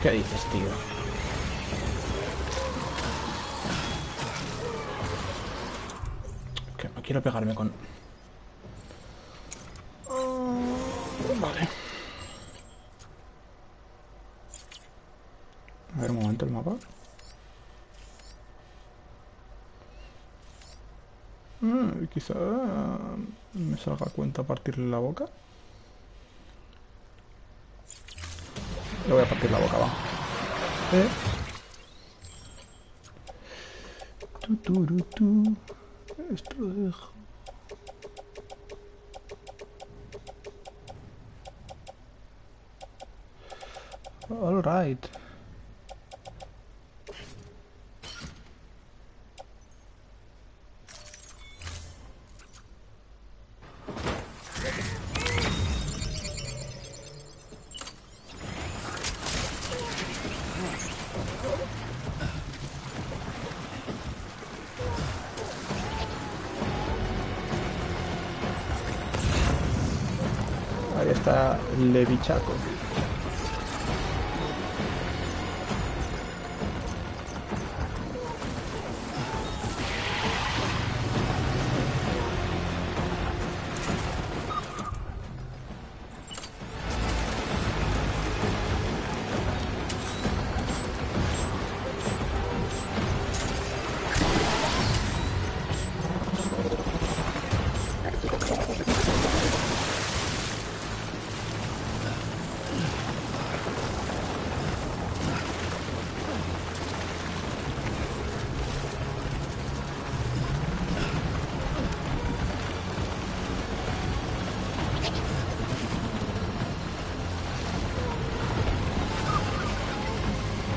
¿Qué dices, tío? Que no quiero pegarme con... Vale. A ver un momento el mapa. Quizá me salga a cuenta partirle la boca. Le voy a partir la boca, va. Eh. Tu. Esto deja. All right. Ahí está el levichaco.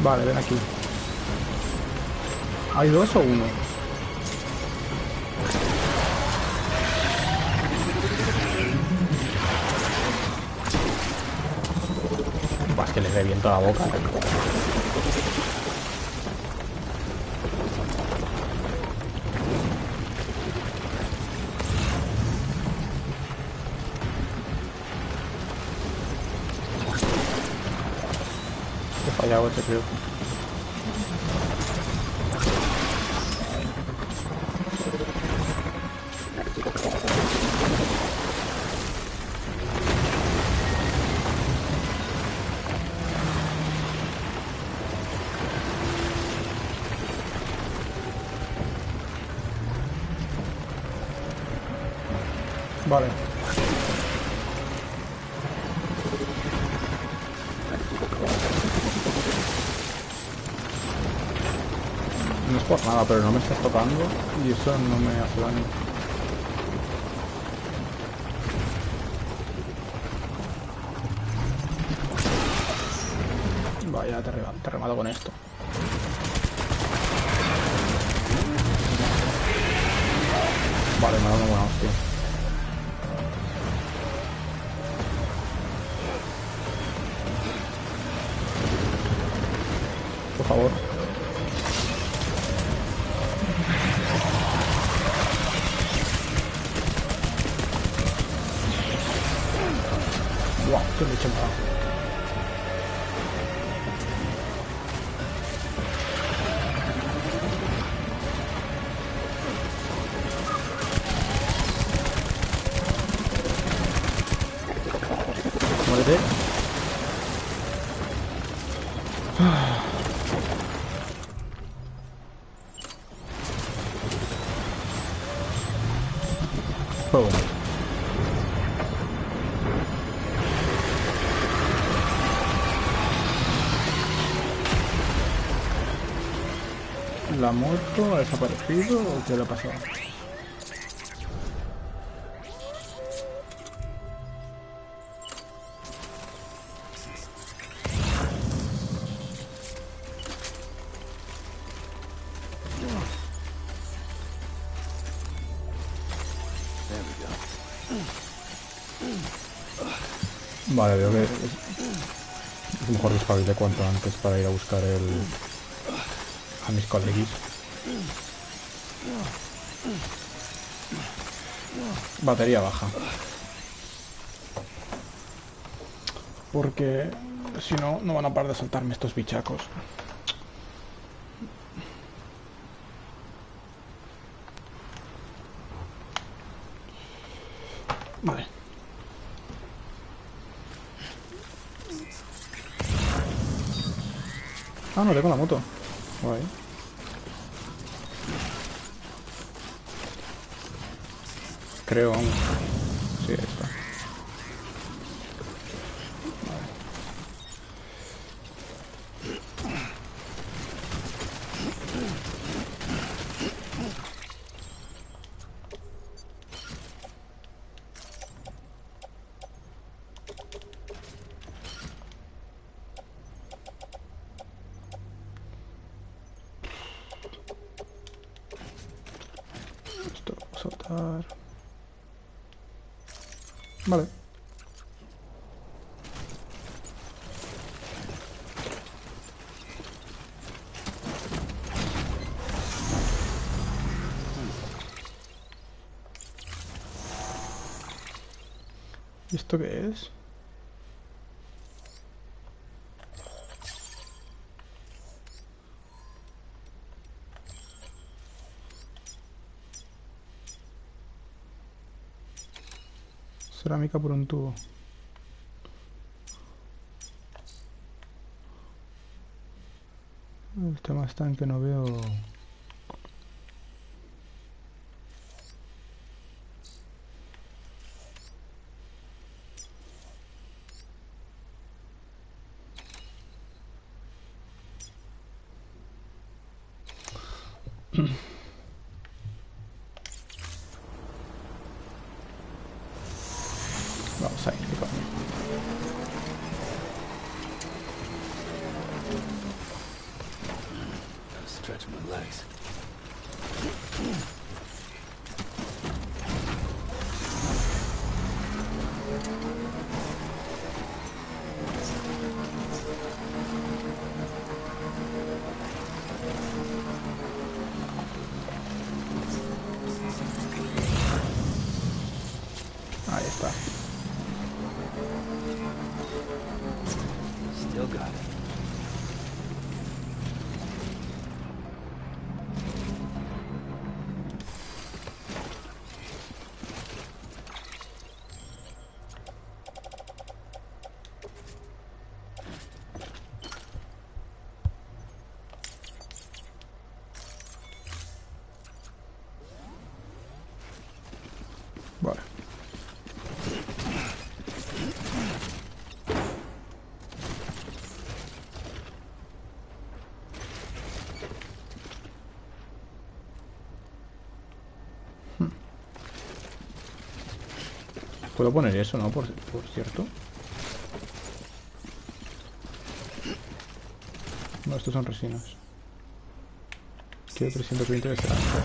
Vale, ven aquí. ¿Hay dos o uno? Buah, es que les reviento la boca. He fallado ese, creo. Vale. No es por nada, pero no me estás tocando y eso no me hace daño. Vaya, te remato con esto. Vale, me ha dado una buena hostia. Por favor. Buah, qué leche me ha dado. Muérete. Boom. ¿La moto ha desaparecido o qué le ha pasado? Vale, veo que es mejor despabile cuanto antes para ir a buscar a mis coleguis. Batería baja. Porque Porque si no, no van a parar de saltarme estos bichacos. Vale. Ah, no, tengo la moto. Guay. Creo, vamos. Sí, ahí está. Esto lo puedo saltar. Vale. ¿Y esto qué es? Cerámica por un tubo. El tema está en que no veo... Vamos ahí, qué coño. Stretch my legs. Ahí está. Still got it. Vale. Puedo poner eso, ¿no? Por cierto. No, estos son resinas. Quiero 320 de cerámica.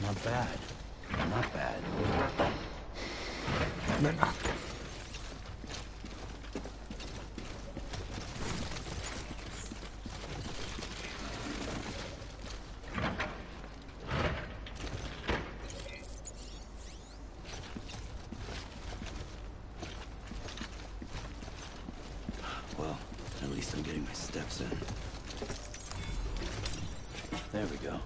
Not bad. Not bad. Venga. Well, at least I'm getting my steps in. There we go.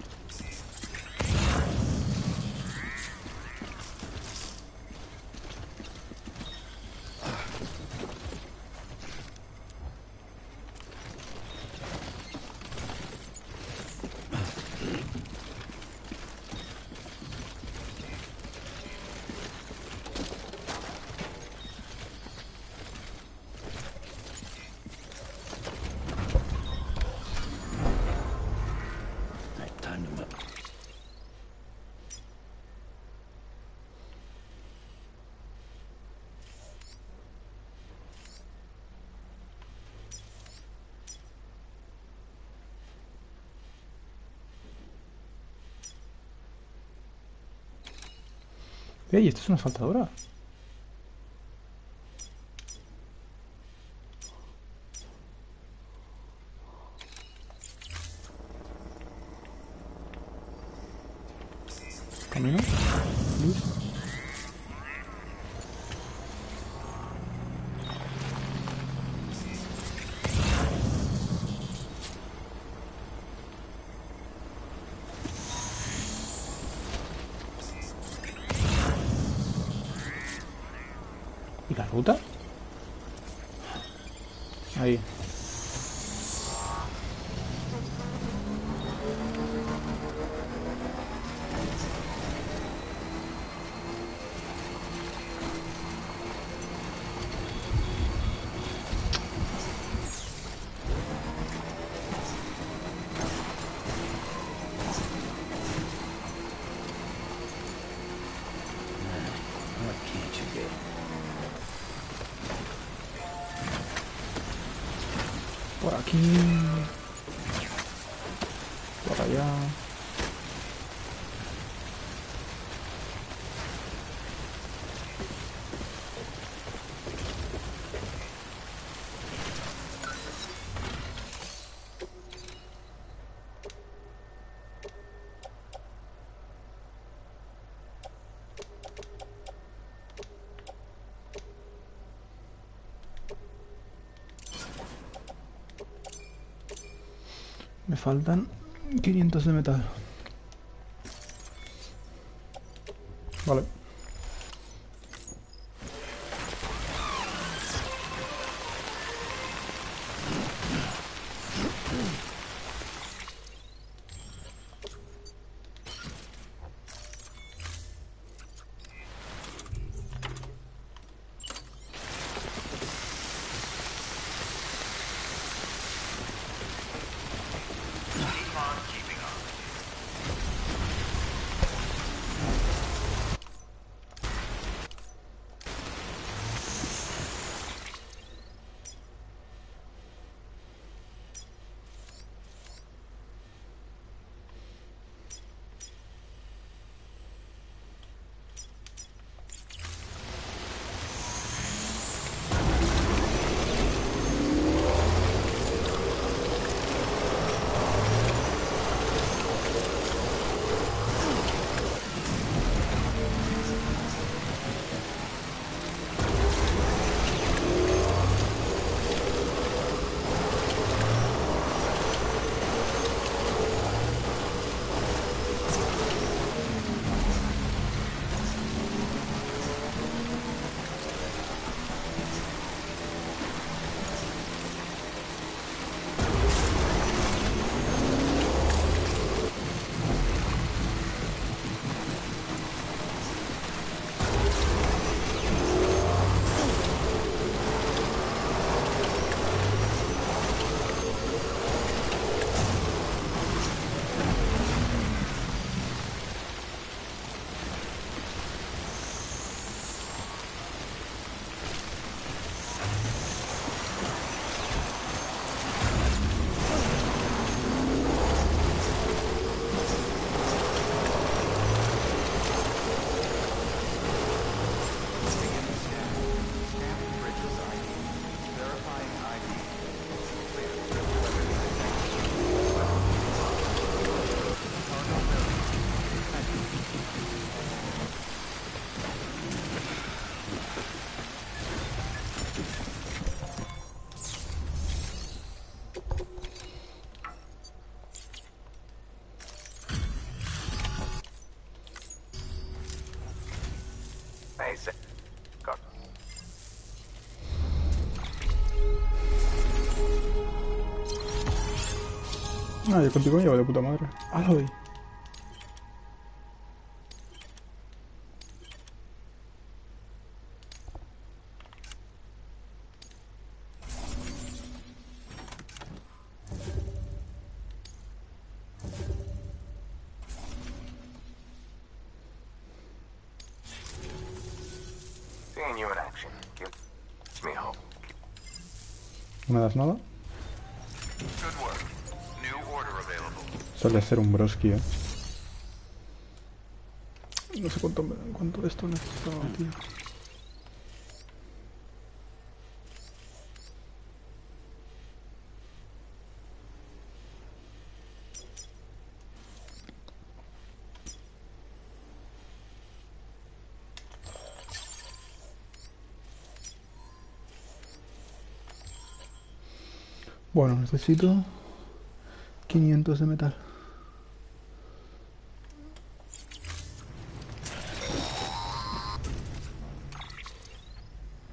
Time to ¡Ey! Esto es una saltadora. Camino. Luz. ¿Y la ruta? Ahí. What can't you get? Por aquí. Por allá. Me faltan 500 de metal. Vale. Ah, yo contigo me llevo de puta madre. ¡Aloy! Seeing you in action gives me hope. ¿No me das nada? Good work. New order available. Suele ser un broski, No sé cuánto de esto necesitaba, tío. Bueno, necesito 500 de metal.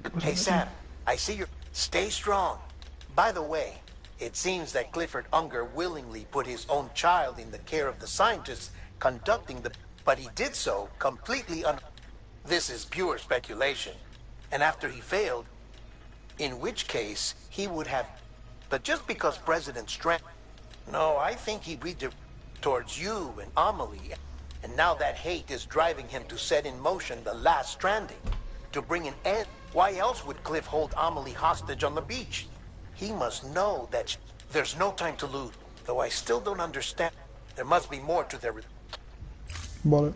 ¿Qué pasa Hey, aquí? Sam, I see you. Stay strong. By the way, it seems that Clifford Unger willingly put his own child in the care of the scientists conducting the... But he did so completely un... This is pure speculation. And after he failed, in which case he would have... But just because President Strand... No, I think he redirected towards you and Amelie. And now that hate is driving him to set in motion the last Stranding. To bring an end. Why else would Cliff hold Amelie hostage on the beach? He must know that there's no time to lose. Though I still don't understand. There must be more to their... Vale.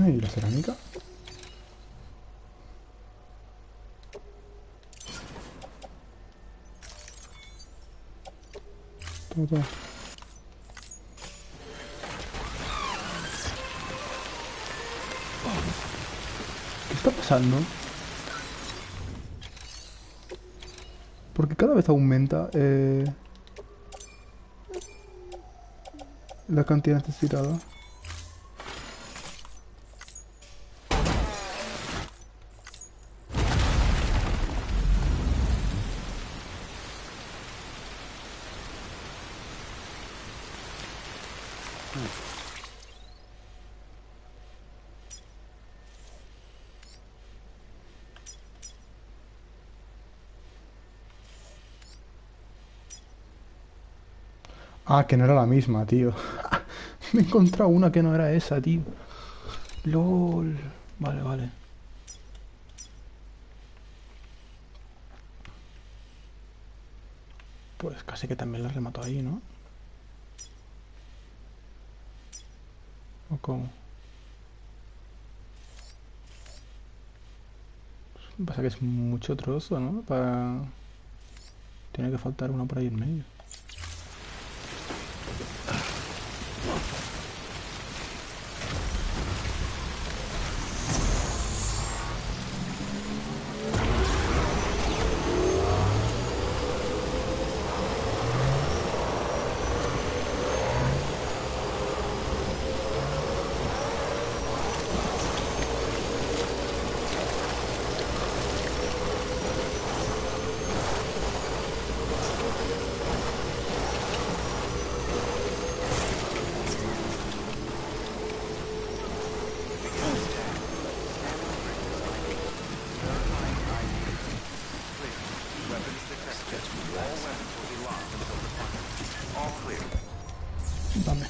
¿Y la cerámica? Todo. ¿Qué está pasando? Porque cada vez aumenta la cantidad necesitada. Ah, que no era la misma, tío. Me he encontrado una que no era esa, tío. LOL. Vale, vale. Pues casi que también la remató ahí, ¿no? ¿O cómo? Pasa que es mucho trozo, ¿no? Para... Tiene que faltar una por ahí en medio. Dame.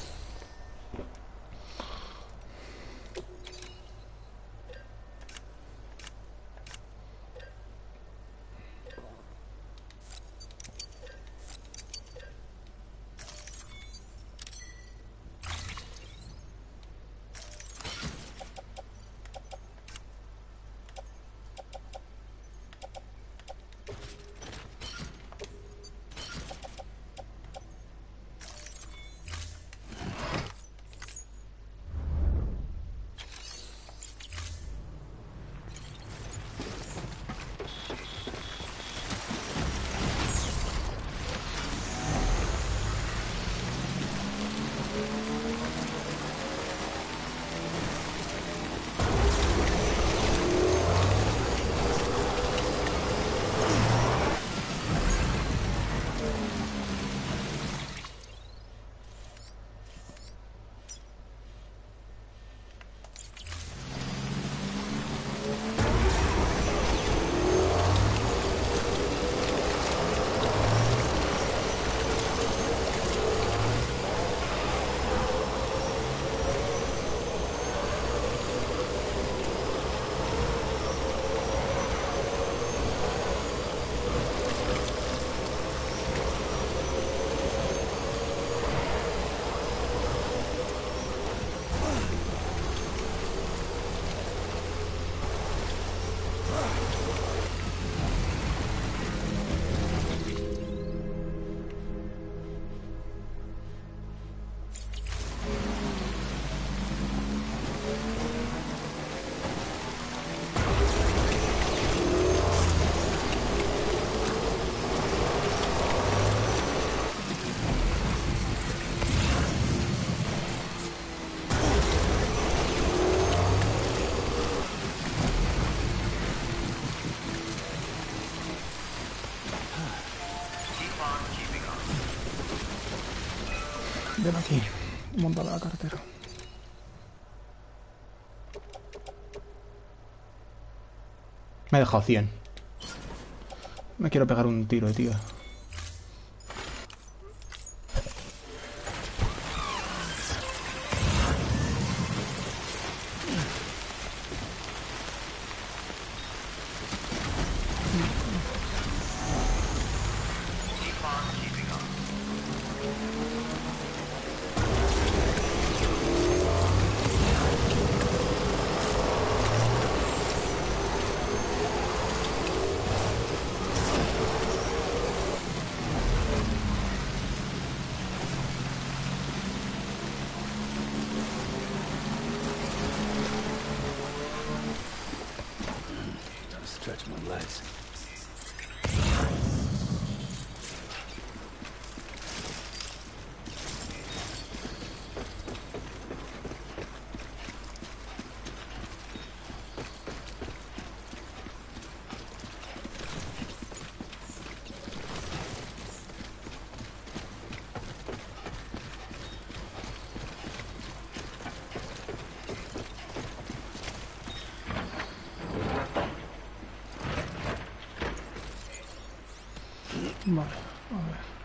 Ven aquí, monta la cartera. Me he dejado 100. Me quiero pegar un tiro, tío. supplies. Vale, a ver.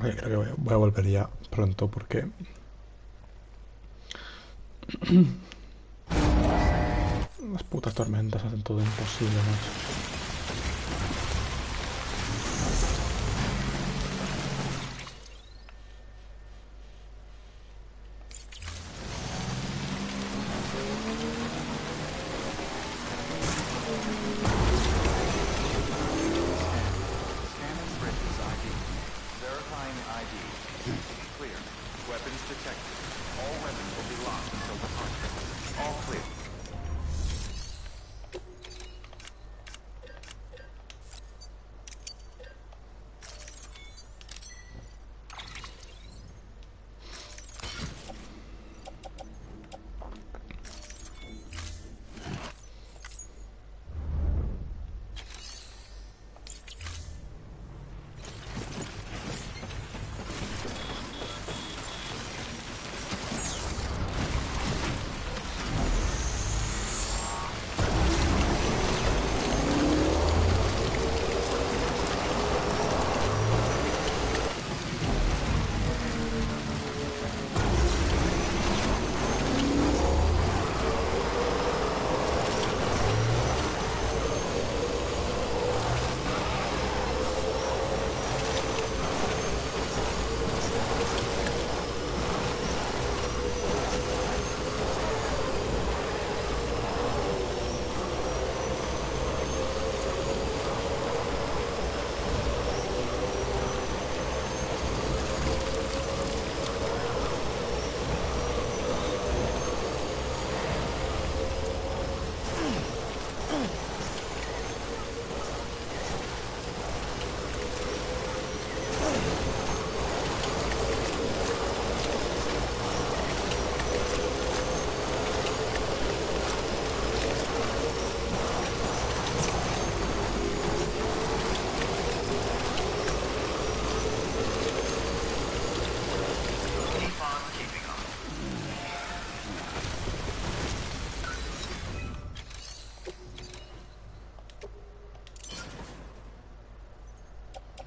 Oye, creo que voy a volver ya pronto porque las putas tormentas hacen todo imposible, macho. Scanning bridges ID. Verifying ID. Clear. Weapons detected. All weapons will be locked until departure. All clear.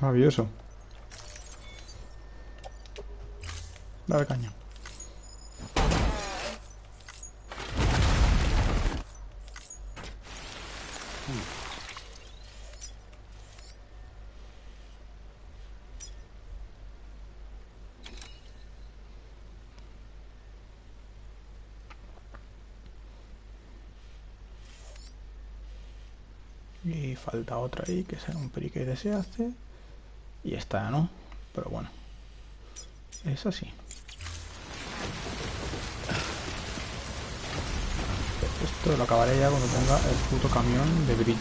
Maravilloso. Dale caña. Y falta otra ahí, que será un periquete se hace. Y está, ¿no? Pero bueno. Es así. Esto lo acabaré ya cuando ponga el puto camión de brillos.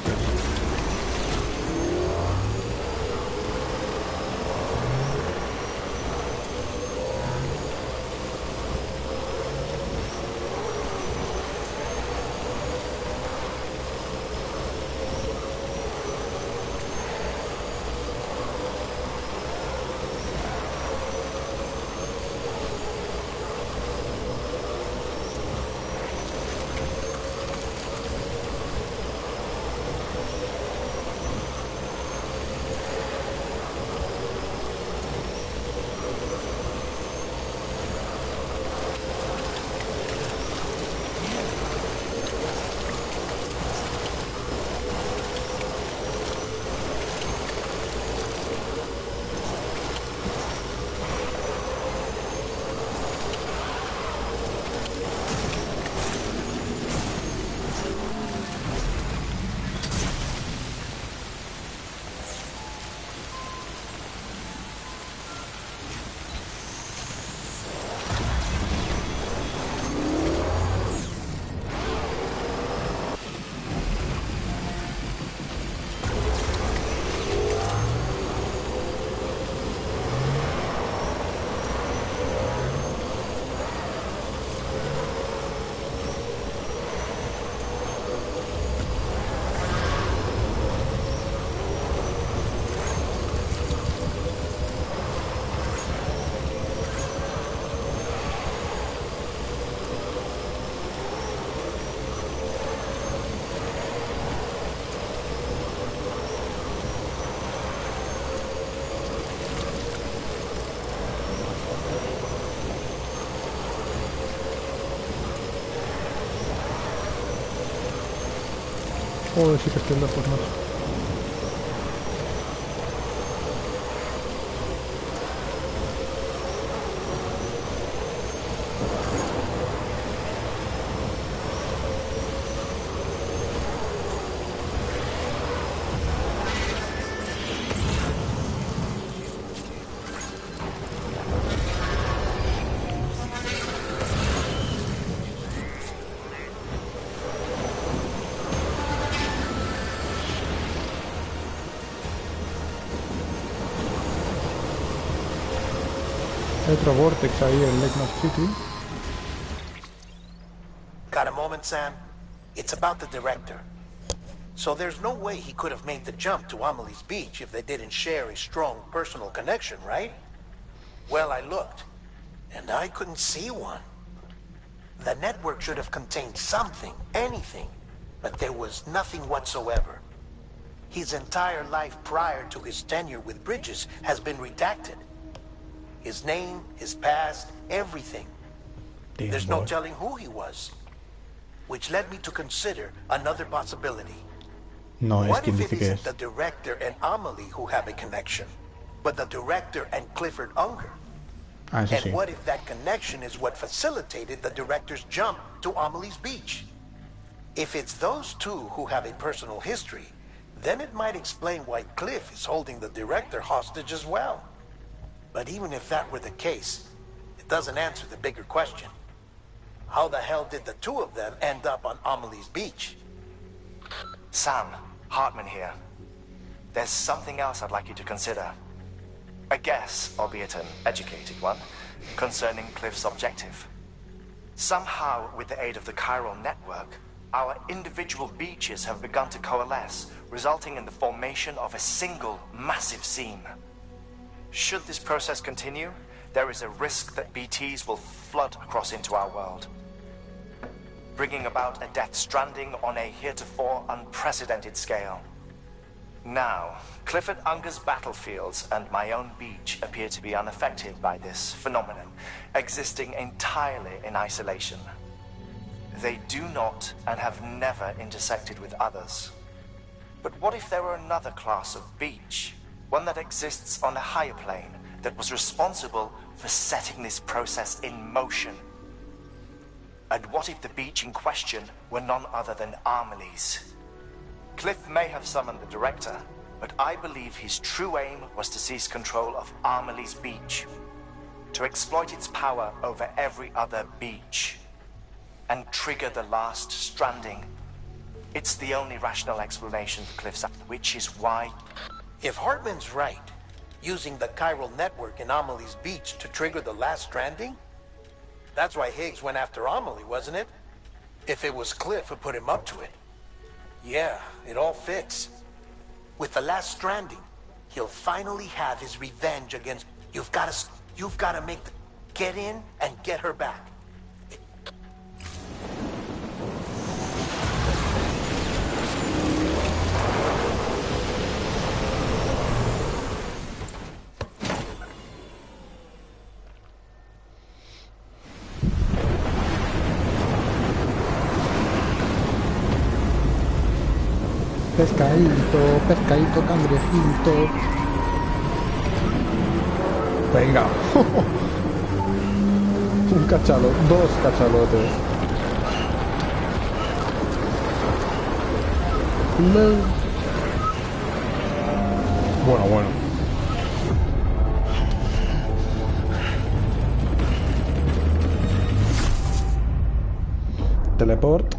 Joder, sí que estoy lejos, macho. Hay otro vortex ahí en Lake North City. Got a moment, Sam? It's about the director. So there's no way he could have made the jump to Amelie's Beach if they didn't share a strong personal connection, right? Well, I looked, and I couldn't see one. The network should have contained something, anything, but there was nothing whatsoever. His entire life prior to his tenure with Bridges has been redacted. His name, his past, everything. Damn, There's boy. no telling who he was. Which led me to consider another possibility. No es What quien if it dice que isn't es. the director and Amelie who have a connection, but the director and Clifford Unger? Ah, eso And sí. what if that connection is what facilitated the director's jump to Amelie's Beach? If it's those two who have a personal history, then it might explain why Cliff is holding the director hostage as well. But even if that were the case, it doesn't answer the bigger question. How the hell did the two of them end up on Amelie's Beach? Sam, Hartman here. There's something else I'd like you to consider. A guess, albeit an educated one, concerning Cliff's objective. Somehow, with the aid of the chiral network, our individual beaches have begun to coalesce, resulting in the formation of a single massive seam. Should this process continue, there is a risk that BTs will flood across into our world, bringing about a death stranding on a heretofore unprecedented scale. Now, Clifford Unger's battlefields and my own beach appear to be unaffected by this phenomenon, existing entirely in isolation. They do not and have never intersected with others. But what if there were another class of beach, one that exists on a higher plane, that was responsible for setting this process in motion? And what if the beach in question were none other than Amelie's? Cliff may have summoned the director, but I believe his true aim was to seize control of Amelie's beach, to exploit its power over every other beach, and trigger the last stranding. It's the only rational explanation for Cliff's act, which is why... If Hartman's right, using the chiral network in Amelie's beach to trigger the last stranding, that's why Higgs went after Amelie, wasn't it? If it was Cliff who put him up to it. Yeah, it all fits. With the last stranding, he'll finally have his revenge against... You've got to make the... Get in and get her back. Pescadito, pescadito, cangrejito. Venga. Un cachalote, dos cachalotes. No. Bueno. Teleport.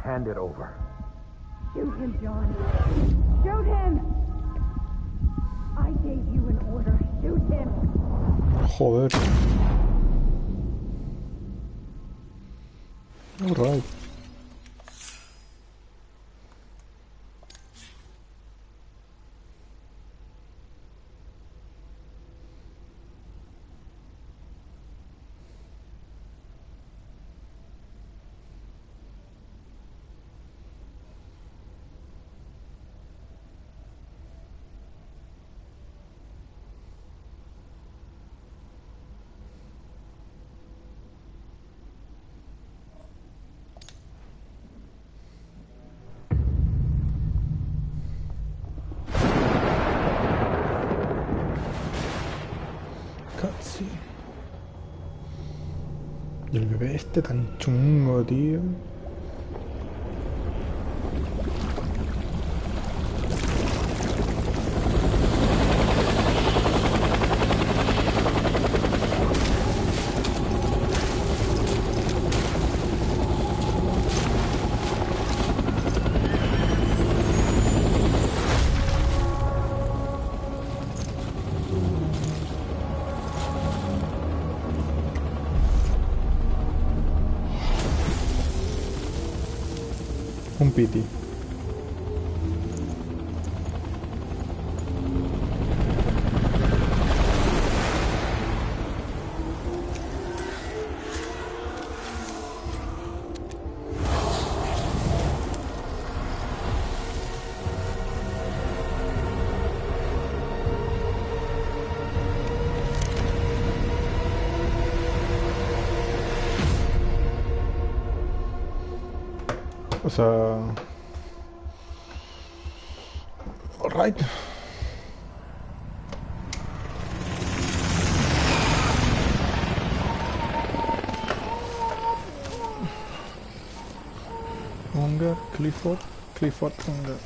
Hand it over. Shoot him, John. Shoot him! I gave you an order. Shoot him! Joder. All right. Y el bebé este tan chungo, tío. un piti. O sea... All right. Unger, Clifford, Unger.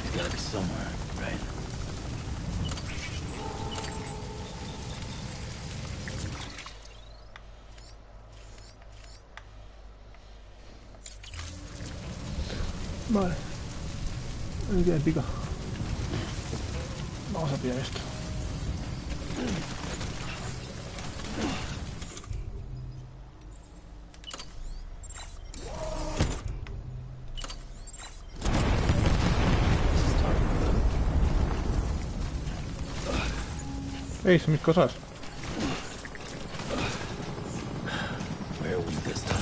It's gotta be somewhere, right? Vale. El que pica. Vamos a pillar esto. ¡Ey, son mis cosas! Where are we this time?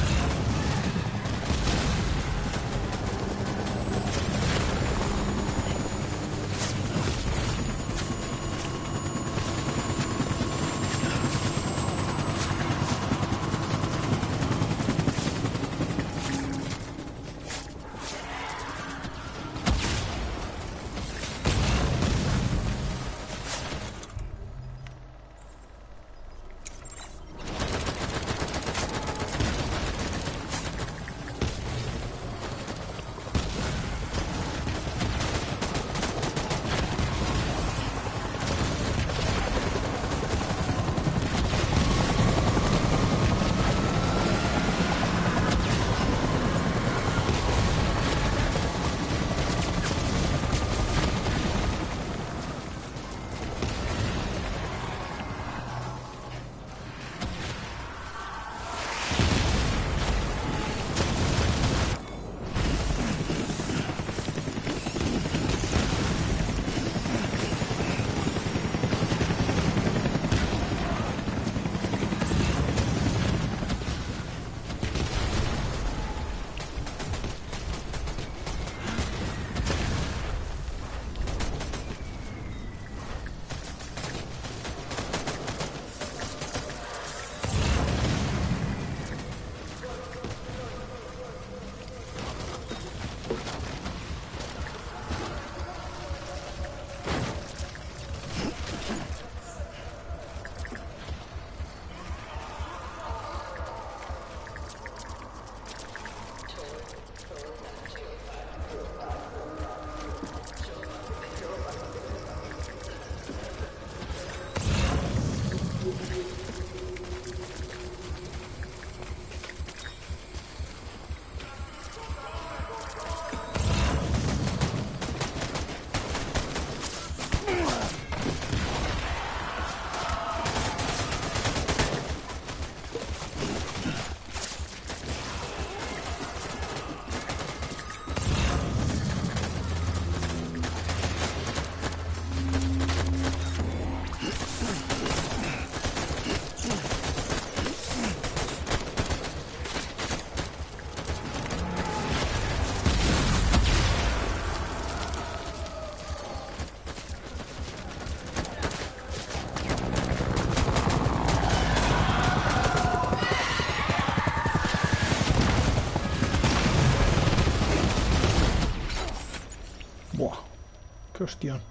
¡Qué hostión!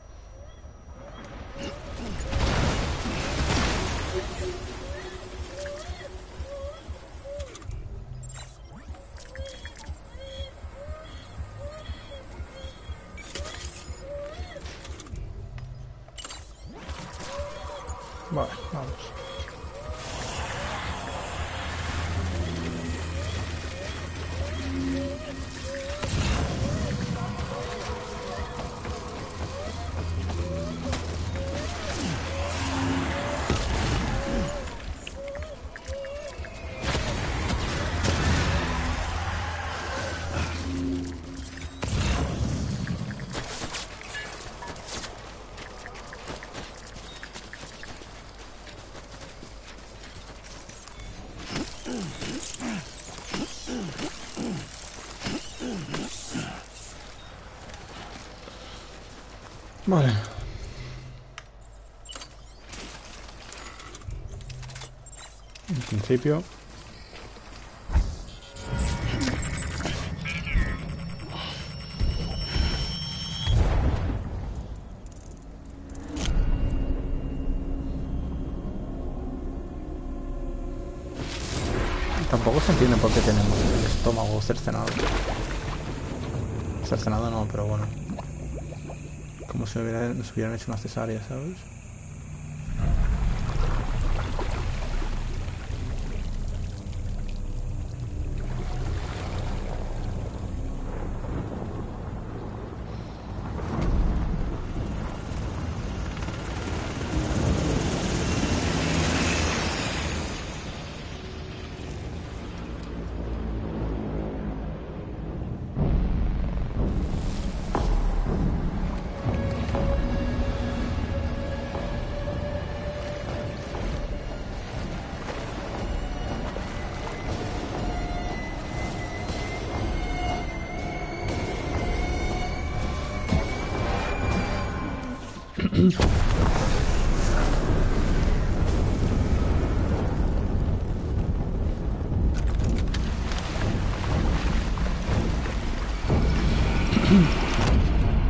Vale, vamos. Vale. En principio. Tampoco se entiende por qué tenemos el estómago cercenado. Cercenado no, pero bueno. Como si nos hubieran hecho una cesárea, ¿sabes?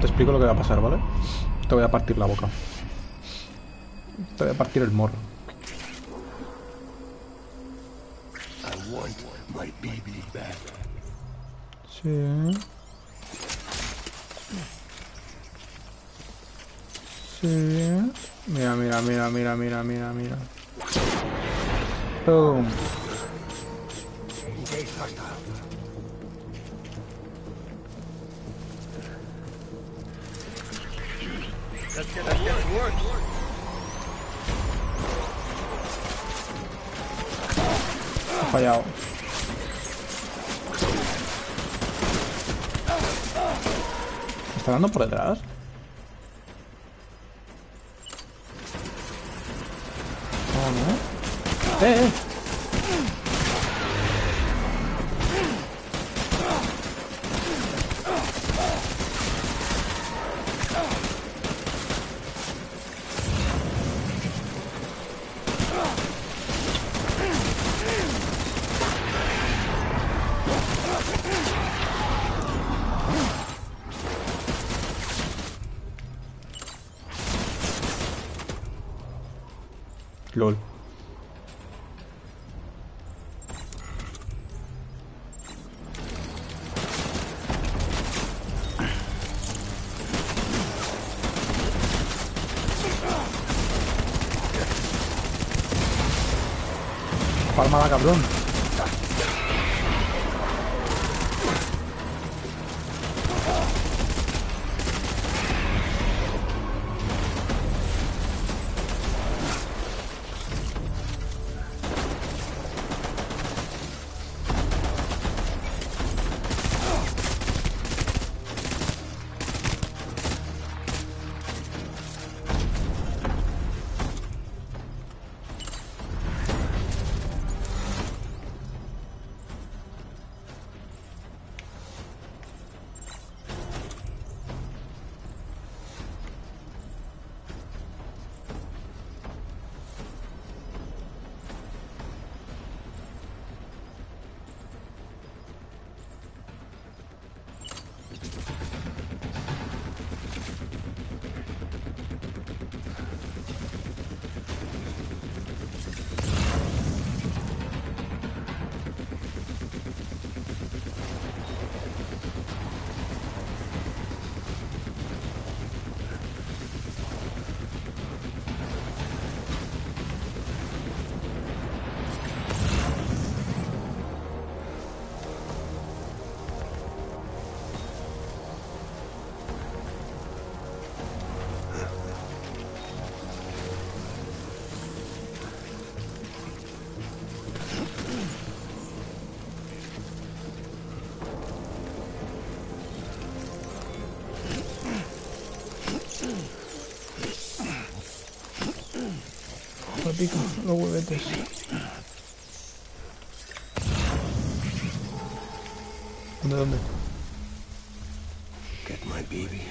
Te explico lo que va a pasar, ¿vale? Te voy a partir la boca. Te voy a partir el morro. I want my baby back. Sí. Sí. Mira, mira, mira, mira, mira, mira, mira. Boom. Ha fallado. ¿Me está dando por detrás? No, no. ¡Eh! LOL. Palmada, cabrón. Me pico los huevetes. ¿Dónde? Get my baby.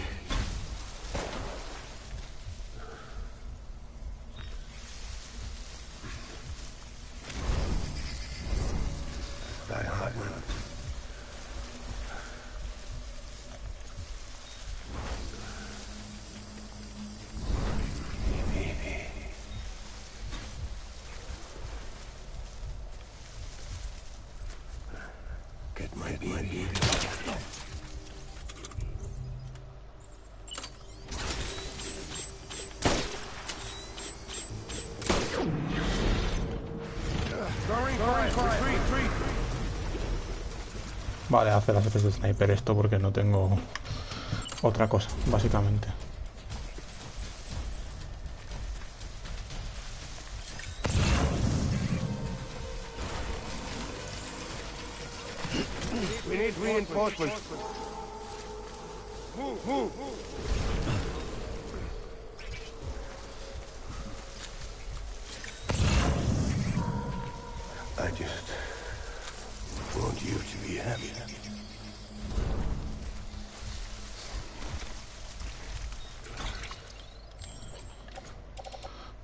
my baby. Vale, hace las veces de sniper esto porque no tengo otra cosa, básicamente. We need reinforcements. Move. I just want you to be happy.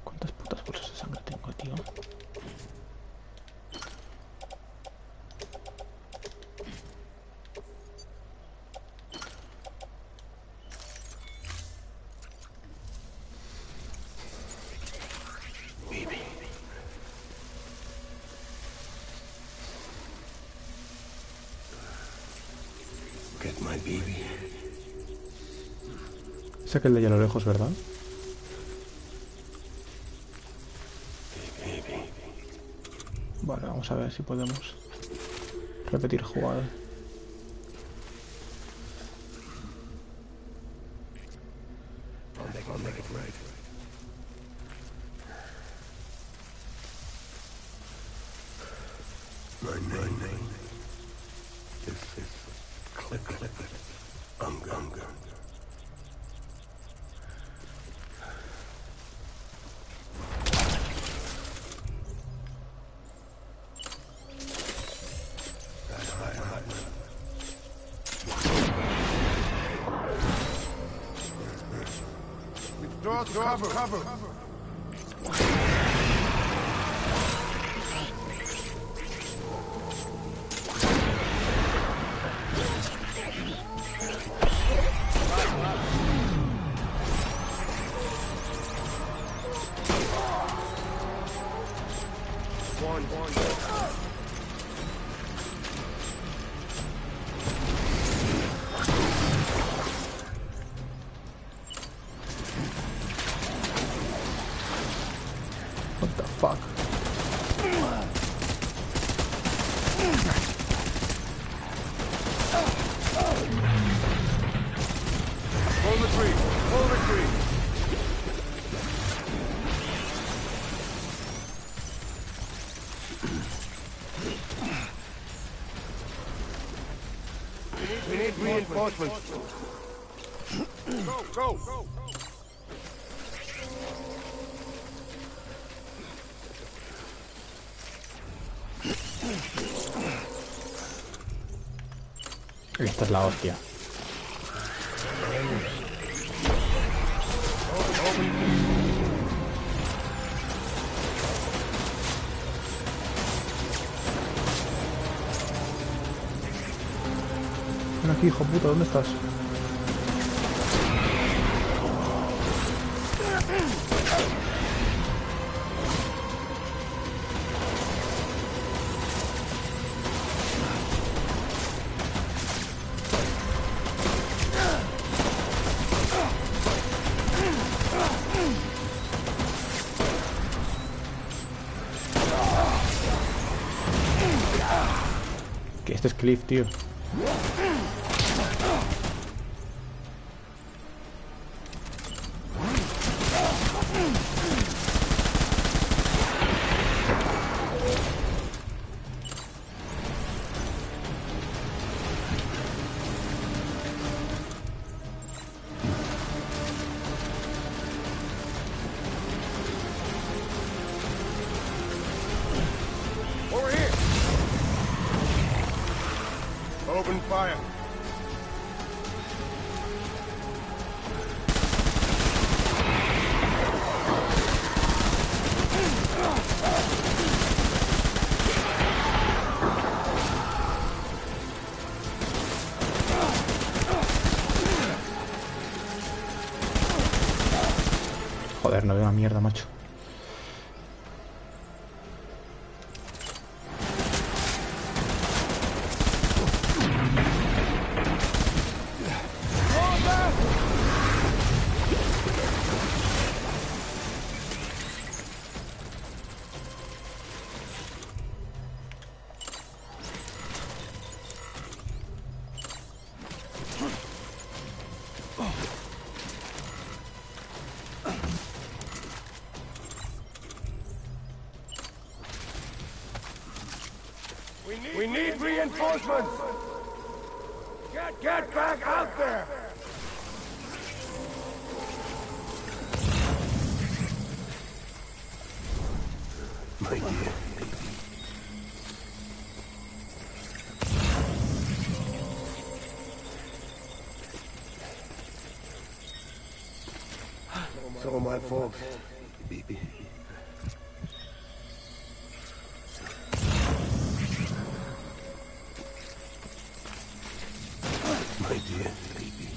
¿Cuántas putas bolsas de sangre tengo, tío? Baby. Get my baby. Es aquel de allá a lo lejos, ¿verdad? Baby. Vale, vamos a ver si podemos repetir jugada. I'll make it right. My name is Clifford Unger. Cover. What the fuck? Pull the tree. We need reinforcements. Go. Esta es la hostia. Ven aquí, hijo puta, ¿dónde estás? Que este es Cliff, tío. Over here. Open fire. Joder, no veo una mierda, macho. We need reinforcements! Get back out there! My dear baby. It's all my fault, baby. My dear baby.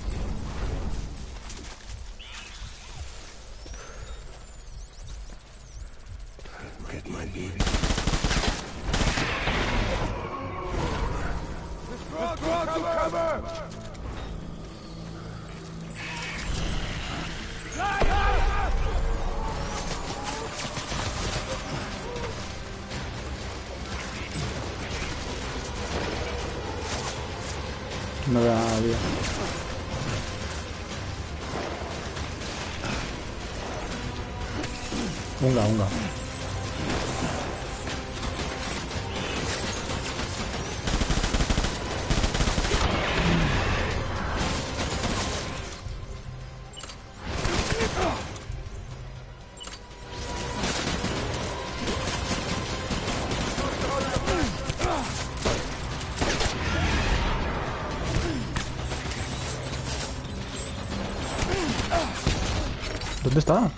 Get my baby. Let's go to cover! No veo a nadie. Unga. ¿Dónde está?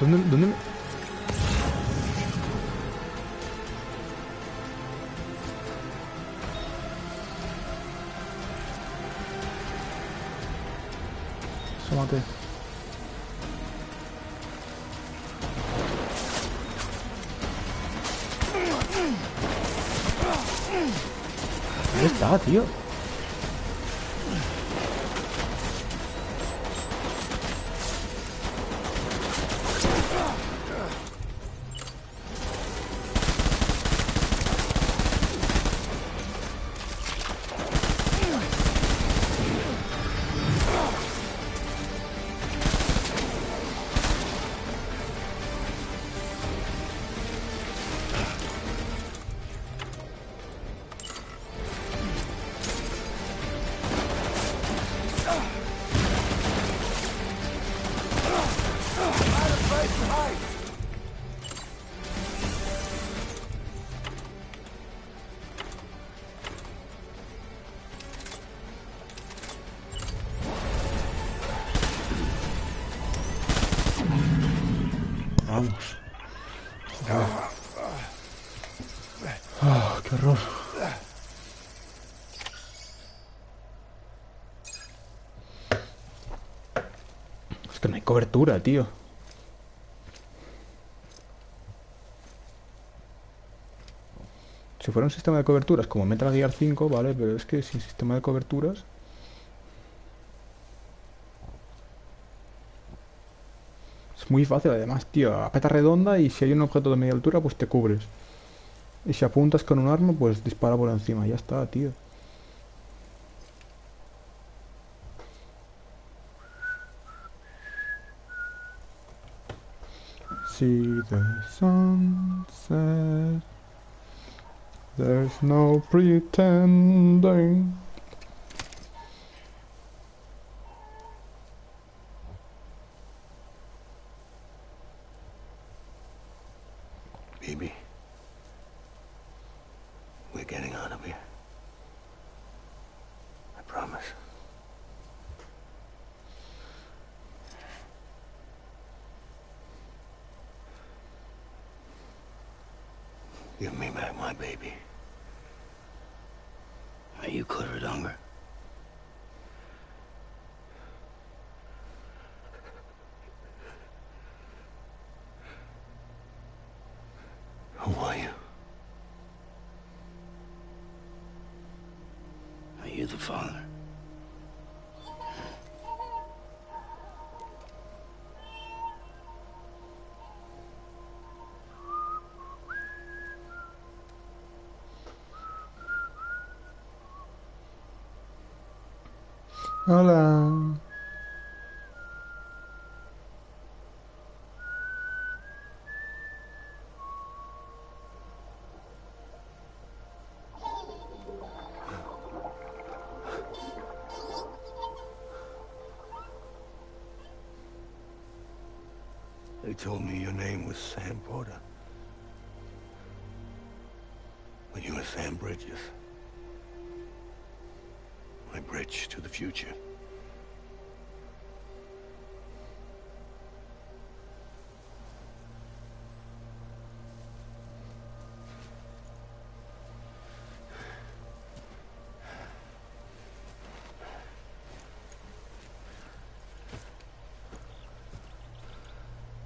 ¿Dónde me... Asómate. ¿Dónde está, tío? Vamos. Qué horror. Es que no hay cobertura, tío. Si fuera un sistema de coberturas como Metal Gear 5, vale, pero es que sin sistema de coberturas... Es muy fácil además, tío. Apeta redonda y si hay un objeto de media altura, pues te cubres. Y si apuntas con un arma, pues dispara por encima. Ya está, tío. See the sunset. There's no pretending. Baby. We're getting out of here. I promise. promise. Give me back my baby. Are you Clifford Unger? Who are you? Are you the father? Hola. They told me your name was Sam Porter. But you were Sam Bridges. My bridge to the future.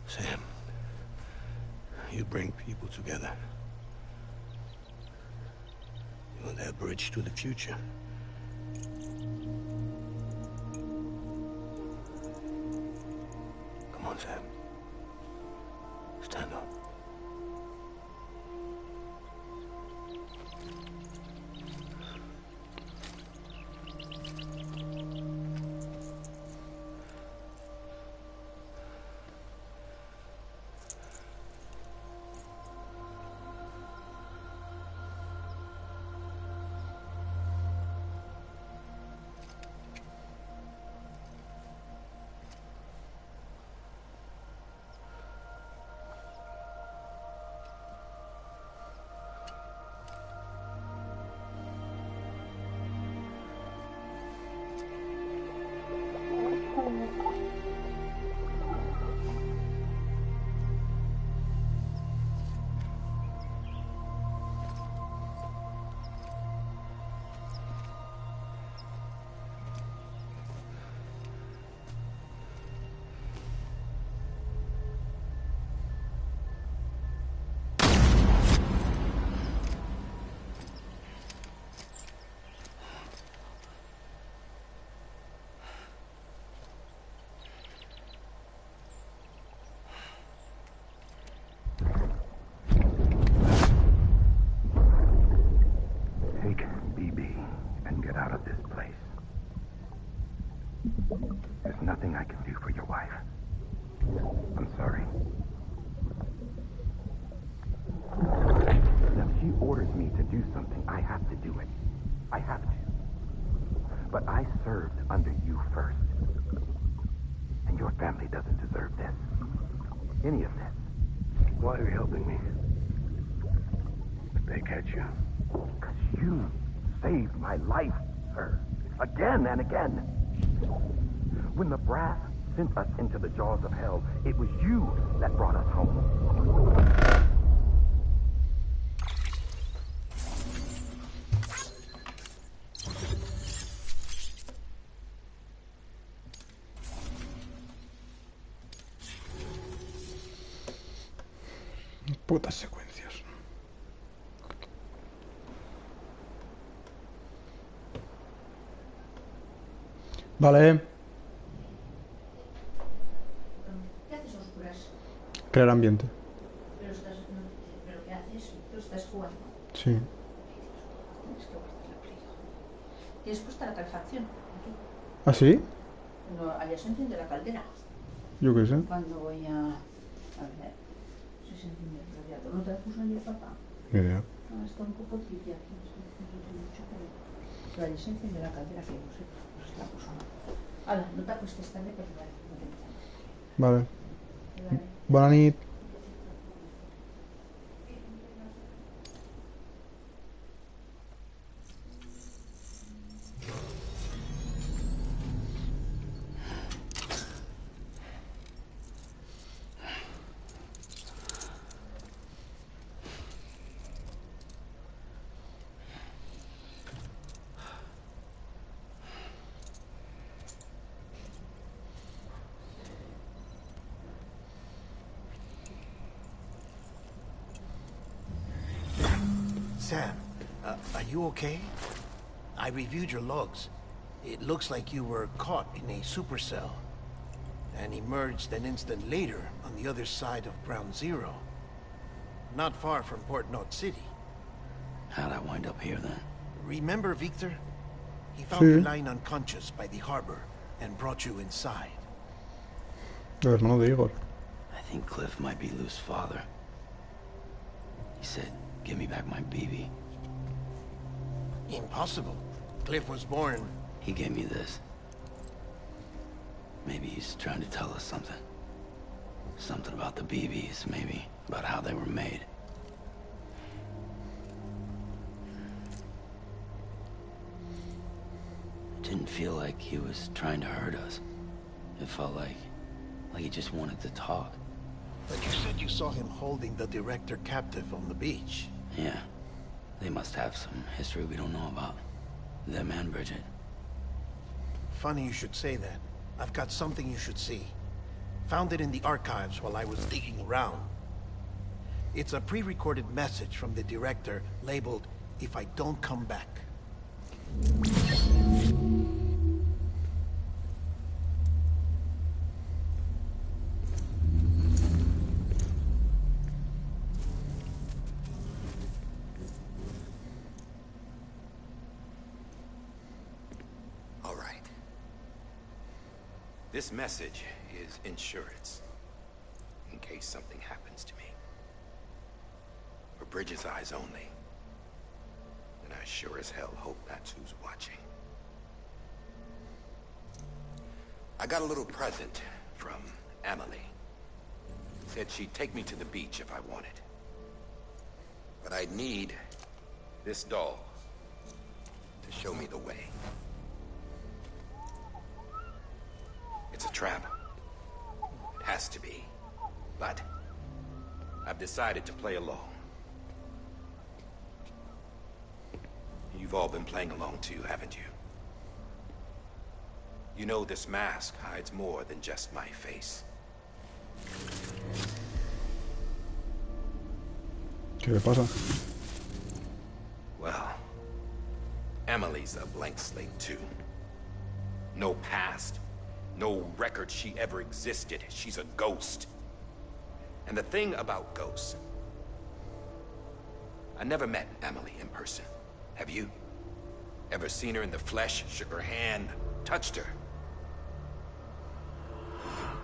Sam, you bring people together. You're their bridge to the future. Come on, Sam. Stand up. There's nothing I can do for your wife. I'm sorry. If she orders me to do something, I have to do it. I have to. But I served under you first. And your family doesn't deserve this. Any of this. Why are you helping me? If they catch you. Because you saved my life, sir. Again and again. When the brass sent us into the jaws of hell, it was you that brought us home. Putas secuencias. Vale. ¿Qué haces a oscuras? Crear ambiente. Pero ¿qué haces? Tú estás jugando. Sí. Tienes que guardar la play. Tienes puesta la calefacción. Aquí. ¿Ah, sí? Cuando allá se enciende la caldera. Yo qué sé. Cuando voy a ver si se enciende el radiador. ¿No te la puso ayer, papá? Ni idea. No, está un poco tibia aquí. Pero allí se enciende la caldera, que no sé. No sé si la puso o no. Hala, no te acuestes tarde, pero vale. No te metas. Vale. Vale. Bona nit. Sam, are you okay? I reviewed your logs. It looks like you were caught in a supercell and emerged an instant later on the other side of Ground Zero. Not far from Port Knot City. How'd I wind up here then? Remember Victor? He found you lying unconscious by the harbor and brought you inside. El hermano de Igor. I think Cliff might be Lou's father. He said, give me back my BB. Impossible. Cliff was born... He gave me this. Maybe he's trying to tell us something. Something about the BBs, maybe. About how they were made. It didn't feel like he was trying to hurt us. It felt like he just wanted to talk. But you said you saw him holding the director captive on the beach. Yeah. They must have some history we don't know about. Them and Bridget. Funny you should say that. I've got something you should see. Found it in the archives while I was digging around. It's a pre-recorded message from the director labeled, "If I don't come back." This message is insurance, in case something happens to me. For Bridget's eyes only. And I sure as hell hope that's who's watching. I got a little present from Emily. Said she'd take me to the beach if I wanted. But I'd need this doll to show me the way. It's a trap. It has to be. But I've decided to play along. You've all been playing along too, haven't you? You know this mask hides more than just my face. ¿Qué le pasa? Well, Emily's a blank slate too. No past. No record she ever existed. She's a ghost. And the thing about ghosts... I never met Emily in person. Have you? Ever seen her in the flesh, shook her hand, touched her?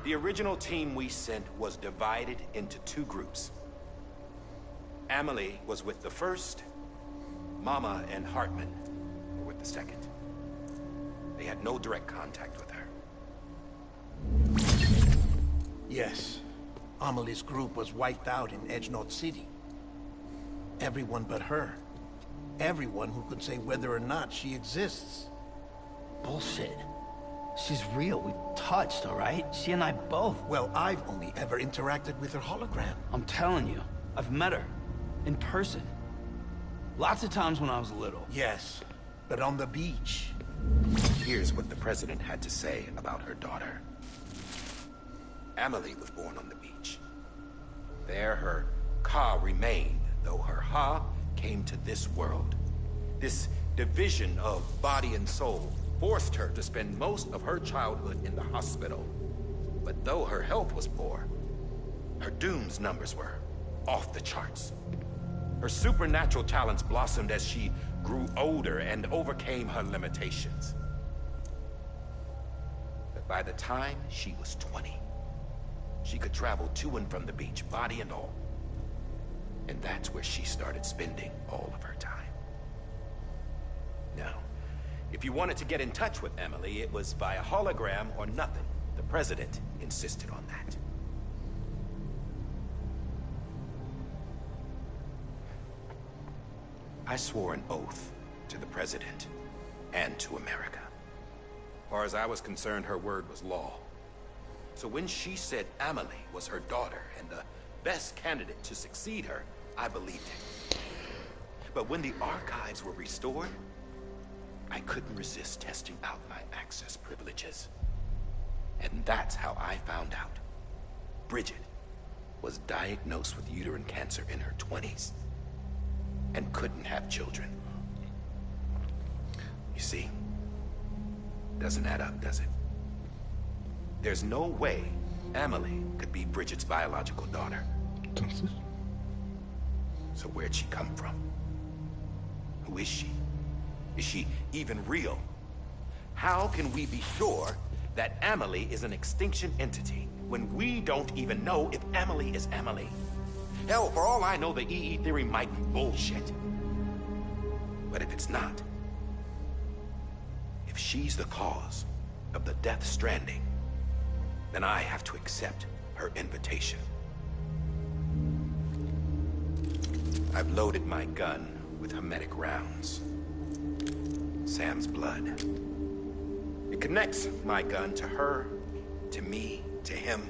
The original team we sent was divided into two groups. Emily was with the first. Mama and Hartman were with the second. They had no direct contact with her. Yes. Amelie's group was wiped out in Edge Knot City. Everyone but her. Everyone who could say whether or not she exists. Bullshit. She's real. We touched, all right? She and I both. Well, I've only ever interacted with her hologram. I'm telling you, I've met her. In person. Lots of times when I was little. Yes, but on the beach. Here's what the president had to say about her daughter. Emily was born on the beach. There her Ka remained, though her Ha came to this world. This division of body and soul forced her to spend most of her childhood in the hospital. But though her health was poor, her Doom's numbers were off the charts. Her supernatural talents blossomed as she grew older and overcame her limitations. But by the time she was 20, she could travel to and from the beach, body and all. And that's where she started spending all of her time. Now, if you wanted to get in touch with Emily, it was via hologram or nothing. The president insisted on that. I swore an oath to the president and to America. As far as I was concerned, her word was law. So when she said Emily was her daughter and the best candidate to succeed her, I believed it. But when the archives were restored, I couldn't resist testing out my access privileges. And that's how I found out. Bridget was diagnosed with uterine cancer in her 20s. and couldn't have children. You see? Doesn't add up, does it? There's no way Amelie could be Bridget's biological daughter. Entonces, So where'd she come from? Who is she? Is she even real? How can we be sure that Amelie is an extinction entity when we don't even know if Amelie is Amelie? Hell, for all I know, the EE theory might be bullshit. But if it's not, if she's the cause of the death stranding, then I have to accept her invitation. I've loaded my gun with hermetic rounds. Sam's blood. It connects my gun to her, to me, to him,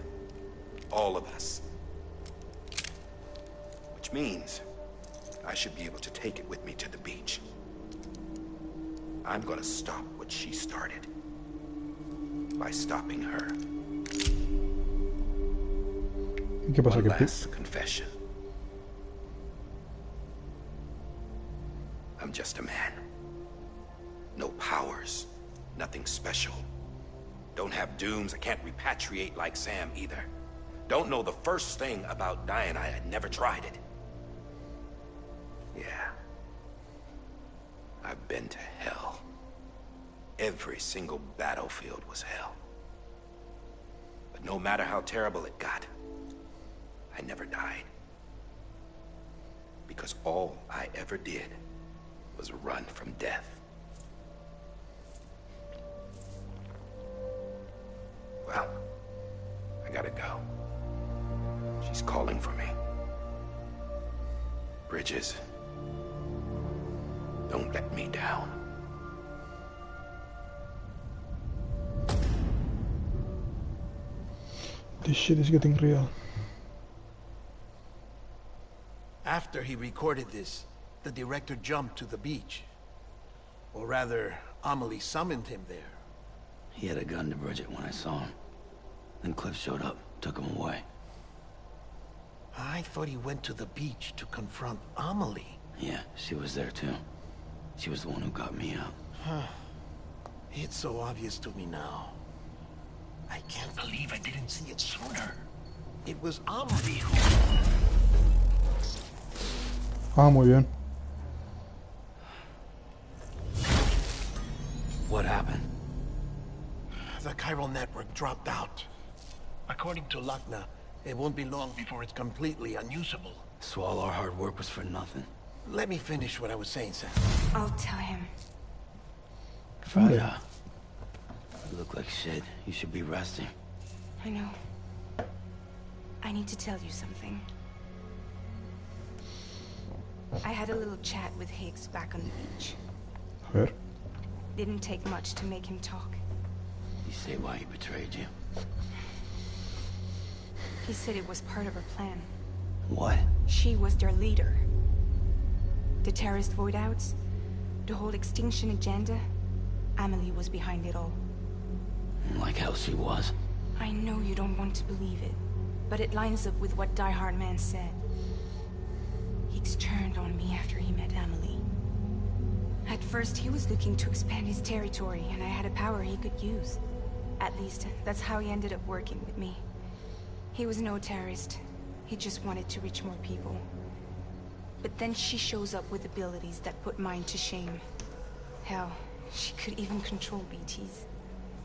all of us. Which means I should be able to take it with me to the beach. I'm gonna stop what she started by stopping her. ¿qué pasa? One ¿Qué last confession. I'm just a man. No powers, nothing special. Don't have dooms, I can't repatriate like Sam either. Don't know the first thing about dying, I had never tried it. Yeah. I've been to hell. Every single battlefield was hell. But no matter how terrible it got, I never died. Because all I ever did was run from death. Well, I gotta go. She's calling for me. Bridges, don't let me down. This shit is getting real. After he recorded this, the director jumped to the beach. Or rather, Amelie summoned him there. He had a gun to Bridget when I saw him. Then Cliff showed up, took him away. I thought he went to the beach to confront Amelie. Yeah, she was there too. She was the one who got me out. It's so obvious to me now. I can't believe I didn't see it sooner. It was Amelie who... Ah, muy bien. What happened? The chiral network dropped out. According to Luckna, it won't be long before it's completely unusable. So all our hard work was for nothing. Let me finish what I was saying, Sam. I'll tell him. Frida, you look like shit. You should be resting. I know. I need to tell you something. I had a little chat with Higgs back on the beach. A ver. Didn't take much to make him talk. You say why he betrayed you? He said it was part of her plan. What? She was their leader. The terrorist void outs, the whole extinction agenda, Amelie was behind it all. Like hell she was. I know you don't want to believe it, but it lines up with what Die Hard Man said. Higgs turned on me after he met Amelie. At first, he was looking to expand his territory, and I had a power he could use. At least, that's how he ended up working with me. He was no terrorist. He just wanted to reach more people. But then she shows up with abilities that put mine to shame. Hell, she could even control BTs.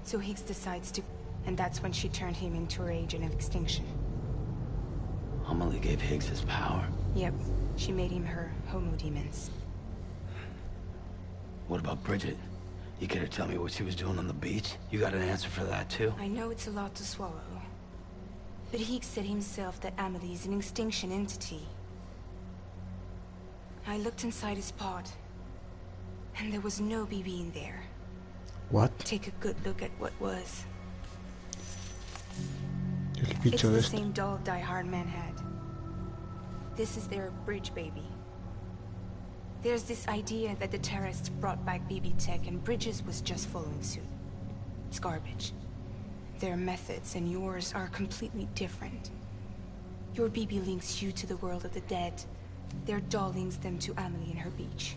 So Higgs decides to... And that's when she turned him into her agent of extinction. Amelie gave Higgs his power. Yep, she made him her Homo Demens. What about Bridget? You care to tell me what she was doing on the beach? You got an answer for that too? I know it's a lot to swallow. But Higgs said himself that Amelie is an extinction entity. I looked inside his pod, and there was no BB in there. What? Take a good look at what was. El It's bicho the este. same doll Die Hard Man had. This is their bridge baby. There's this idea that the terrorists brought back BB tech and Bridges was just following suit. It's garbage. Their methods and yours are completely different. Your BB links you to the world of the dead, Their doll links them to Amelie and her beach.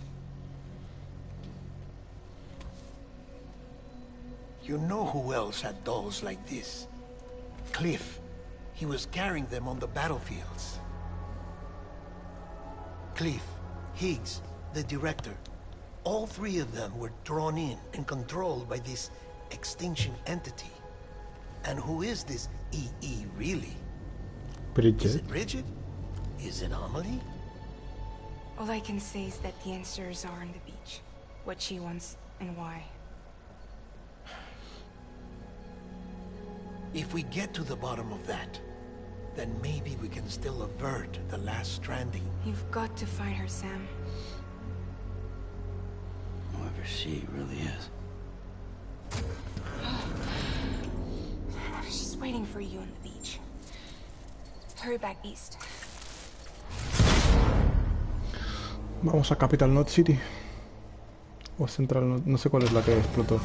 You know who else had dolls like this? Cliff. He was carrying them on the battlefields. Cliff, Higgs, the director. All three of them were drawn in and controlled by this extinction entity. And who is this EE really? Bridget. Is it Bridget? Is it Amelie? All I can say is that the answers are on the beach. What she wants and why. If we get to the bottom of that, then maybe we can still avert the last stranding. You've got to find her, Sam. Whoever she really is. She's waiting for you on the beach. Hurry back east. Vamos a Capital Knot City. O Central Knot, no sé cuál es la que explotó.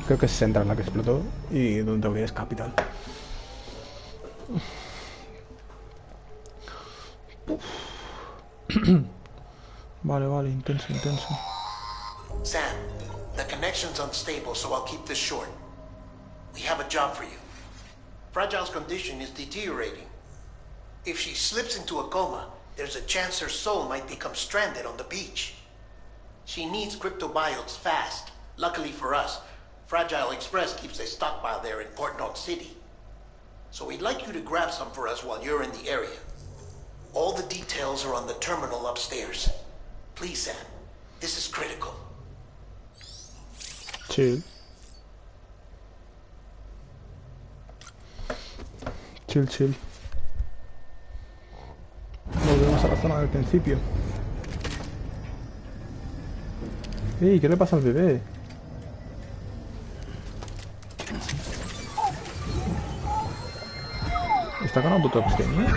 Creo que es Central la que explotó. Y donde voy es Capital. Vale, intenso. Sam, the connection's unstable, so I'll keep this short. We have a job for you. Fragile's condition is deteriorating. If she slips into a coma, there's a chance her soul might become stranded on the beach. She needs cryptobiotes fast. Luckily for us, Fragile Express keeps a stockpile there in Port Knot City. So we'd like you to grab some for us while you're in the area. All the details are on the terminal upstairs. Please, Sam. This is critical. Chill. Volvemos a la zona del principio. ¡Ey! ¿Qué le pasa al bebé? ¿Está con autotoxemia?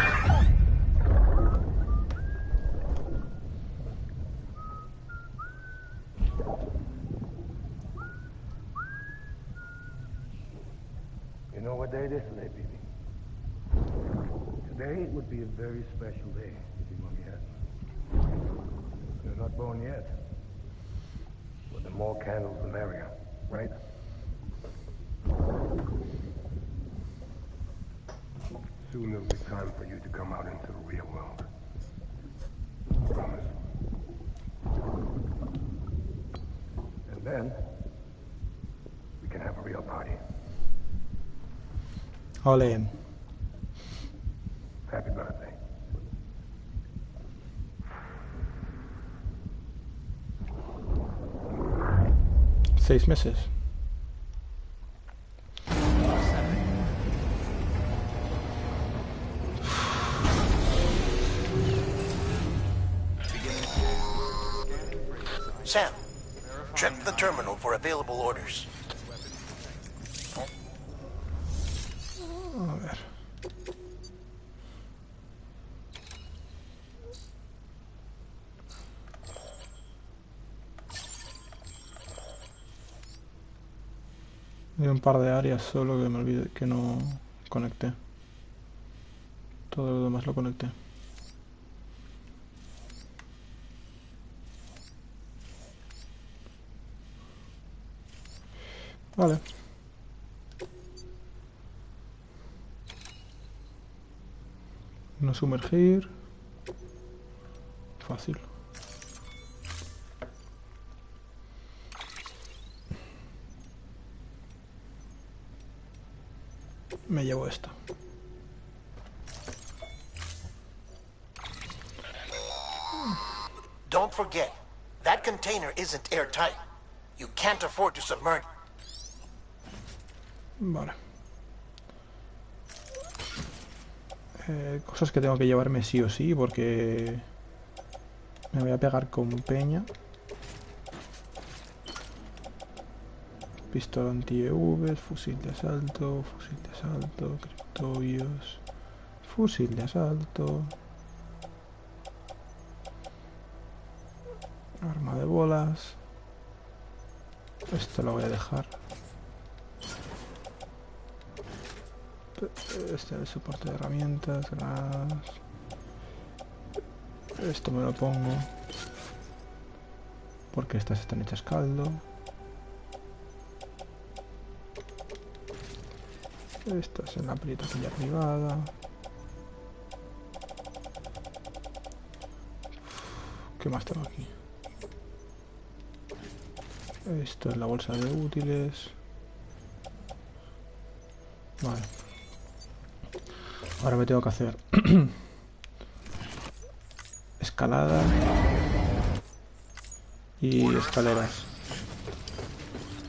You know what day it is today, baby? Today would be a very special day if your mommy hadn't. You're not born yet. But the more candles, the merrier, right? Soon it'll be time for you to come out into the real world. Promise. And then, we can have a real party. Ole. Happy birthday. Seis meses. Sam, check the terminal for available orders. A ver. Hay un par de áreas solo que me olvidé que no conecté. Todo lo demás lo conecté. Vale. No sumergir. Fácil. Me llevo esta. Don't forget, that container isn't airtight. You can't afford to submerge. Vale. Cosas que tengo que llevarme sí o sí porque me voy a pegar con peña. Pistola anti-EV, fusil de asalto, criptobios, fusil de asalto, arma de bolas. Esto lo voy a dejar. Este es el soporte de herramientas, granadas. Esto me lo pongo. Porque estas están hechas caldo. Estas en la prietilla privada. ¿Qué más tengo aquí? Esto es la bolsa de útiles. Vale. Ahora me tengo que hacer escalada y escaleras.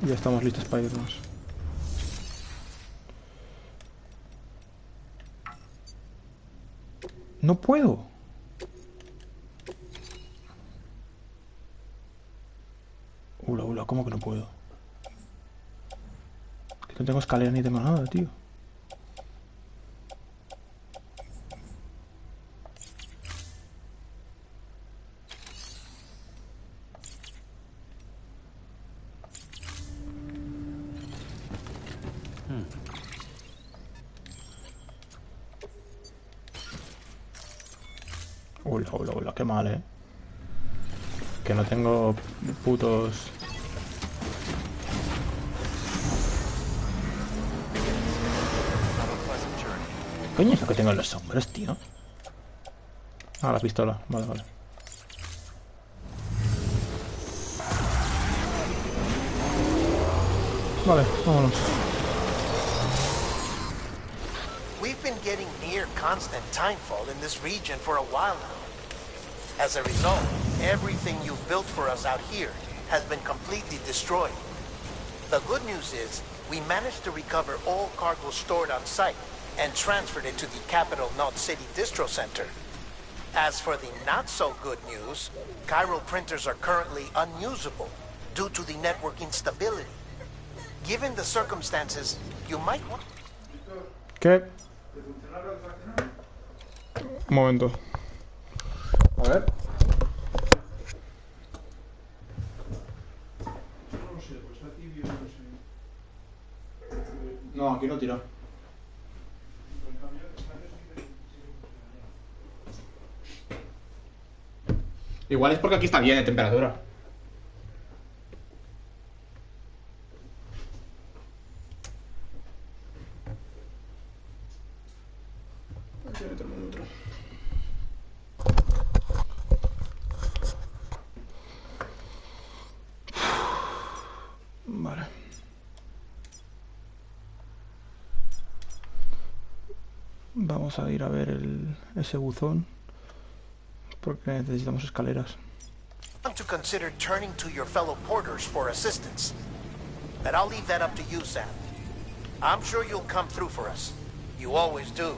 Ya estamos listos para irnos. No puedo. ¿Cómo que no puedo? Que no tengo escalera ni tengo nada, tío. Qué mal, Que no tengo putos... Coño, es lo que tengo en los hombros, tío. Ah, la pistola. Vale. Vale, vámonos. We've been getting near constant timefall in this region for a while now. As a result, everything you've built for us out here has been completely destroyed. The good news is, we managed to recover all cargo stored on site and transferred it to the Capital Knot City Distro Center. As for the not-so-good news, chiral printers are currently unusable due to the network instability. Given the circumstances, you might want... ¿Qué? Un momento. A ver. No, aquí no tira. Igual es porque aquí está bien de temperatura. Vale. Vamos a ir a ver ese buzón. Porque necesitamos escaleras. To consider turning to your fellow porters for assistance. But I'll leave that up to you, Sam. I'm sure you'll come through for us. You always do.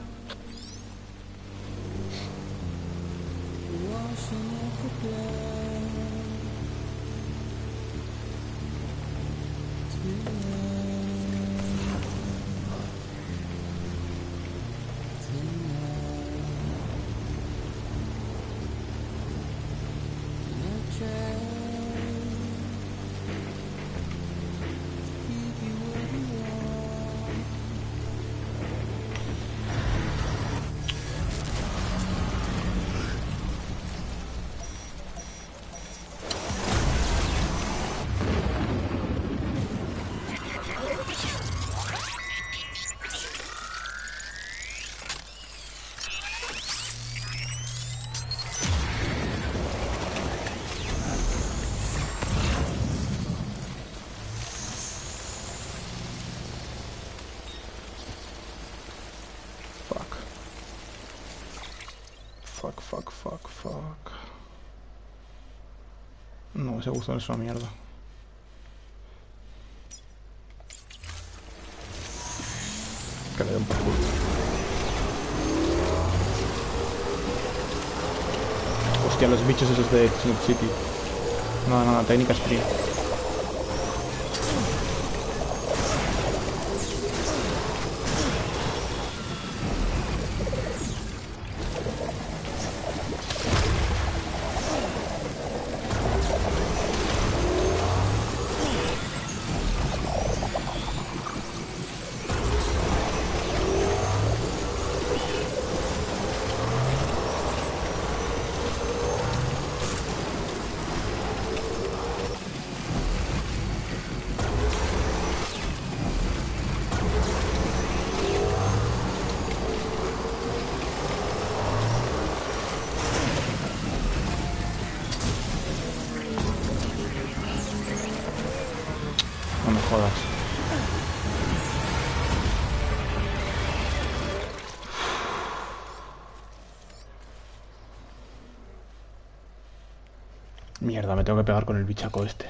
Fuck. No, ese buzón es una mierda. Que le dé un poco. Hostia, los bichos esos de Snoop City. No, técnica fría. No me jodas. Mierda, me tengo que pegar con el bichaco este.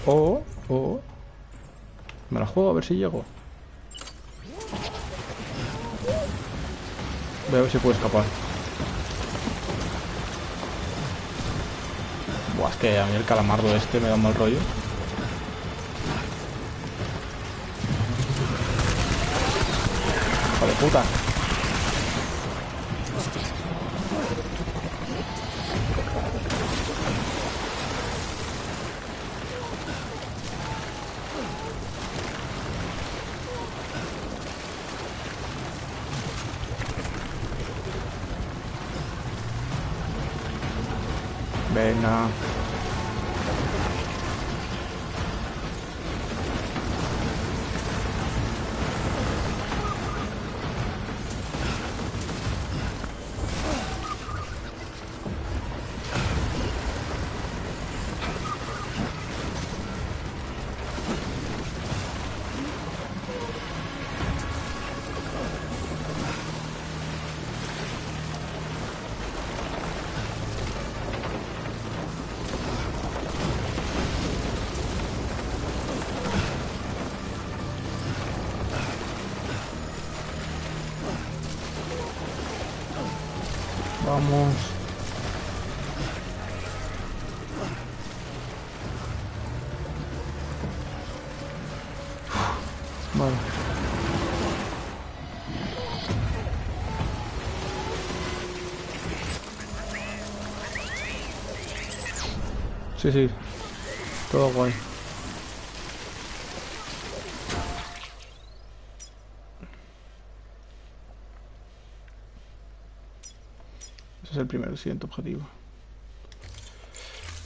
Oh. Me la juego a ver si llego. Voy a ver si puedo escapar. Buah, es que a mí el calamardo este me da un mal rollo. ¡Hijo de puta! Venga. Vamos. Vale. Sí. Todo guay. Ese es el siguiente objetivo.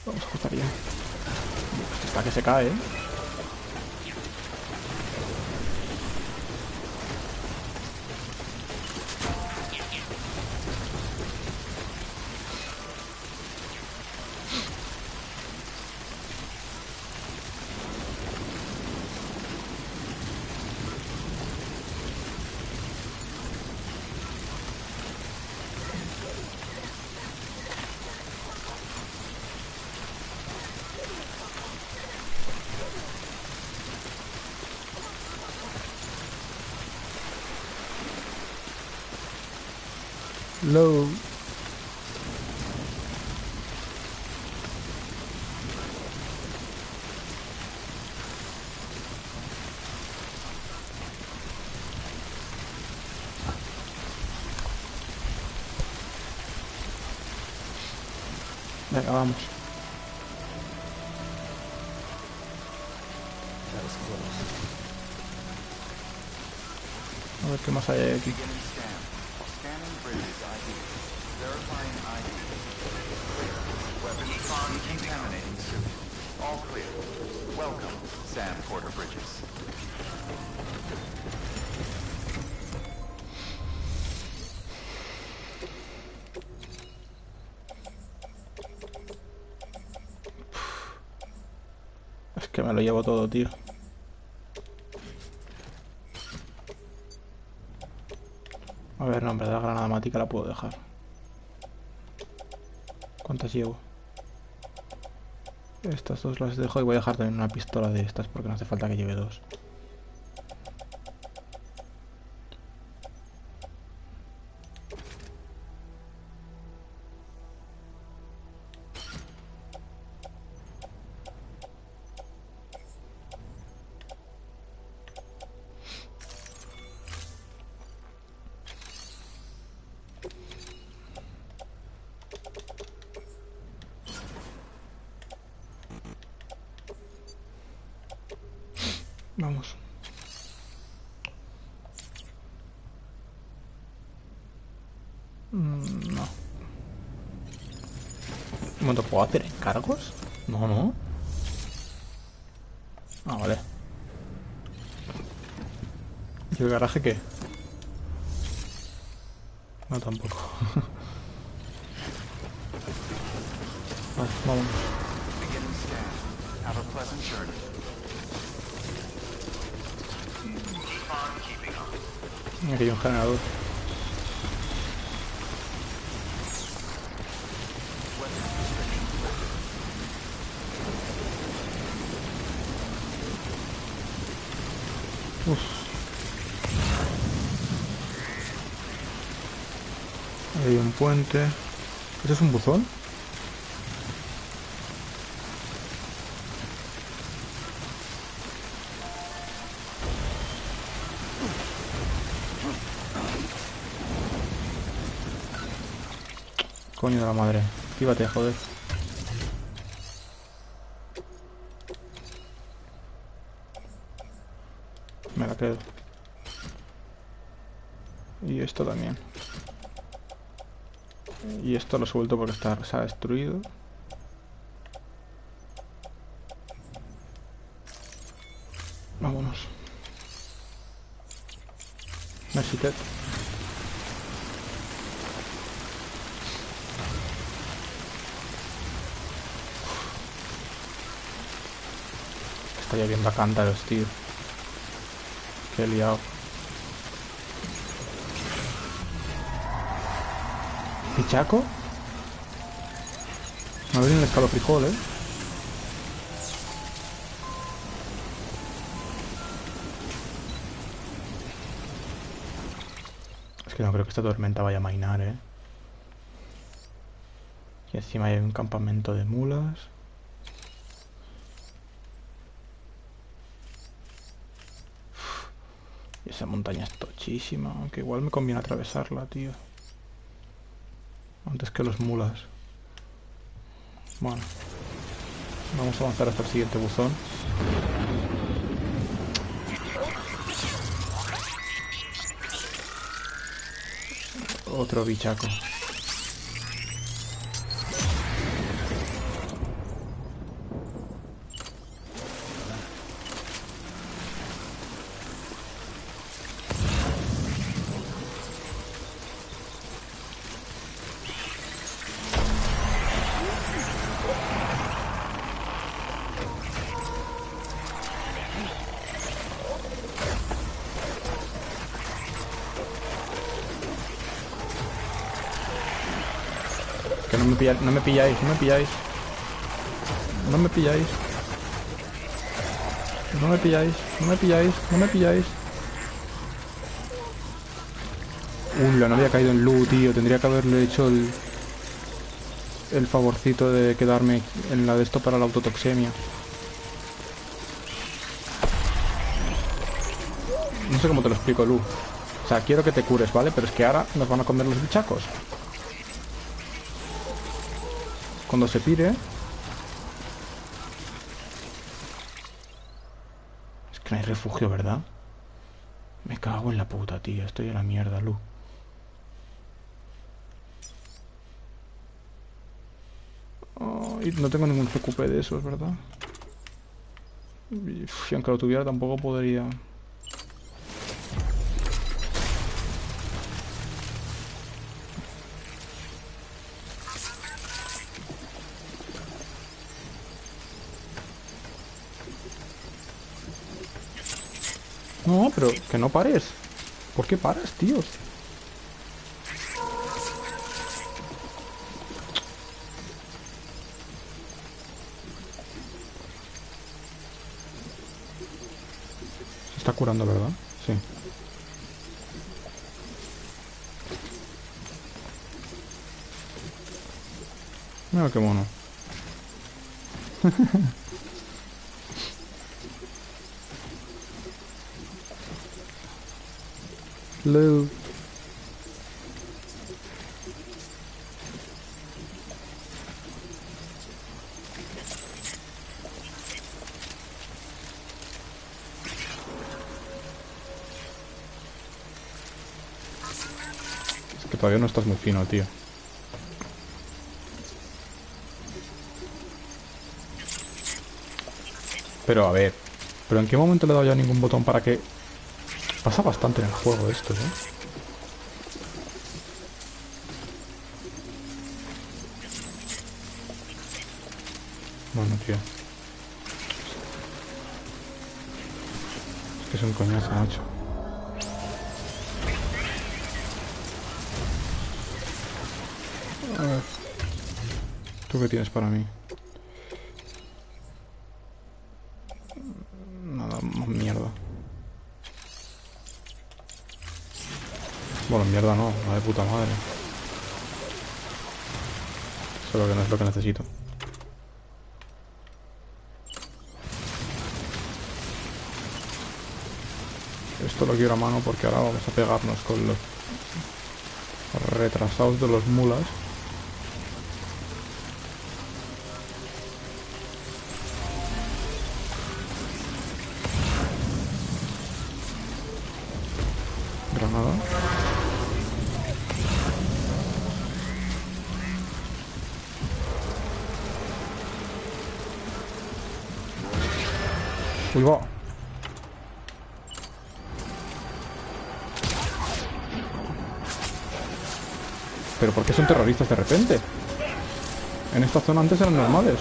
Vamos a ajustar ya. Está que se cae, ¿eh? Low. Venga, vamos. A ver qué más hay aquí. Scanning bridges ID. Verifying ID. Clear. Weapons decontaminating suit. All clear. Welcome, Sam Porter Bridges. Es que me lo llevo todo, tío. A ver, no, en verdad la granada mática la puedo dejar. ¿Cuántas llevo? Estas dos las dejo y voy a dejar también una pistola de estas porque no hace falta que lleve dos. Vamos. No. Un momento, ¿puedo hacer encargos? No. Ah, vale. ¿Y el garaje qué? No, tampoco. Vale, vámonos. Beginning scan. Have a pleasant journey. Aquí hay un generador. Uf. Hay un puente. ¿Eso es un buzón? Coño de la madre. Actívate, joder. Me la quedo. Y esto también. Y esto lo suelto porque se ha destruido. Vámonos. Merci, Ted. Estaría viendo a cántaros, tío. Qué liado. ¿Pichaco? Me ha venido el escalofrijol, ¿eh? Es que no creo que esta tormenta vaya a mainar, ¿eh? Y encima hay un campamento de mulas. Y esa montaña es tochísima, aunque igual me conviene atravesarla, tío. Antes que los mulas. Bueno. Vamos a avanzar hasta el siguiente buzón. Otro bichaco. Que no me pilláis, no me pilláis, no me pilláis. No me pilláis. No me pilláis, no me pilláis, no me pilláis. No había caído en Lu, tío. Tendría que haberle hecho el favorcito de quedarme en la de esto para la autotoxemia. No sé cómo te lo explico, Lu. O sea, quiero que te cures, ¿vale? Pero es que ahora nos van a comer los bichacos. Cuando se pire... Es que no hay refugio, ¿verdad? Me cago en la puta, tío. Estoy en la mierda, Lu. Oh, y no tengo ningún CQP de esos, ¿verdad? Y aunque lo tuviera tampoco podría... No, pero que no pares. ¿Por qué paras, tío? Se está curando, ¿verdad? Sí. Mira qué mono. Lou. Es que todavía no estás muy fino, tío. Pero a ver, ¿pero en qué momento le he dado ya ningún botón para que... Pasa bastante en el juego esto, ¿eh? Bueno, tío. Es que es un coñazo, macho. A ver. ¿Tú qué tienes para mí? Nada, más mierda. Bueno, mierda no, la de puta madre. Solo que no es lo que necesito. Esto lo quiero a mano porque ahora vamos a pegarnos con los retrasados de los mulas. Granada. Uy, va. ¿Pero por qué son terroristas de repente? En esta zona antes eran normales.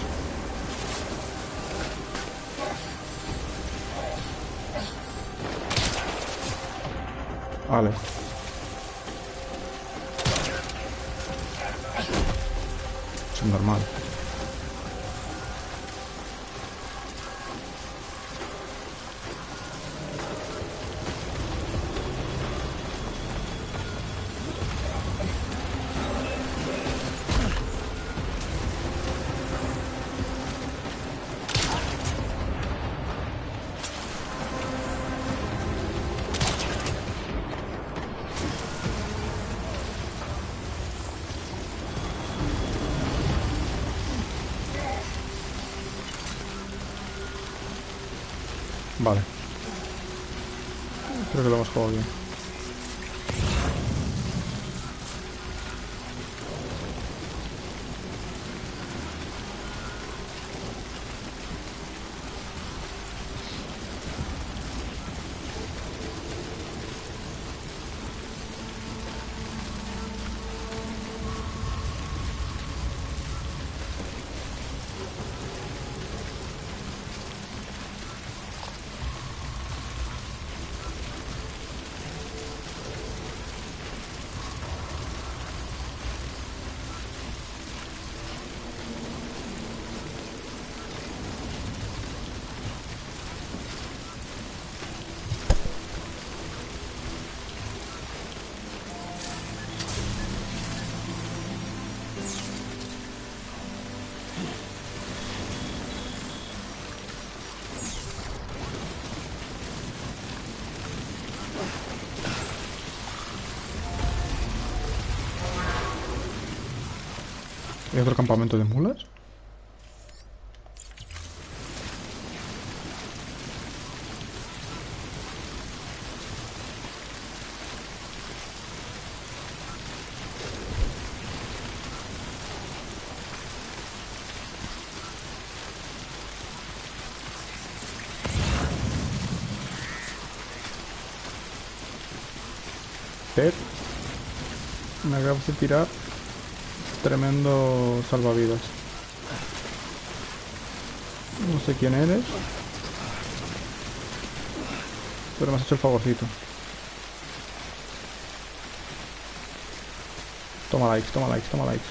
Vale. Es normal. Vale. Creo que lo hemos jugado bien. ¿Hay otro campamento de mulas? Ted, me acabas de tirar tremendo salvavidas. No sé quién eres, pero me has hecho el favorcito. Toma likes, toma likes, toma likes.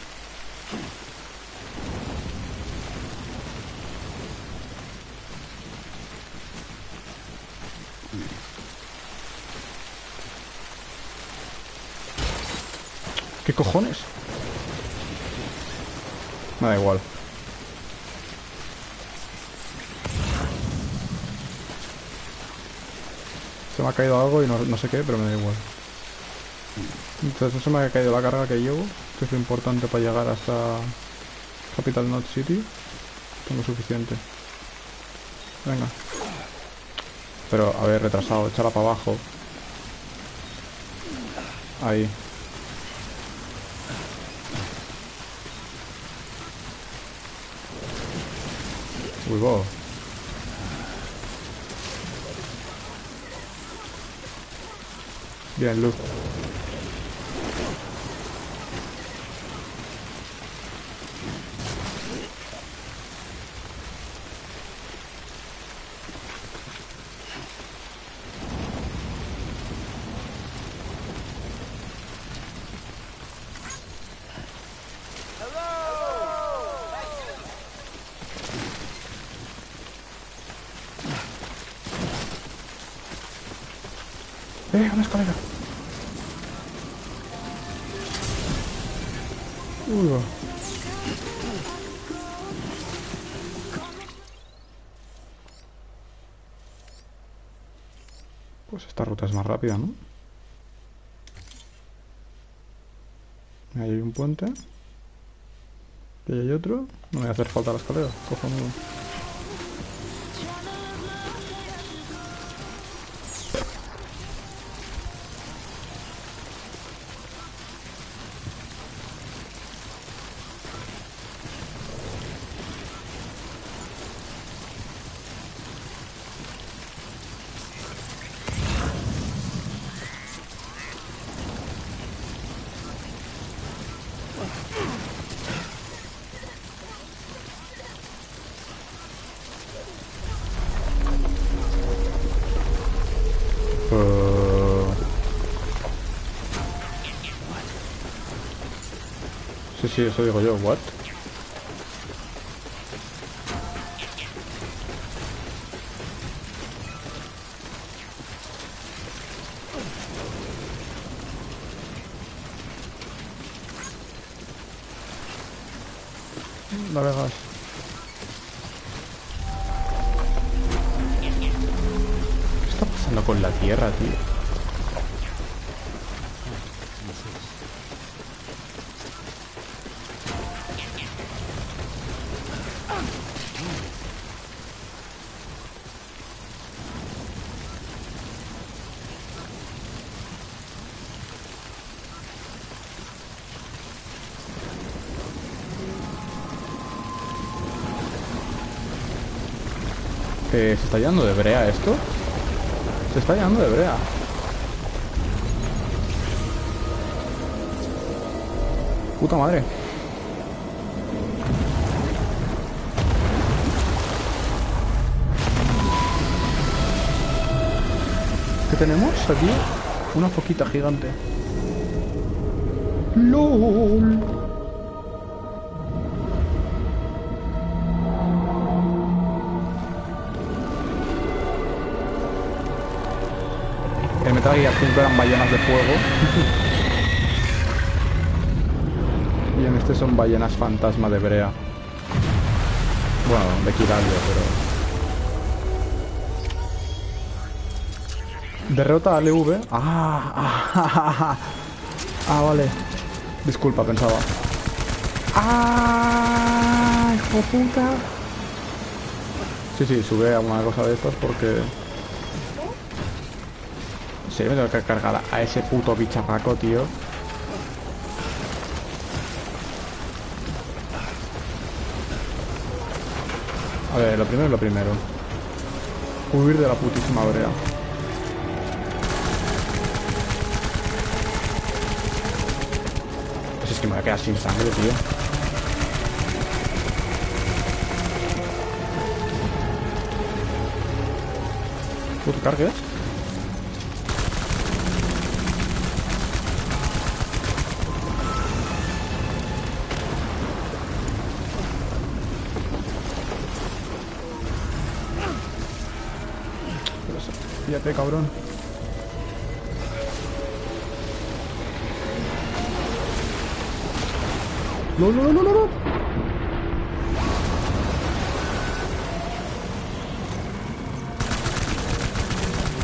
¿Qué cojones? Me da igual. Se me ha caído algo y no sé qué, pero me da igual. Entonces no se me ha caído la carga que llevo, que es lo importante para llegar hasta Capital Knot City. Tengo suficiente. Venga. Pero, a ver, retrasado, échala para abajo. Ahí. Uy, wow. Bien, luz. una escalera. Uy, va. Pues esta ruta es más rápida, ¿no? Ahí hay un puente. Y ahí hay otro. No me voy a hacer falta la escalera. Cojonudo. Sí, eso digo yo. What? La Vegas. ¿Qué está pasando con la tierra, tío? ¿Se está llenando de brea esto? Se está llenando de brea. Puta madre. ¿Qué tenemos aquí? Una foquita gigante. ¡Lol! El Metal Gear 5 eran ballenas de fuego. Y en este son ballenas fantasma de brea. Bueno, de Kiralio, pero... Derrota a LV. Vale. Disculpa, pensaba. ¡Hijo de puta! Sí, sube a una cosa de estas porque... Sí, me tengo que cargar a ese puto bicharraco, tío. A ver, lo primero es lo primero. Huir de la putísima brea. Pues es que me voy a quedar sin sangre, tío. ¿Tú te cargues? Fíjate, cabrón. No.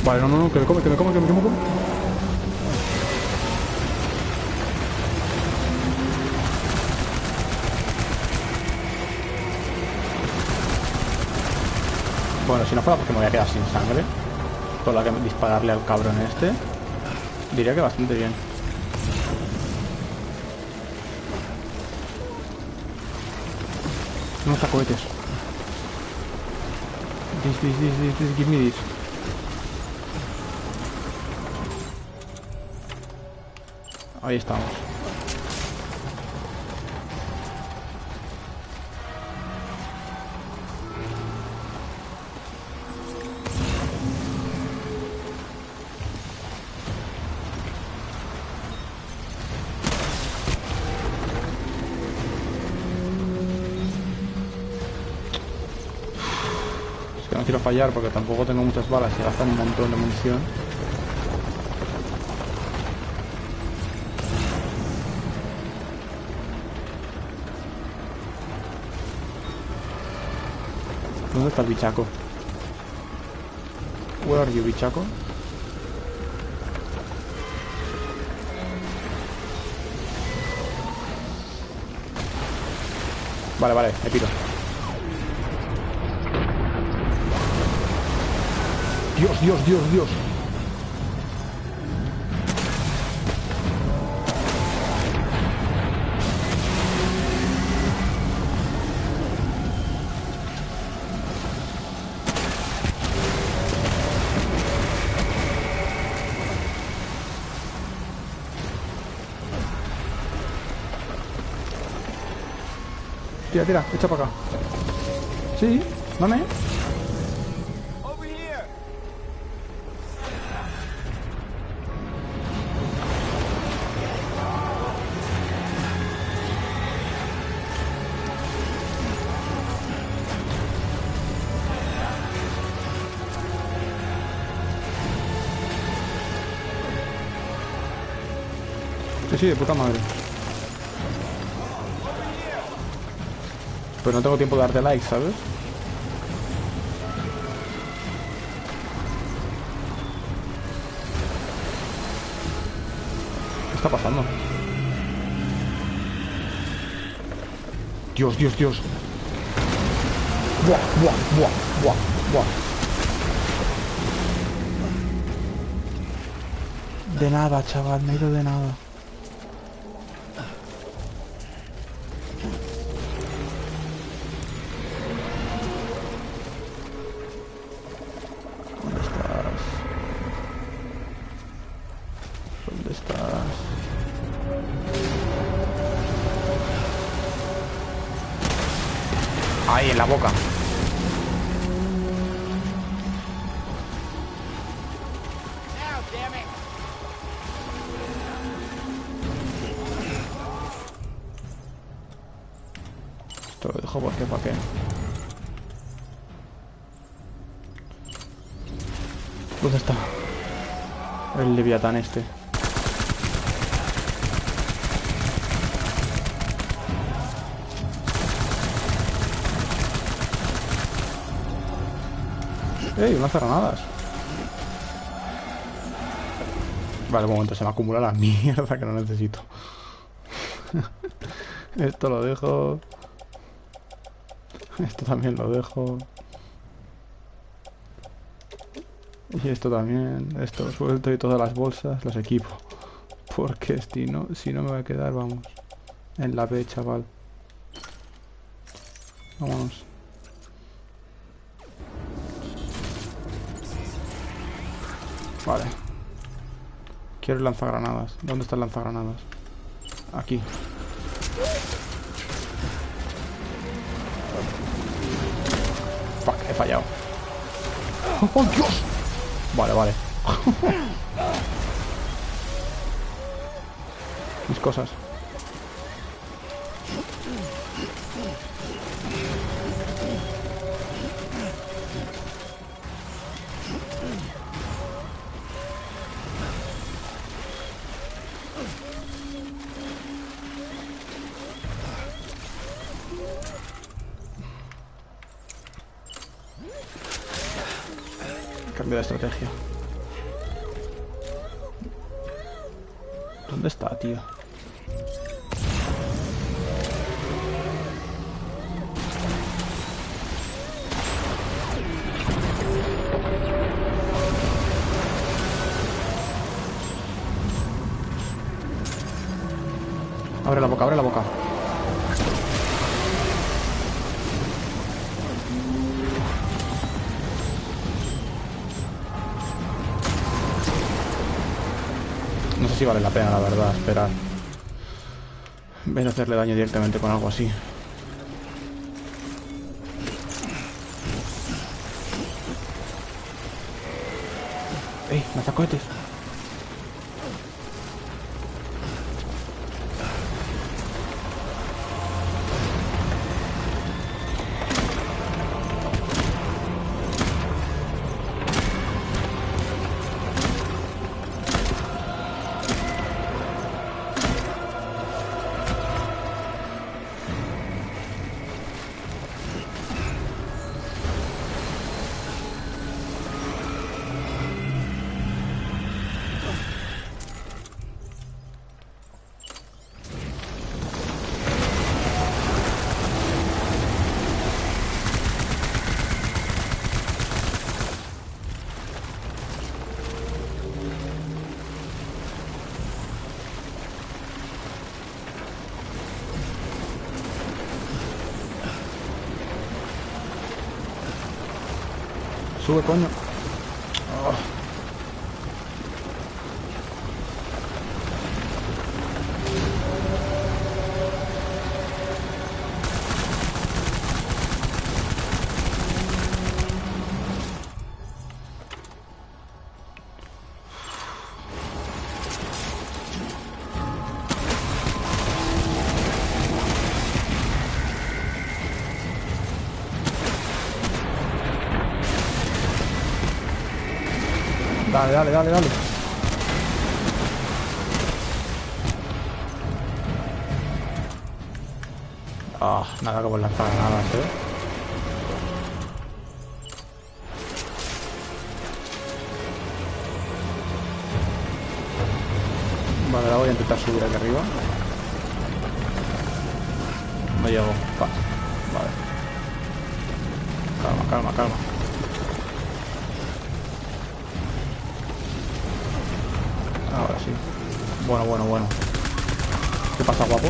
Vale, no, que me come. Bueno, si no fuera porque me voy a quedar sin sangre, con la que dispararle al cabrón este, diría que bastante bien. No está cohetes. This, give me this. Ahí estamos. No quiero fallar porque tampoco tengo muchas balas y gastan un montón de munición. ¿Dónde está el bichaco? Where are you, bichaco? Vale, vale, me tiro. Dios, Dios, Dios, Dios. Tira, tira, echa para acá. Sí, dame. Sí, de puta madre. Pero no tengo tiempo de darte like, ¿sabes? ¿Qué está pasando? Dios, Dios, Dios. Buah, buah, buah, buah, buah. De nada, chaval, me he ido de nada. ¿Dónde estás? Ahí, en la boca. Esto lo dejo porque para qué. ¿Dónde está? El leviatán este. ¡Ey! Unas granadas. Vale, un momento, se me acumula la mierda que no necesito. Esto lo dejo. Esto también lo dejo. Y esto también. Esto suelto y todas las bolsas las equipo. Porque si no me voy a quedar, vamos, en la B, chaval. Vámonos. Vale. Quiero el lanzagranadas. ¿Dónde está el lanzagranadas? Aquí. Fuck, he fallado. ¡Oh, Dios! Vale, vale. Mis cosas. Cambio de estrategia. ¿Dónde está, tío? Abre la boca, abre la boca. No sé si vale la pena, la verdad, esperar. En vez de hacerle daño directamente con algo así. ¡Ey! ¡Lanzacohetes! Sube, coño. Oh. Dale, dale, dale, dale. Ah, nada como lanzar granadas, Vale, ahora voy a intentar subir aquí arriba. No llego. Vale. Calma, calma, calma. Ahora sí. Bueno, bueno, bueno. ¿Qué pasa, guapo?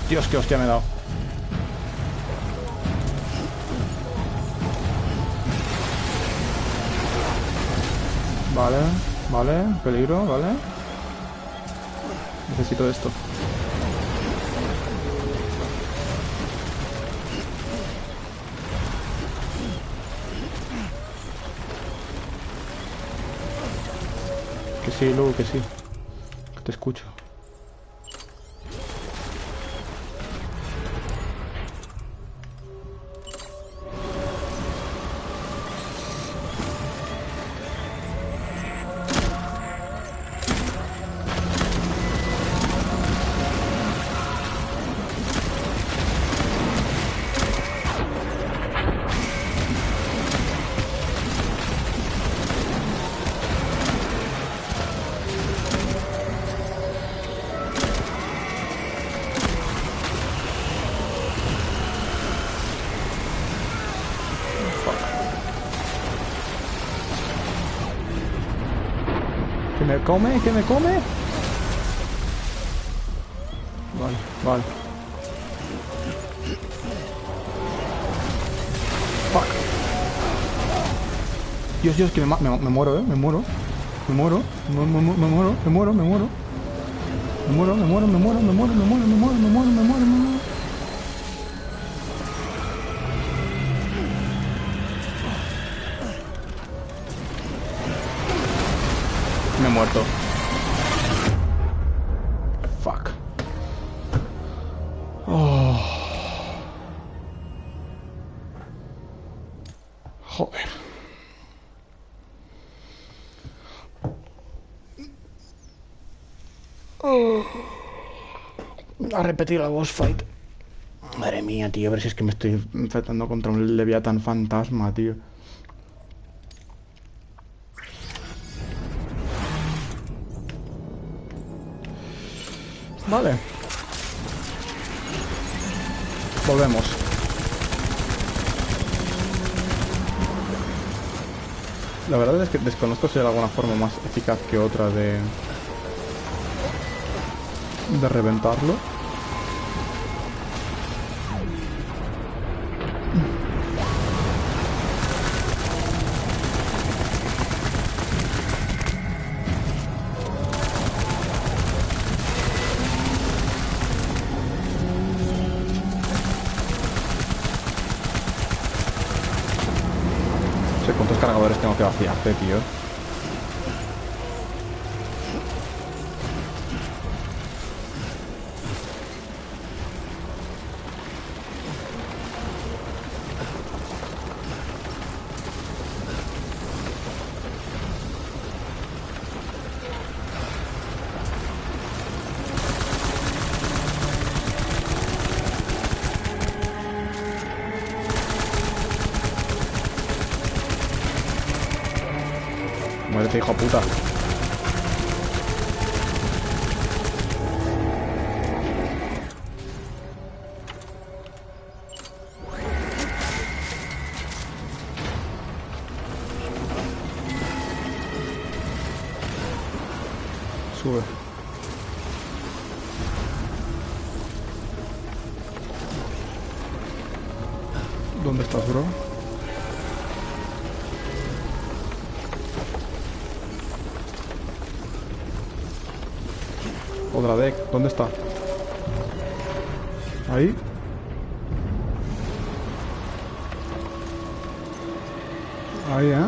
Dios, qué hostia me he dado. Vale, vale, peligro, vale. Necesito esto. Que sí, Lu, que sí. Que te escucho. ¿Que me come? ¿Que me come? Vale, vale. Fuck. Dios, Dios, que me muero, me muero. Me muero, me muero, me muero, me muero. Me muero, me muero, me muero, me muero, me muero, me muero, me muero, me muero, me muero. Me he muerto. Fuck. Oh. Joder. Oh. A repetir la boss fight. Madre mía, tío. A ver si es que me estoy enfrentando contra un Leviatán fantasma, tío. Vale. Volvemos. La verdad es que desconozco si hay alguna forma más eficaz que otra de reventarlo. No sé cuántos cargadores tengo que vaciarte, tío. muérete, hijo puta. Sube. ¿Dónde estás, bro? Otra deck, ¿dónde está? Ahí. Ahí, ¿eh?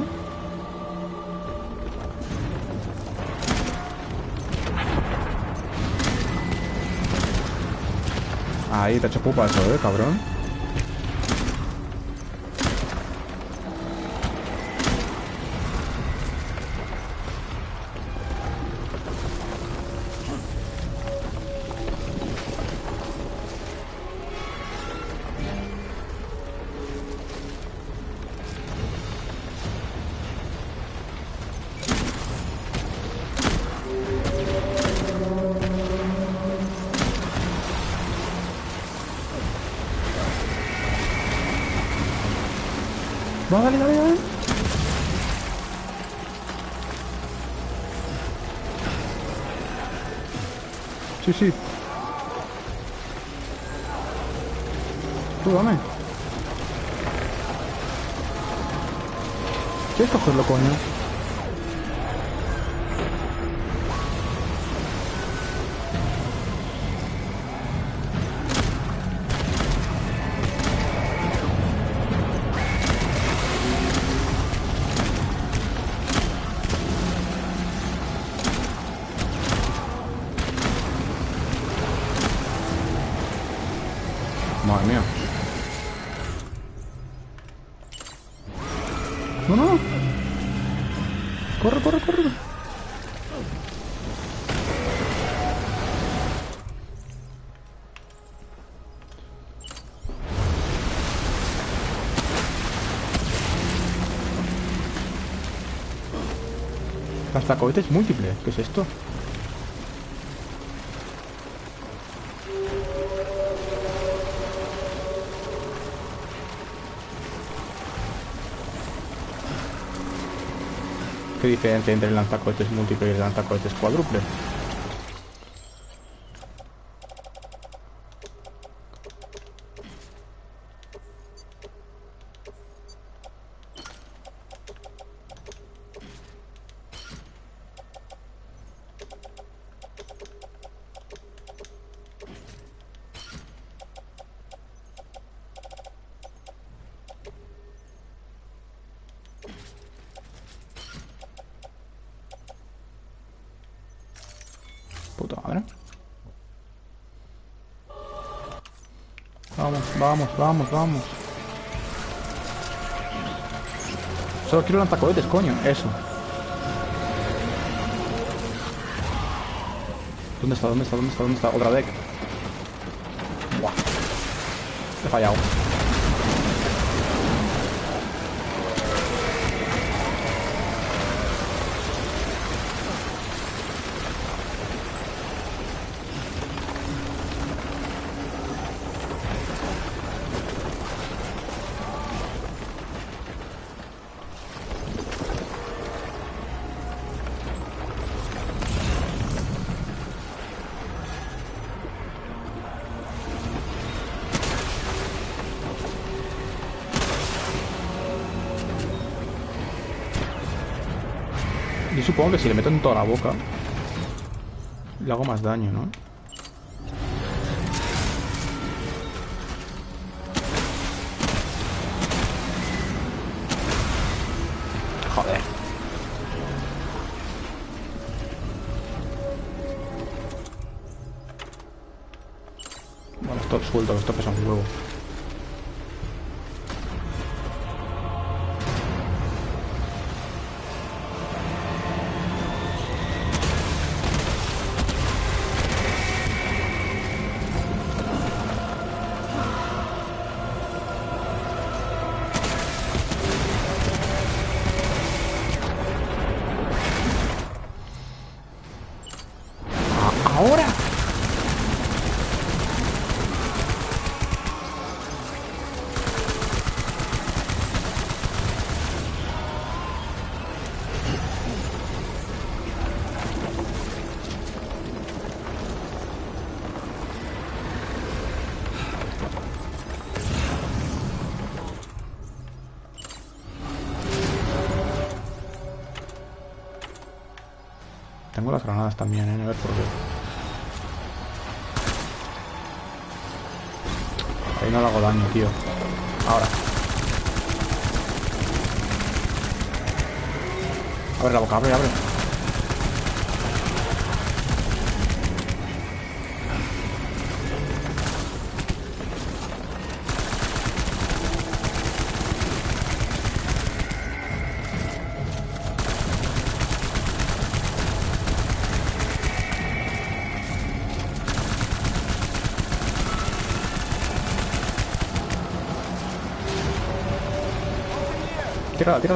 Ahí, te ha hecho pupa eso, cabrón. Va, dale, dale, dale. Sí, sí. Tú dame. ¿Quieres cogerlo, coño? Madre mía. No, no. Corre, corre, corre. Lanzacohetes múltiple. ¿Qué es esto? ¿Qué diferencia entre el lanzacohetes múltiple y el lanzacohetes cuádruple? Puta madre. Vamos, vamos, vamos, vamos. Solo quiero lanzacohetes, coño. Eso. ¿Dónde está? ¿Dónde está? ¿Dónde está? ¿Dónde está? Otra deck. Buah. He fallado. Yo supongo que si le meto en toda la boca le hago más daño, ¿no? Joder. Bueno, esto suelto, que esto pesa un huevo. Tengo las granadas también, a ver por qué. Ahí no le hago daño, tío. Ahora. Abre la boca, abre.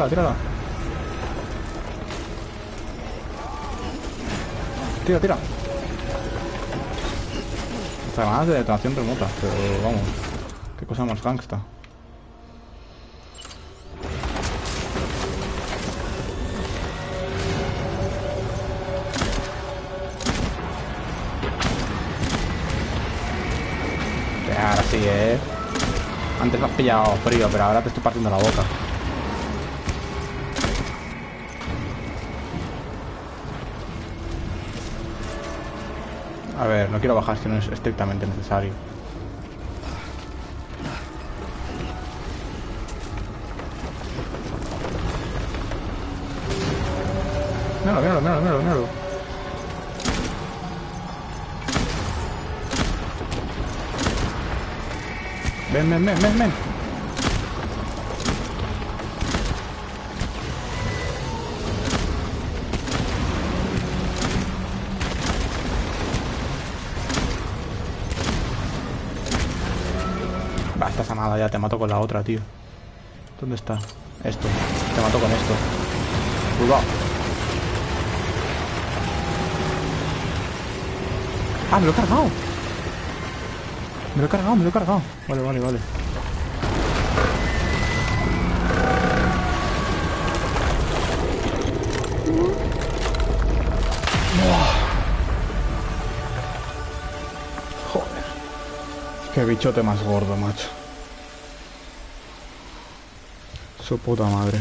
Tírala. Tira. Hasta ganas de detonación remota, pero vamos. Qué cosa más gangsta. Ahora sí, Antes me has pillado frío, pero ahora te estoy partiendo la boca. A ver, no quiero bajar si no es estrictamente necesario. Míralo. Ven. Va, esta sanada ya, te mato con la otra, tío. ¿Dónde está? Esto. Te mato con esto. Cuidado. Ah, me lo he cargado. Vale. Joder. Qué bichote más gordo, macho. Su puta madre.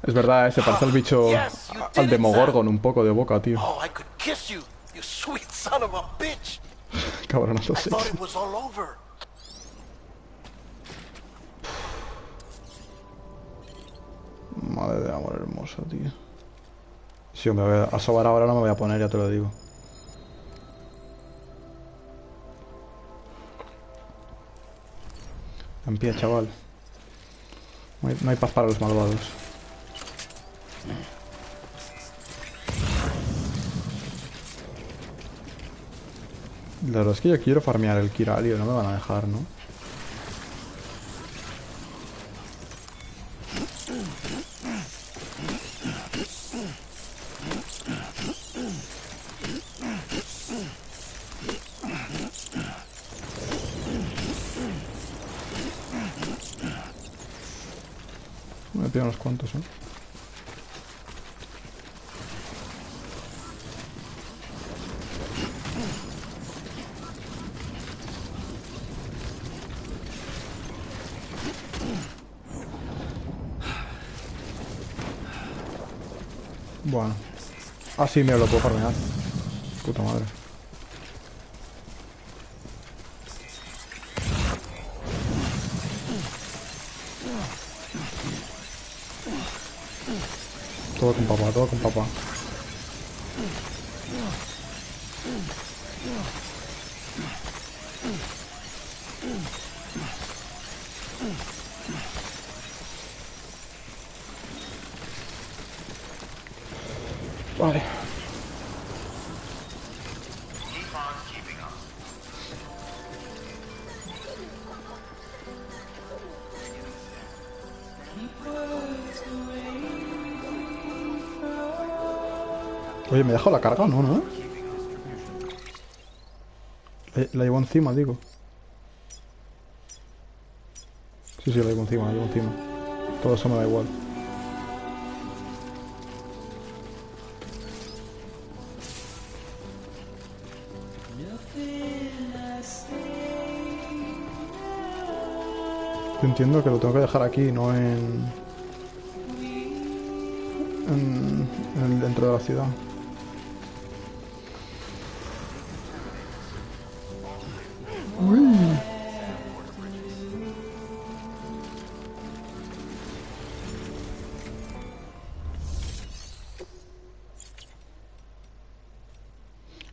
Es verdad, se parece al bicho, al Demogorgon un poco de boca, tío. Cabronazo sexy. Madre de amor hermosa, tío. Si yo me voy a sobar ahora no me voy a poner, ya te lo digo. En pie, chaval. No hay paz para los malvados. La verdad es que yo quiero farmear el Kiralio, no me van a dejar, ¿no? Me pido unos cuantos, ¿eh? Bueno. Así me lo puedo farmear. Puta madre. Todo con papá. Vale. Oye, ¿me dejo la carga? No, ¿no? La llevo encima, digo. Sí, la llevo encima, Todo eso me da igual. Nothing I say Yo entiendo que lo tengo que dejar aquí, no en el dentro de la ciudad. Uy.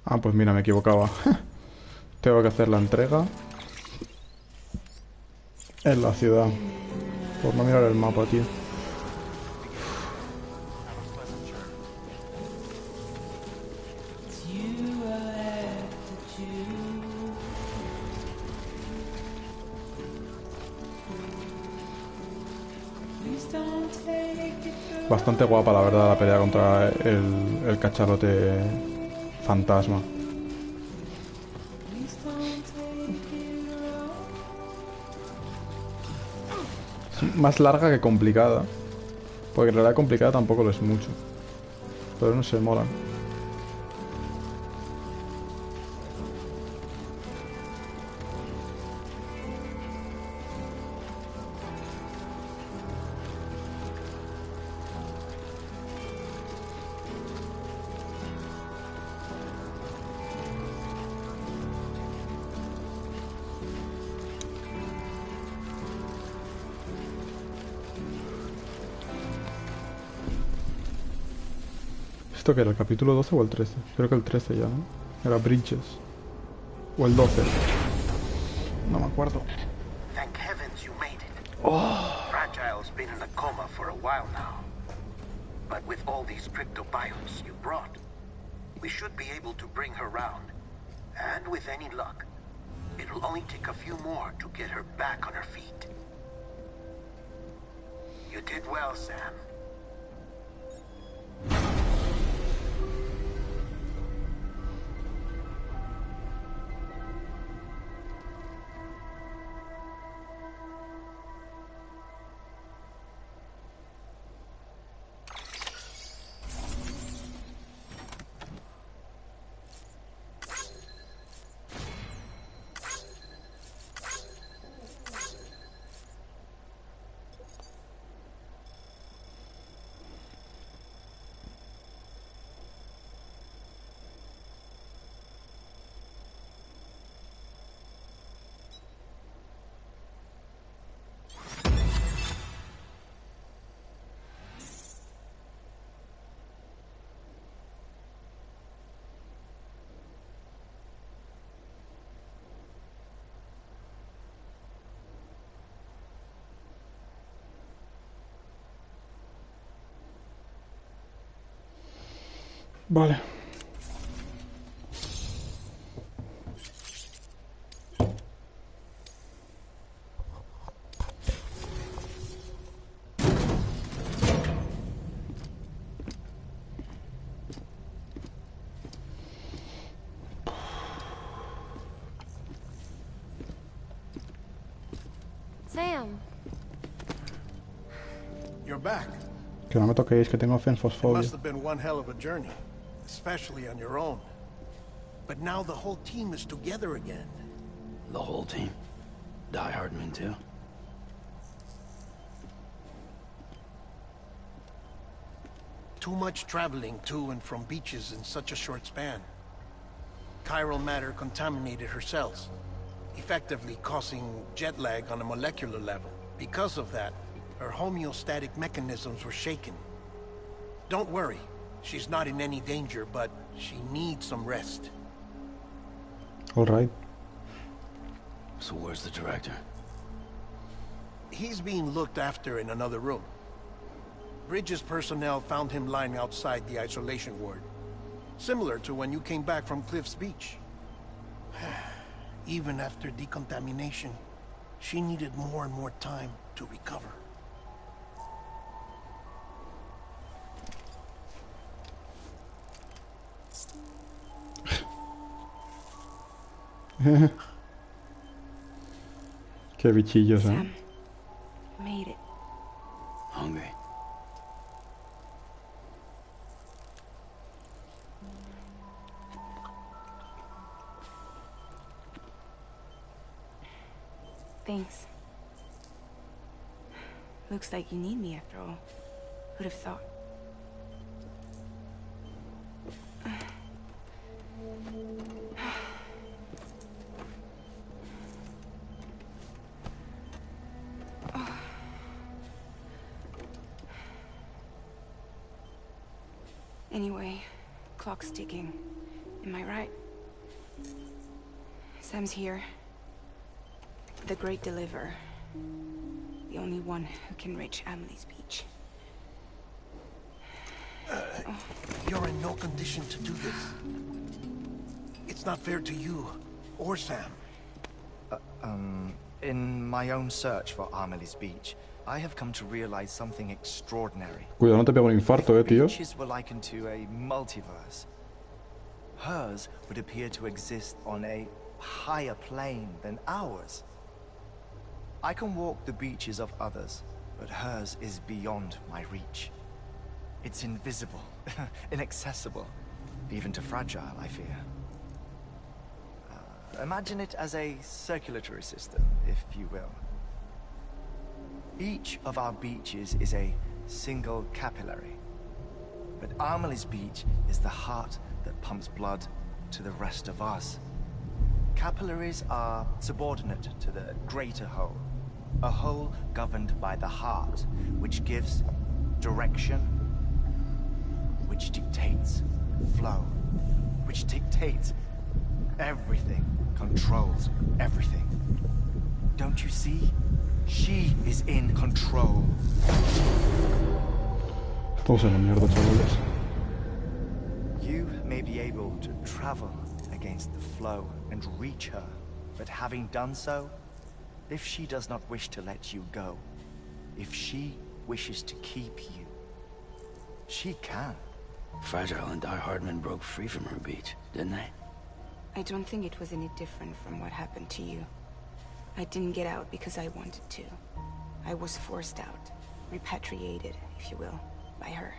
Ah, pues mira, me equivocaba. Tengo que hacer la entrega en la ciudad. Por no mirar el mapa, tío. Bastante guapa, la verdad, la pelea contra el cachalote fantasma. Es más larga que complicada. Porque en realidad complicada tampoco lo es mucho. Pero no sé, mola. ¿Esto qué era? ¿El capítulo 12 o el 13? Creo que el 13 ya, ¿no? Era Bridges. O el 12. No me acuerdo. Thank heavens you made it. Fragile's been in a coma for a while now. But with all these cryptobiotes you brought, we should be able to bring her round. And with any luck, it'll only take a few more to get her back on her feet. You did well, Sam. Vale. Sam. You're back. Que no me toquéis, que tengo It fenfosfobia. must have been one hell of a journey, especially on your own. But now the whole team is together again. The whole team. Die Hardman too. Too much traveling to and from beaches in such a short span. Chiral matter contaminated her cells, effectively causing jet lag on a molecular level. Because of that, her homeostatic mechanisms were shaken. Don't worry, she's not in any danger, but she needs some rest. Alright. So where's the director? He's being looked after in another room. Bridges personnel found him lying outside the isolation ward. Similar to when you came back from Cliff's Beach. Even after decontamination, she needed more and more time to recover. Qué bichillos, Sam, made it. Hungry. Thanks. Looks like you need me after all. Who'd have thought? Anyway, clock's ticking. Am I right? Sam's here. The Great Deliverer. The only one who can reach Amelie's beach. You're in no condition to do this. It's not fair to you or Sam. In my own search for Amelie's beach, I have come to realize something extraordinary. Cuidado, no te pego un infarto, tío. Beaches were likened to a multiverse. Hers would appear to exist on a higher plane than ours. I can walk the beaches of others, but hers is beyond my reach. It's invisible, inaccessible, even to Fragile, I fear. Imagine it as a circulatory system, if you will. Each of our beaches is a single capillary. But Amelie's beach is the heart that pumps blood to the rest of us. Capillaries are subordinate to the greater whole. A whole governed by the heart, which gives direction, which dictates flow, which dictates everything, controls everything. Don't you see? She is in control. Estamos en la mierda, chavales. You may be able to travel against the flow and reach her, but having done so, if she does not wish to let you go, if she wishes to keep you, she can. Fragile and Die Hardman broke free from her beach, didn't they? I don't think it was any different from what happened to you. I didn't get out because I wanted to. I was forced out. Repatriated, if you will, by her.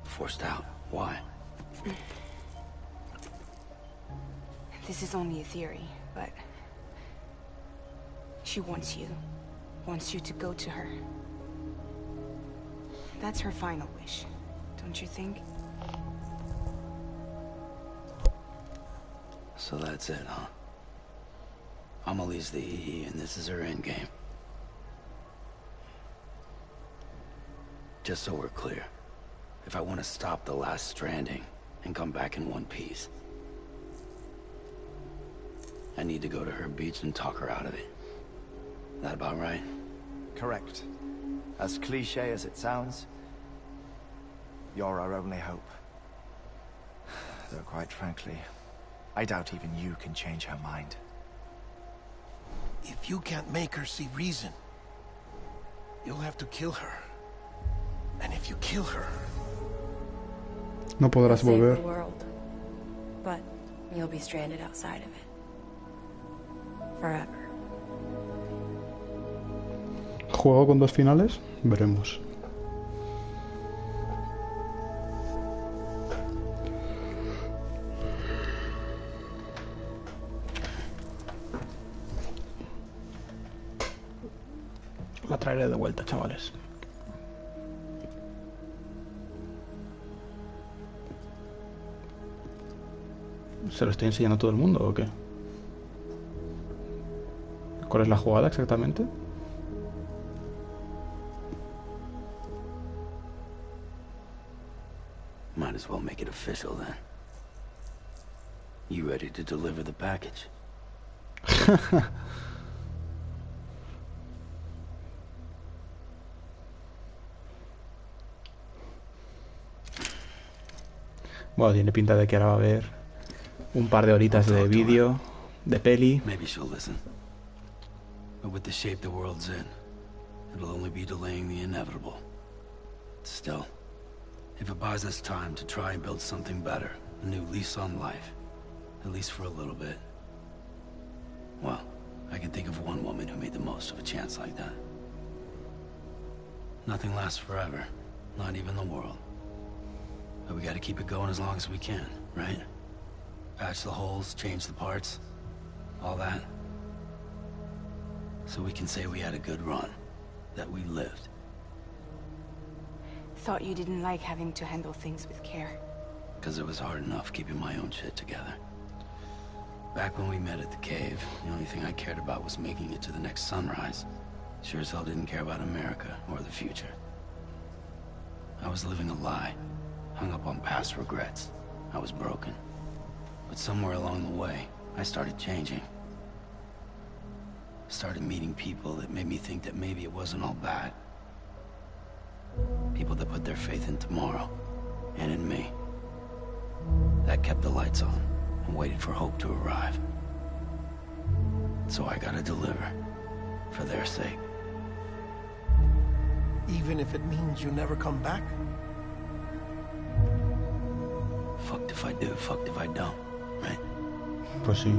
Forced out? Why? This is only a theory, but... she wants you. Wants you to go to her. That's her final wish, don't you think? So that's it, huh? Amelie's the EE, and this is her endgame. Just so we're clear, if I want to stop the last Stranding and come back in one piece, I need to go to her beach and talk her out of it. That about right? Correct. As cliche as it sounds, you're our only hope. Though quite frankly, I doubt even you can change her mind. If you can't make her see reason, you'll have to kill her. And if you kill her... No podrás volver. Save the world, but you'll be stranded outside of it. Forever. ¿Juego con dos finales? Veremos. La traeré de vuelta, chavales. ¿Se lo estoy enseñando a todo el mundo o qué? ¿Cuál es la jugada exactamente? Might as well make it official then. You ready to deliver the package? Bueno, tiene pinta de que ahora va a haber un par de horitas de vídeo, de peli. Maybe she'll listen. But with the shape the world's in, it'll only be delaying the inevitable. Still, if it buys us time to try and build something better, a new lease on life, at least for a little bit, well, I can think of one woman who made the most of a chance like that. Nothing lasts forever, not even the world. But we gotta keep it going as long as we can, right? Patch the holes, change the parts, all that. So we can say we had a good run. that we lived. Thought you didn't like having to handle things with care. Because it was hard enough keeping my own shit together. Back when we met at the cave, the only thing I cared about was making it to the next sunrise. Sure as hell didn't care about America or the future. I was living a lie, hung up on past regrets. I was broken. But somewhere along the way, I started changing. Started meeting people that made me think that maybe it wasn't all bad. People that put their faith in tomorrow, and in me. That kept the lights on, and waited for hope to arrive. So I gotta deliver, for their sake. Even if it means you never come back? Fucked if I do, fucked if I don't, right? Pues sí.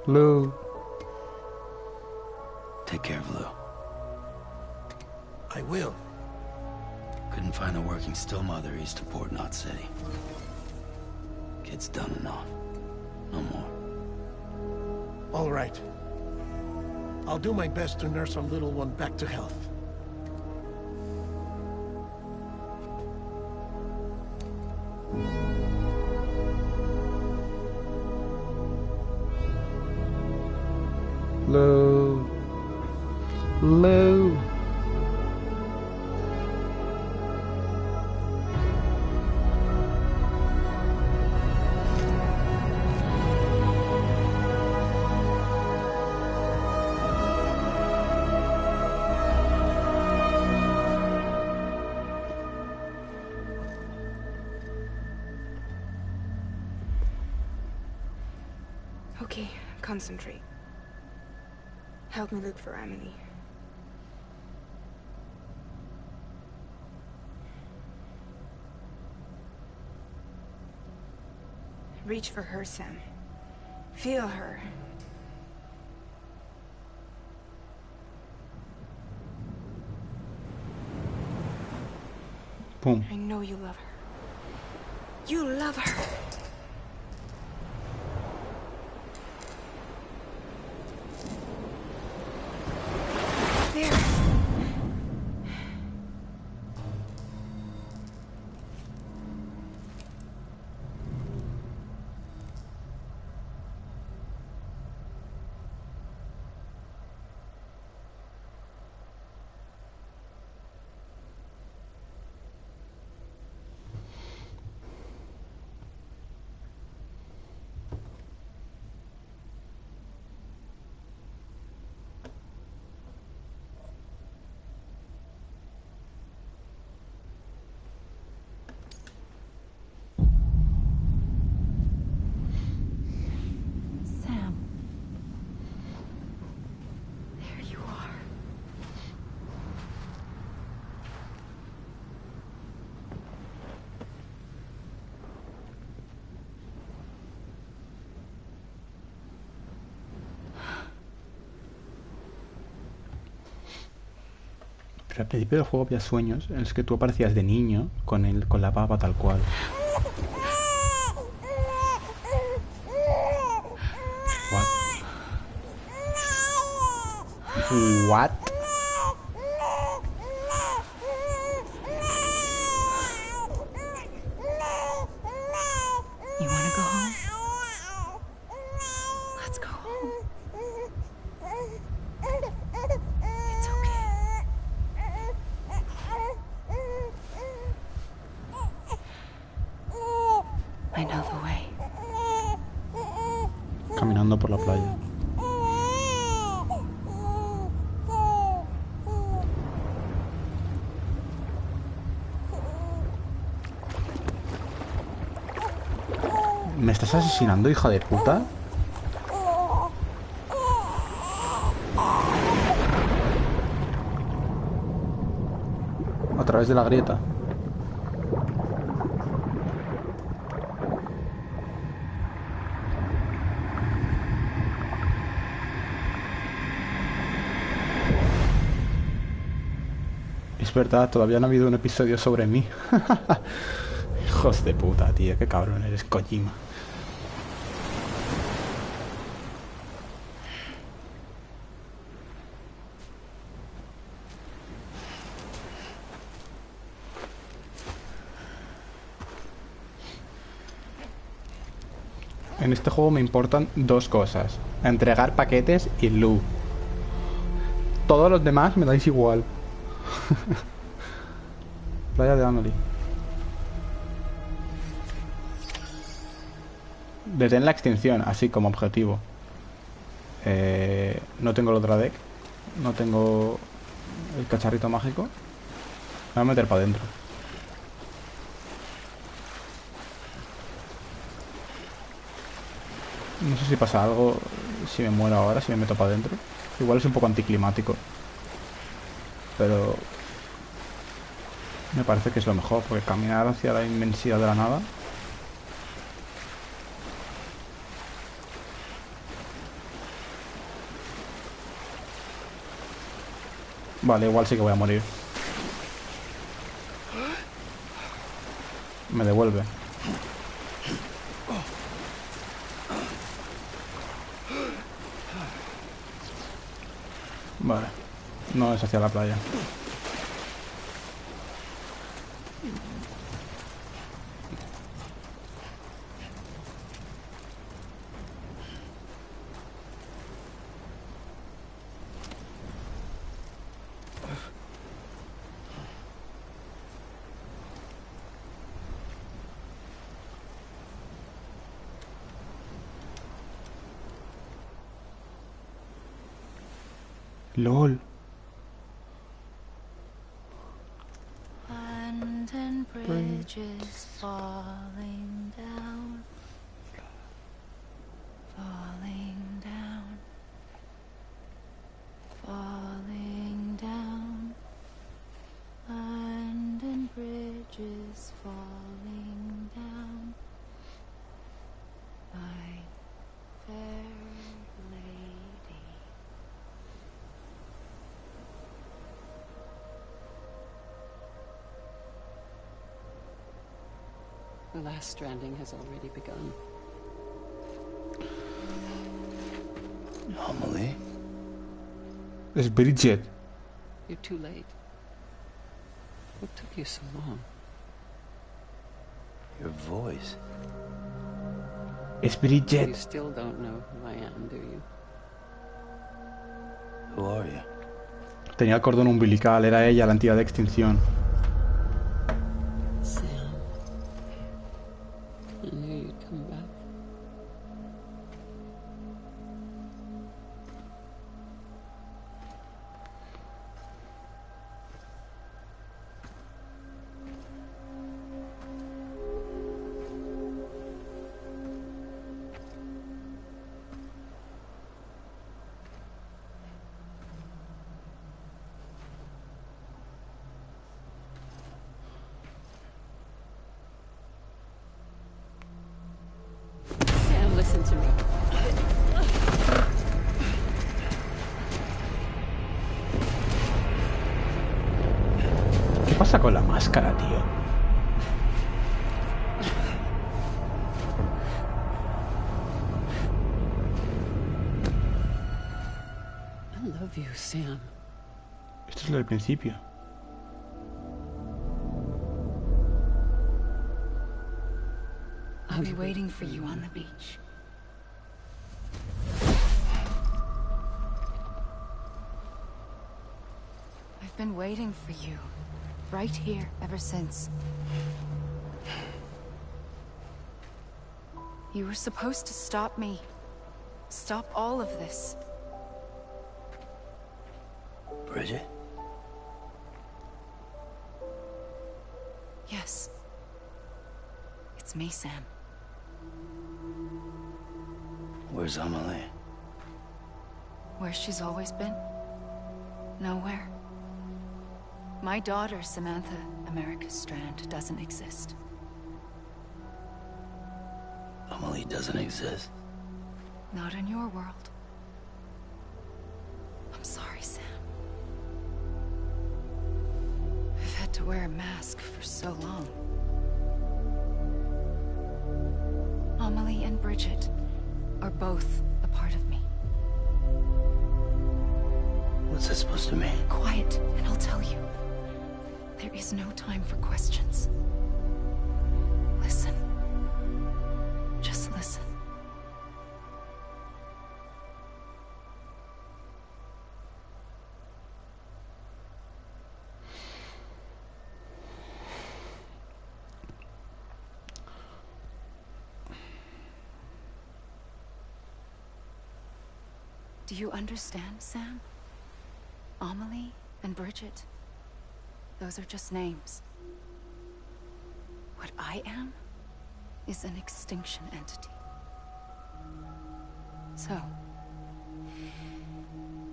Lou. Take care of Lou. I will. Couldn't find a working still mother east of Port Knot City. Kid's done enough. No more. All right. I'll do my best to nurse our little one back to health. Lou. Lou. Okay, concentrate. Help me look for Emily. Reach for her, Sam. Feel her. Boom. I know you love her. You love her. There. Sam. There you are. Pero al principio del juego había sueños en los que tú aparecías de niño con la papa tal cual. What? You want to go home? Let's go home. It's okay. I know the way. Caminando por la playa. ¿Me estás asesinando, hija de puta? A través de la grieta. Es verdad, todavía no ha habido un episodio sobre mí. Hijos de puta, tío, qué cabrón eres, Kojima. En este juego me importan dos cosas: entregar paquetes y loot. Todos los demás me dais igual. Playa de Amelie. Detén la extinción, así como objetivo. No tengo el otro deck. No tengo el cacharrito mágico. Me voy a meter para adentro. No sé si pasa algo si me muero ahora, si me meto para adentro. Igual es un poco anticlimático. Pero me parece que es lo mejor, porque caminar hacia la inmensidad de la nada. Vale, igual sí que voy a morir. Me devuelve. Vale. No es hacia la playa. LOL. London Bridge is falling down. Falling down. Falling down. London Bridge is falling down. My fair lady. The last stranding has already begun. Amelie? Es Bridget. You're too late. What took you so long? Your voice. Es Bridget. You still don't know who I am, do you? Who are you? Tenía el cordón umbilical, era ella la entidad de extinción. Sam. I knew you'd come back. Sam, listen to me. ¿Qué pasa con la máscara, tío? I love you, Sam. Esto es lo del principio. I'll be waiting for you on the beach. I've been waiting for you, right here, ever since. You were supposed to stop me. Stop all of this. Bridget? Yes. It's me, Sam. Where's Amelie? Where she's always been? Nowhere. My daughter, Samantha America Strand, doesn't exist. Amelie doesn't exist. Not in your world. I'm sorry, Sam. I've had to wear a mask for so long. Amelie and Bridget are both a part of me. What's that supposed to mean? Quiet, and I'll tell you. There is no time for questions. Listen. Just listen. Do you understand, Sam? Amelie and Bridget, those are just names. What I am is an extinction entity. So,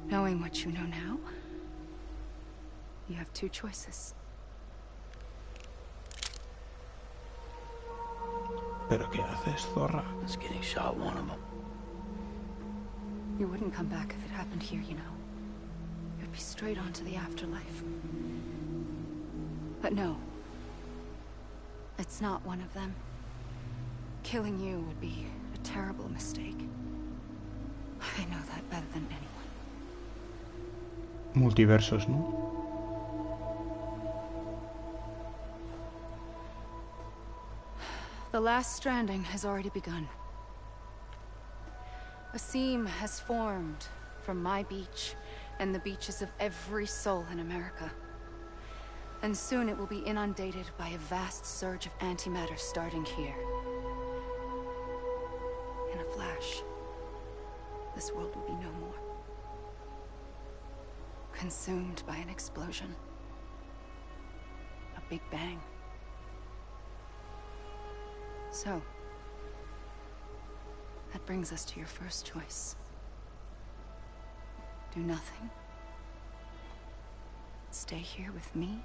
knowing what you know now, you have two choices. ¿Pero qué haces, zorra? It's getting shot, one of them. You wouldn't come back if it happened here, you know. You'd be straight on to the afterlife. But no. It's not one of them. Killing you would be a terrible mistake. I know that better than anyone. Multiversos, ¿no? The last stranding has already begun. A seam has formed from my beach and the beaches of every soul in America. And soon it will be inundated by a vast surge of antimatter starting here. In a flash, this world will be no more. Consumed by an explosion. A big bang. So, that brings us to your first choice. Do nothing. Stay here with me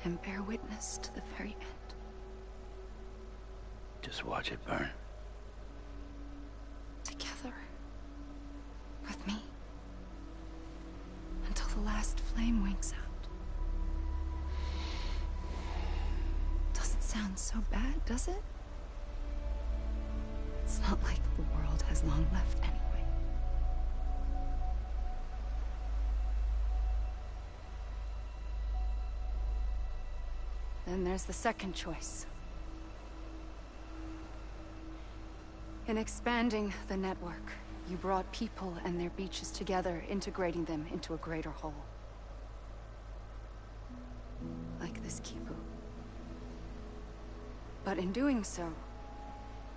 and bear witness to the very end. Just watch it burn. Together. With me. Until the last flame winks out. Doesn't sound so bad, does it? It's not like the world has long left anyway. Then there's the second choice. In expanding the network, you brought people and their beaches together, integrating them into a greater whole. Like this Kipu. But in doing so,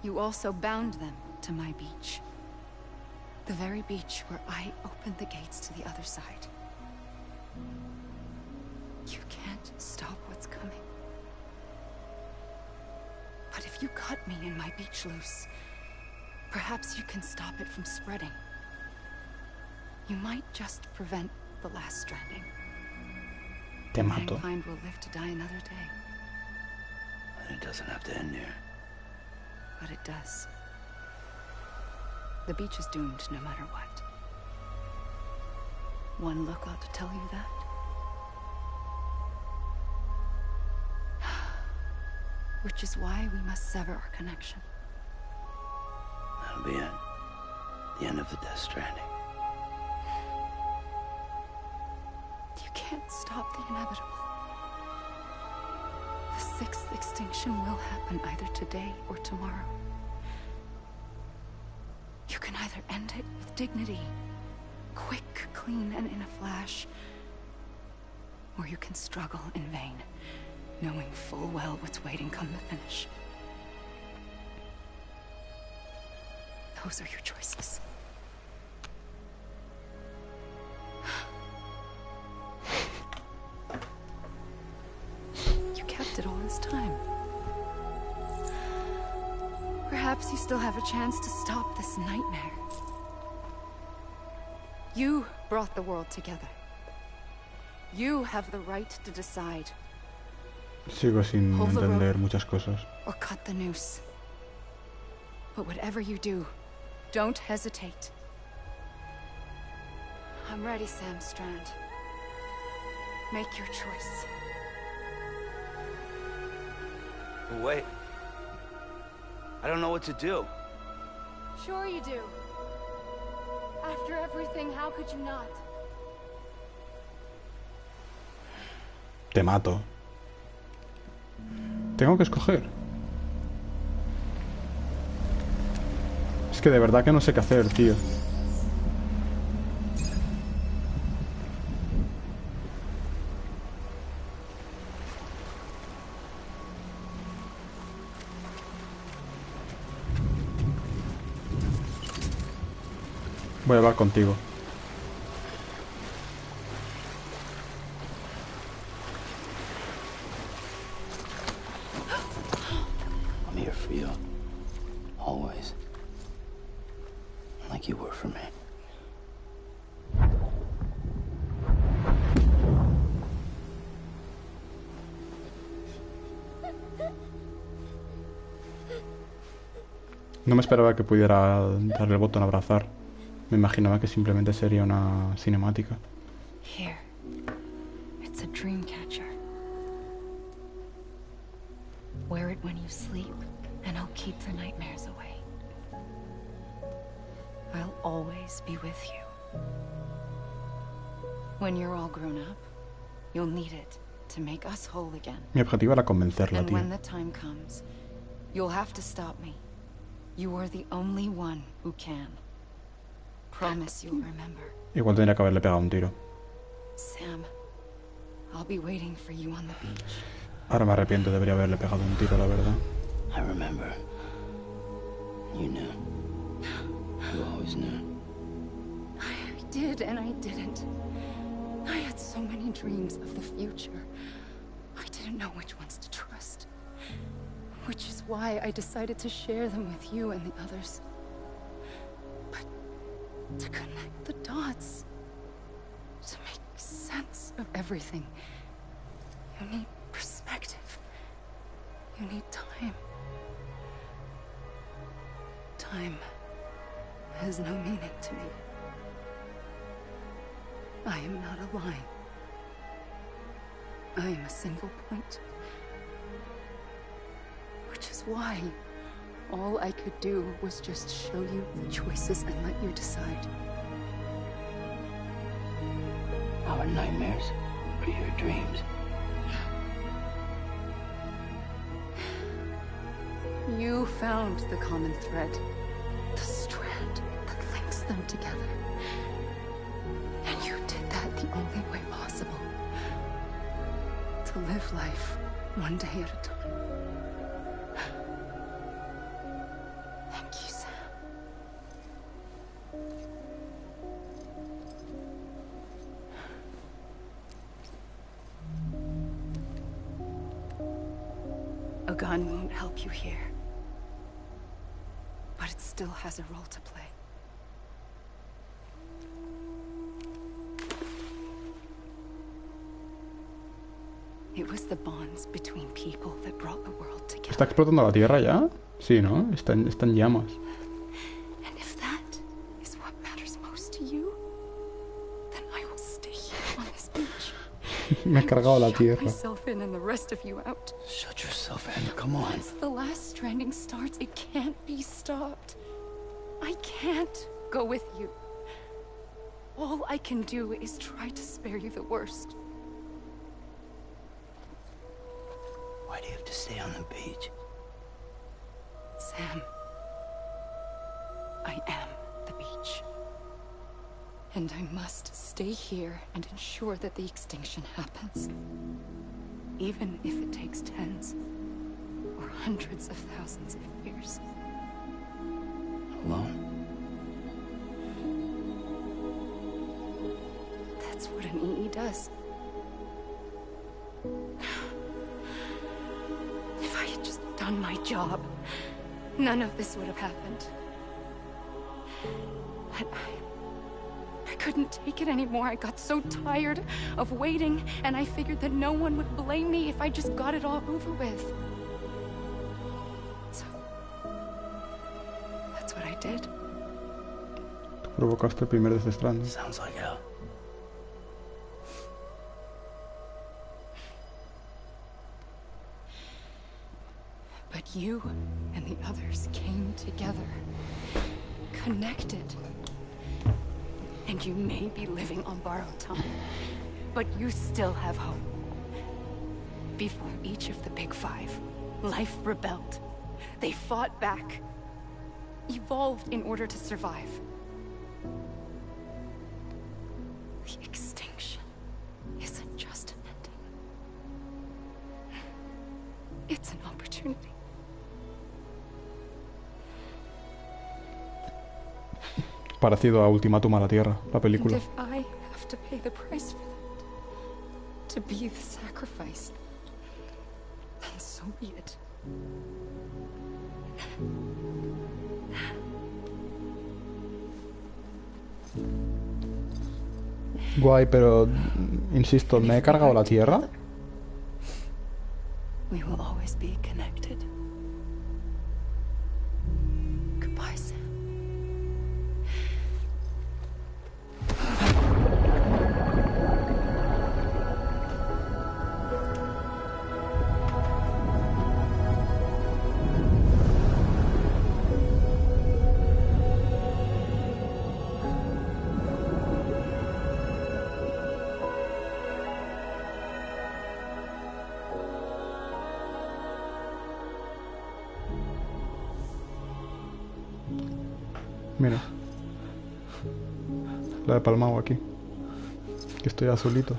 you also bound them to my beach. The very beach where I opened the gates to the other side. You can't stop what's coming. But if you cut me and my beach loose, perhaps you can stop it from spreading. You might just prevent the last stranding. Te mato. Mankind will live to die another day. And it doesn't have to end here. But it does. The beach is doomed no matter what. One look ought to tell you that. Which is why we must sever our connection. That'll be it. The end of the Death Stranding. You can't stop the inevitable. The sixth extinction will happen either today or tomorrow. You can either end it with dignity, quick, clean, and in a flash, or you can struggle in vain, knowing full well what's waiting come the finish. Those are your choices. You kept it all this time. Perhaps you still have a chance to stop this nightmare. You brought the world together. You have the right to decide. Sigo sin entender muchas cosas. Or cut the noose. But whatever you do, don't hesitate. I'm ready, Sam Strand. Make your choice. Wait. I don't know what to do. Sure you do. After everything, how could you not? Te mato. Tengo que escoger. Es que de verdad que no sé qué hacer, tío. Voy a hablar contigo. I'm here for you. Always. Like you were for me. No me esperaba que pudiera darle el botón a abrazar. Me imaginaba que simplemente sería una cinemática. Here. It's a dream catcher. Wear it when you sleep, and I'll keep the nightmares away. I'll always be with you. When you're all grown up, you'll need it to make us whole again. Mi objetivo era convencerla, And tío. when the time comes, you'll have to stop me. You are the only one who can. Promise you'll remember. Igual tendría que haberle pegado un tiro. Sam, I'll be waiting for you on the beach. Ahora me arrepiento, debería haberle pegado un tiro, la verdad. I remember. You knew. You always knew. I did and I didn't. I had so many dreams of the future. I didn't know which ones to trust. Which is why I decided to share them with you and the others. But to connect the dots, to make sense of everything, you need perspective. You need time. Time has no meaning to me. I am not a line. I am a single point. Which is why all I could do was just show you the choices and let you decide. Our nightmares are your dreams. You found the common thread, the strand that links them together. And you did that the only way possible. To live life one day at a time. Thank you, Sam. A gun won't help you here. But it still has a role to play. It was the bonds between people that brought the world together. ¿Está explotando la Tierra ya? Sí, ¿no? Está en llamas. And if that is what matters most to you, then I will stay here on this beach. Me he cargado la Shut Tierra. myself in and the rest of you out. Shut yourself in. Come on. Once the last stranding starts, it can't be stopped. I can't go with you. All I can do is try to spare you the worst. Why do you have to stay on the beach? Sam, I am the beach. And I must stay here and ensure that the extinction happens. Even if it takes tens or hundreds of thousands of years. Alone? That's what an EE does. If I had just done my job, none of this would have happened. But I couldn't take it anymore. I got so tired of waiting, and I figured that no one would blame me if I just got it all over with. So, that's what I did. Tú provocaste el primer Death Stranding. Sounds like hell. But you and the others came together, connected. And you may be living on borrowed time, but you still have hope. Before each of the Big Five, life rebelled. They fought back, evolved in order to survive. The extinction isn't just an ending. It's an opportunity. Parecido a Ultimátum a la Tierra, la película. And if I have to pay the price for that, to be the sacrifice, then so be it. Guay, pero insisto, ¿me he cargado la Tierra? We will always be connected. Goodbye, Sam. Mira. La he palmado aquí. Que estoy azulito.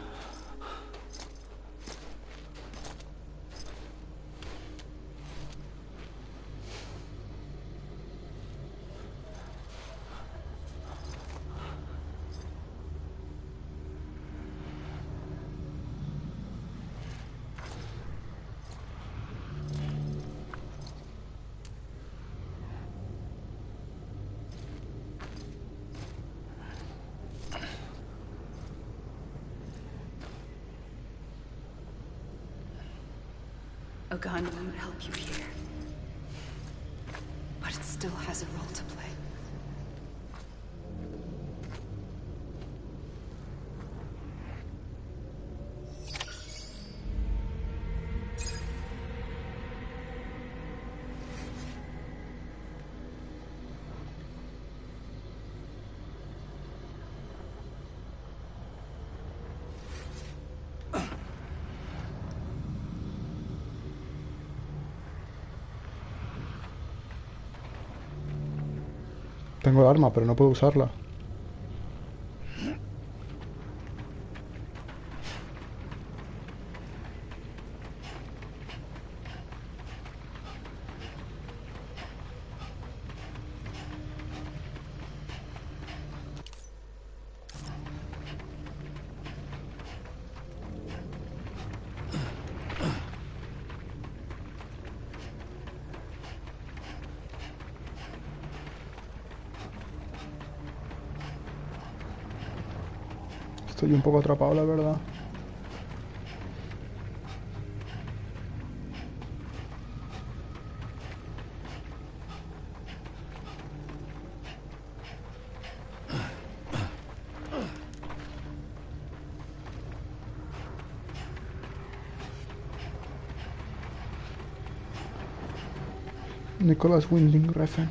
A gun won't help you here. But it still has a role to play. Tengo el arma, pero no puedo usarla. Estoy un poco atrapado, la verdad. Nicholas Winding Refn.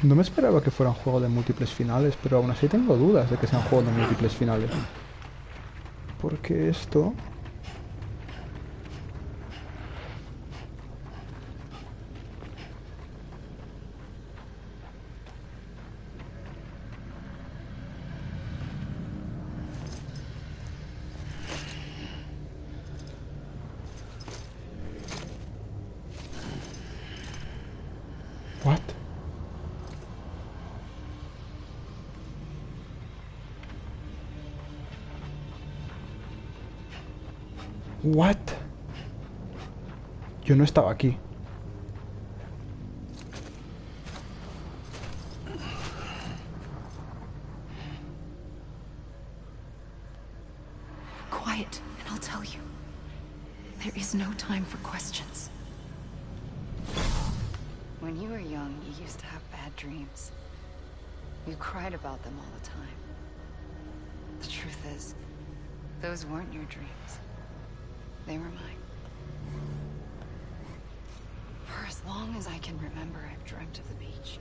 No me esperaba que fuera un juego de múltiples finales, pero aún así tengo dudas de que sea un juego de múltiples finales. Porque esto... What? What? Yo no estaba aquí. Quiet, and I'll tell you. There is no time for questions. When you were young, you used to have bad dreams. You cried about them all the time. The truth is, those weren't your dreams. They were mine. For as long as I can remember, I've dreamt of the beach.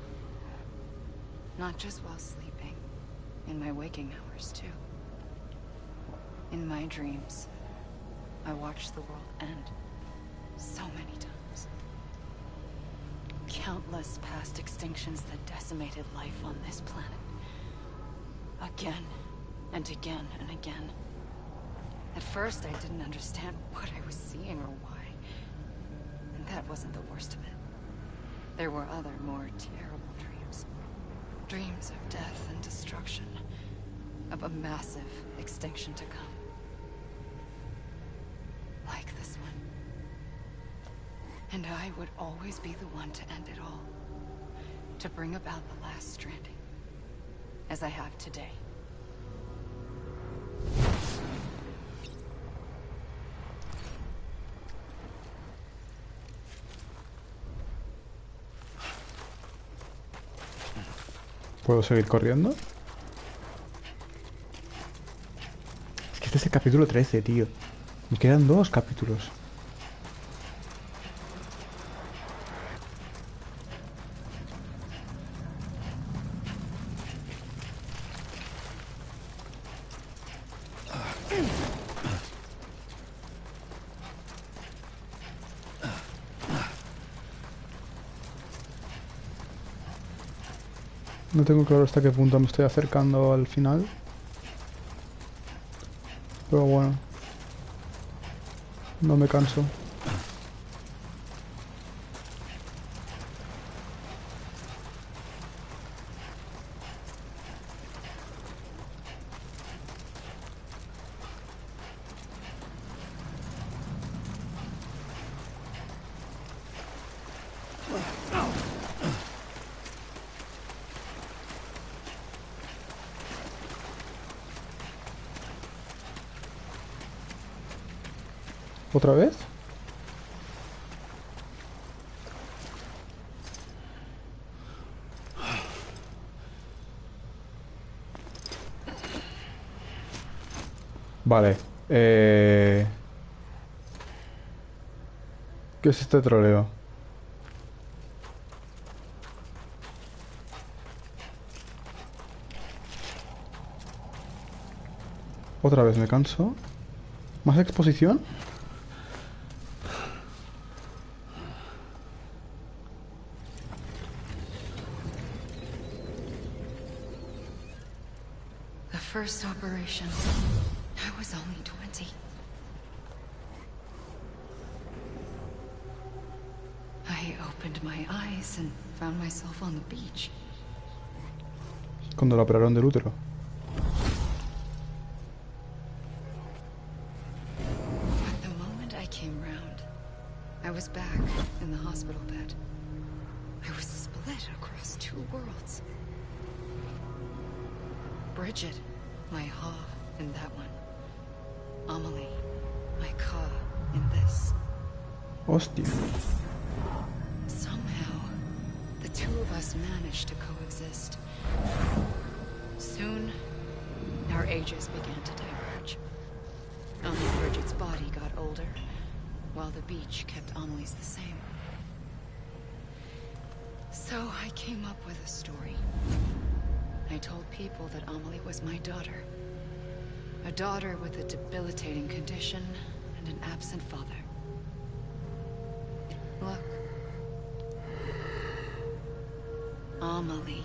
Not just while sleeping, in my waking hours, too. In my dreams, I watched the world end so many times. Countless past extinctions that decimated life on this planet. Again, and again, and again. At first, I didn't understand what I was seeing or why. And that wasn't the worst of it. There were other, more terrible dreams. Dreams of death and destruction. Of a massive extinction to come. Like this one. And I would always be the one to end it all. To bring about the last stranding. As I have today. ¿Puedo seguir corriendo? Es que este es el capítulo 13, tío. Me quedan 2 capítulos. No tengo claro hasta qué punto me estoy acercando al final. Pero bueno. No me canso. ¿Otra vez? Vale. ¿Qué es este troleo? Otra vez me canso. ¿Más exposición? First operation. I was only 20. I opened my eyes and found myself on the beach. Cuando la operaron del útero. But the moment I came round, I was back in the hospital bed. I was split across 2 worlds. Bridget. My Ha in that one. Amelie, my Ka in this. Hostia. Somehow, the 2 of us managed to coexist. Soon, our ages began to diverge. Only Bridget's body got older, while the beach kept Amelie's the same. So I came up with a story. I told people that Amelie was my daughter. A daughter with a debilitating condition and an absent father. Look. Amelie.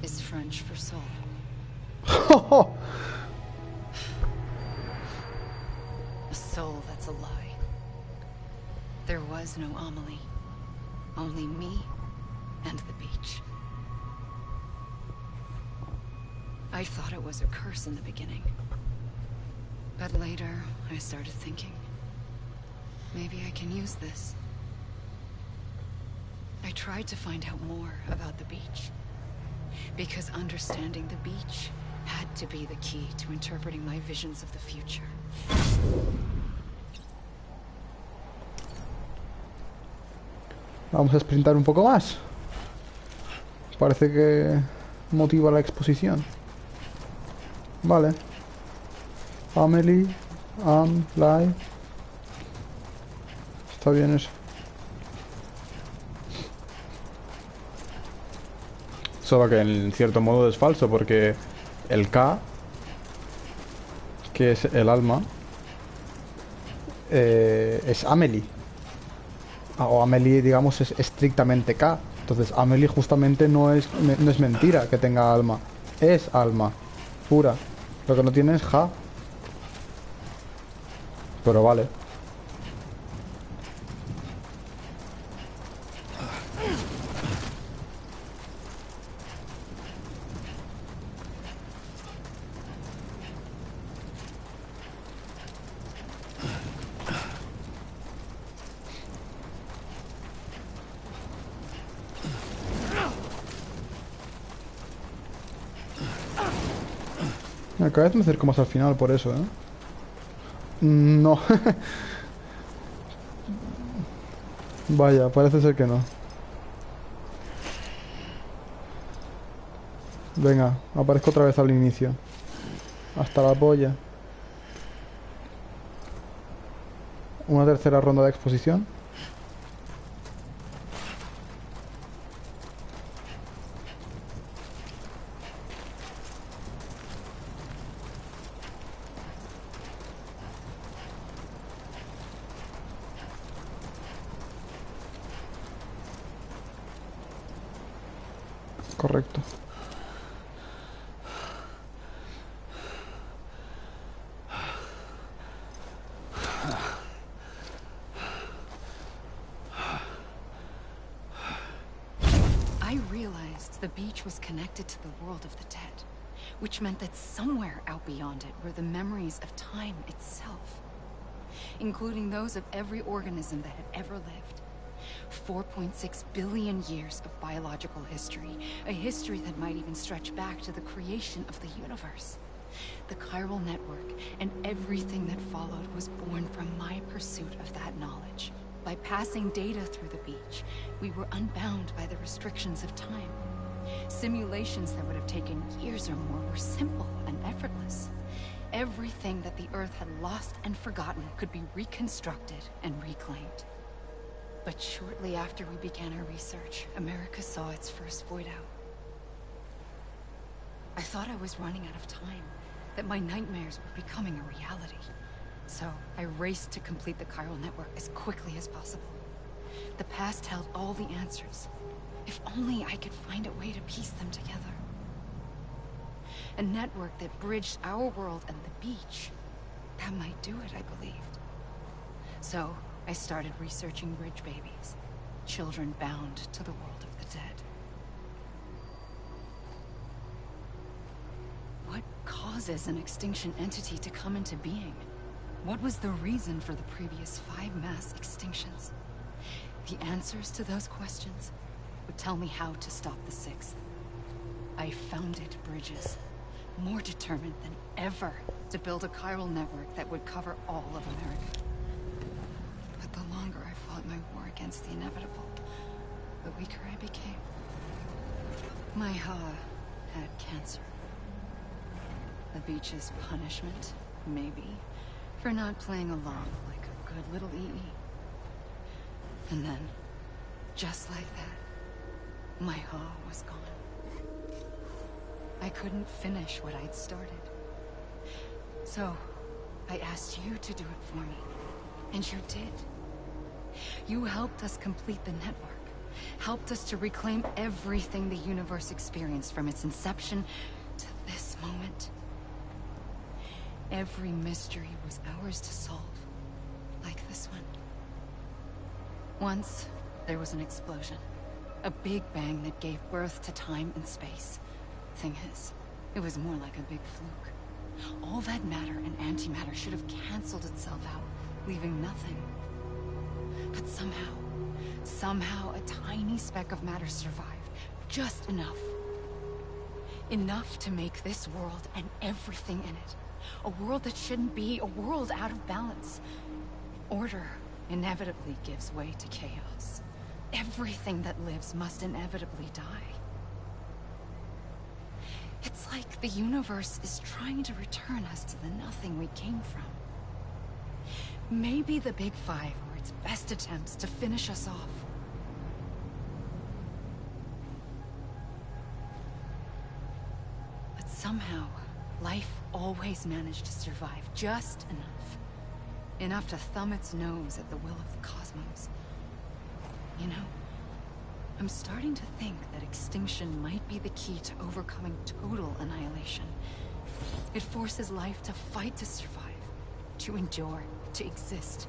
Is French for soul. A soul that's a lie. There was no Amelie. Only me and the beach. I thought it was a curse in the beginning. But later, I started thinking, maybe I can use this. I tried to find out more about the beach. Because understanding the beach had to be the key to interpreting my visions of the future. Vamos a sprintar un poco más. Parece que motiva la exposición. Vale. Amelie, Lai. Está bien eso. Solo que en cierto modo es falso porque el K, que es el alma, es Amelie. O Amelie, digamos, es estrictamente K. Entonces Amelie justamente no es mentira que tenga alma. Es alma pura. Lo que no tiene es Ja. Pero vale. Cada vez me acerco más al final por eso, ¿eh? No. Vaya, parece ser que no. Venga, aparezco otra vez al inicio. Hasta la polla. Una tercera ronda de exposición. Correcto. I realized the beach was connected to the world of the dead, which meant that somewhere out beyond it were the memories of time itself, including those of every organism that had ever lived. 4.6 billion years of biological history, a history that might even stretch back to the creation of the universe. The chiral network and everything that followed was born from my pursuit of that knowledge. By passing data through the beach, we were unbound by the restrictions of time. Simulations that would have taken years or more were simple and effortless. Everything that the Earth had lost and forgotten could be reconstructed and reclaimed. But shortly after we began our research, America saw its first void out. I thought I was running out of time, that my nightmares were becoming a reality. So I raced to complete the chiral network as quickly as possible. The past held all the answers. If only I could find a way to piece them together. A network that bridged our world and the beach. That might do it, I believed. So I started researching bridge babies, children bound to the world of the dead. What causes an extinction entity to come into being? What was the reason for the previous 5 mass extinctions? The answers to those questions would tell me how to stop the 6th. I founded bridges, more determined than ever to build a chiral network that would cover all of America. But the longer I fought my war against the inevitable, the weaker I became. My Ha had cancer. The beach's punishment, maybe, for not playing along like a good little EE. And then, just like that, my Ha was gone. I couldn't finish what I'd started. So, I asked you to do it for me. And you did. You helped us complete the network. Helped us to reclaim everything the universe experienced from its inception to this moment. Every mystery was ours to solve. Like this one. Once, there was an explosion. A big bang that gave birth to time and space. Thing is, it was more like a big fluke. All that matter and antimatter should have canceled itself out, leaving nothing. But somehow a tiny speck of matter survived. Just enough. Enough to make this world and everything in it. A world that shouldn't be, a world out of balance. Order inevitably gives way to chaos. Everything that lives must inevitably die. It's like the universe is trying to return us to the nothing we came from. Maybe the Big Five were its best attempts to finish us off. But somehow, life always managed to survive just enough. Enough to thumb its nose at the will of the cosmos. You know, I'm starting to think that extinction might be the key to overcoming total annihilation. It forces life to fight to survive, to endure, to exist.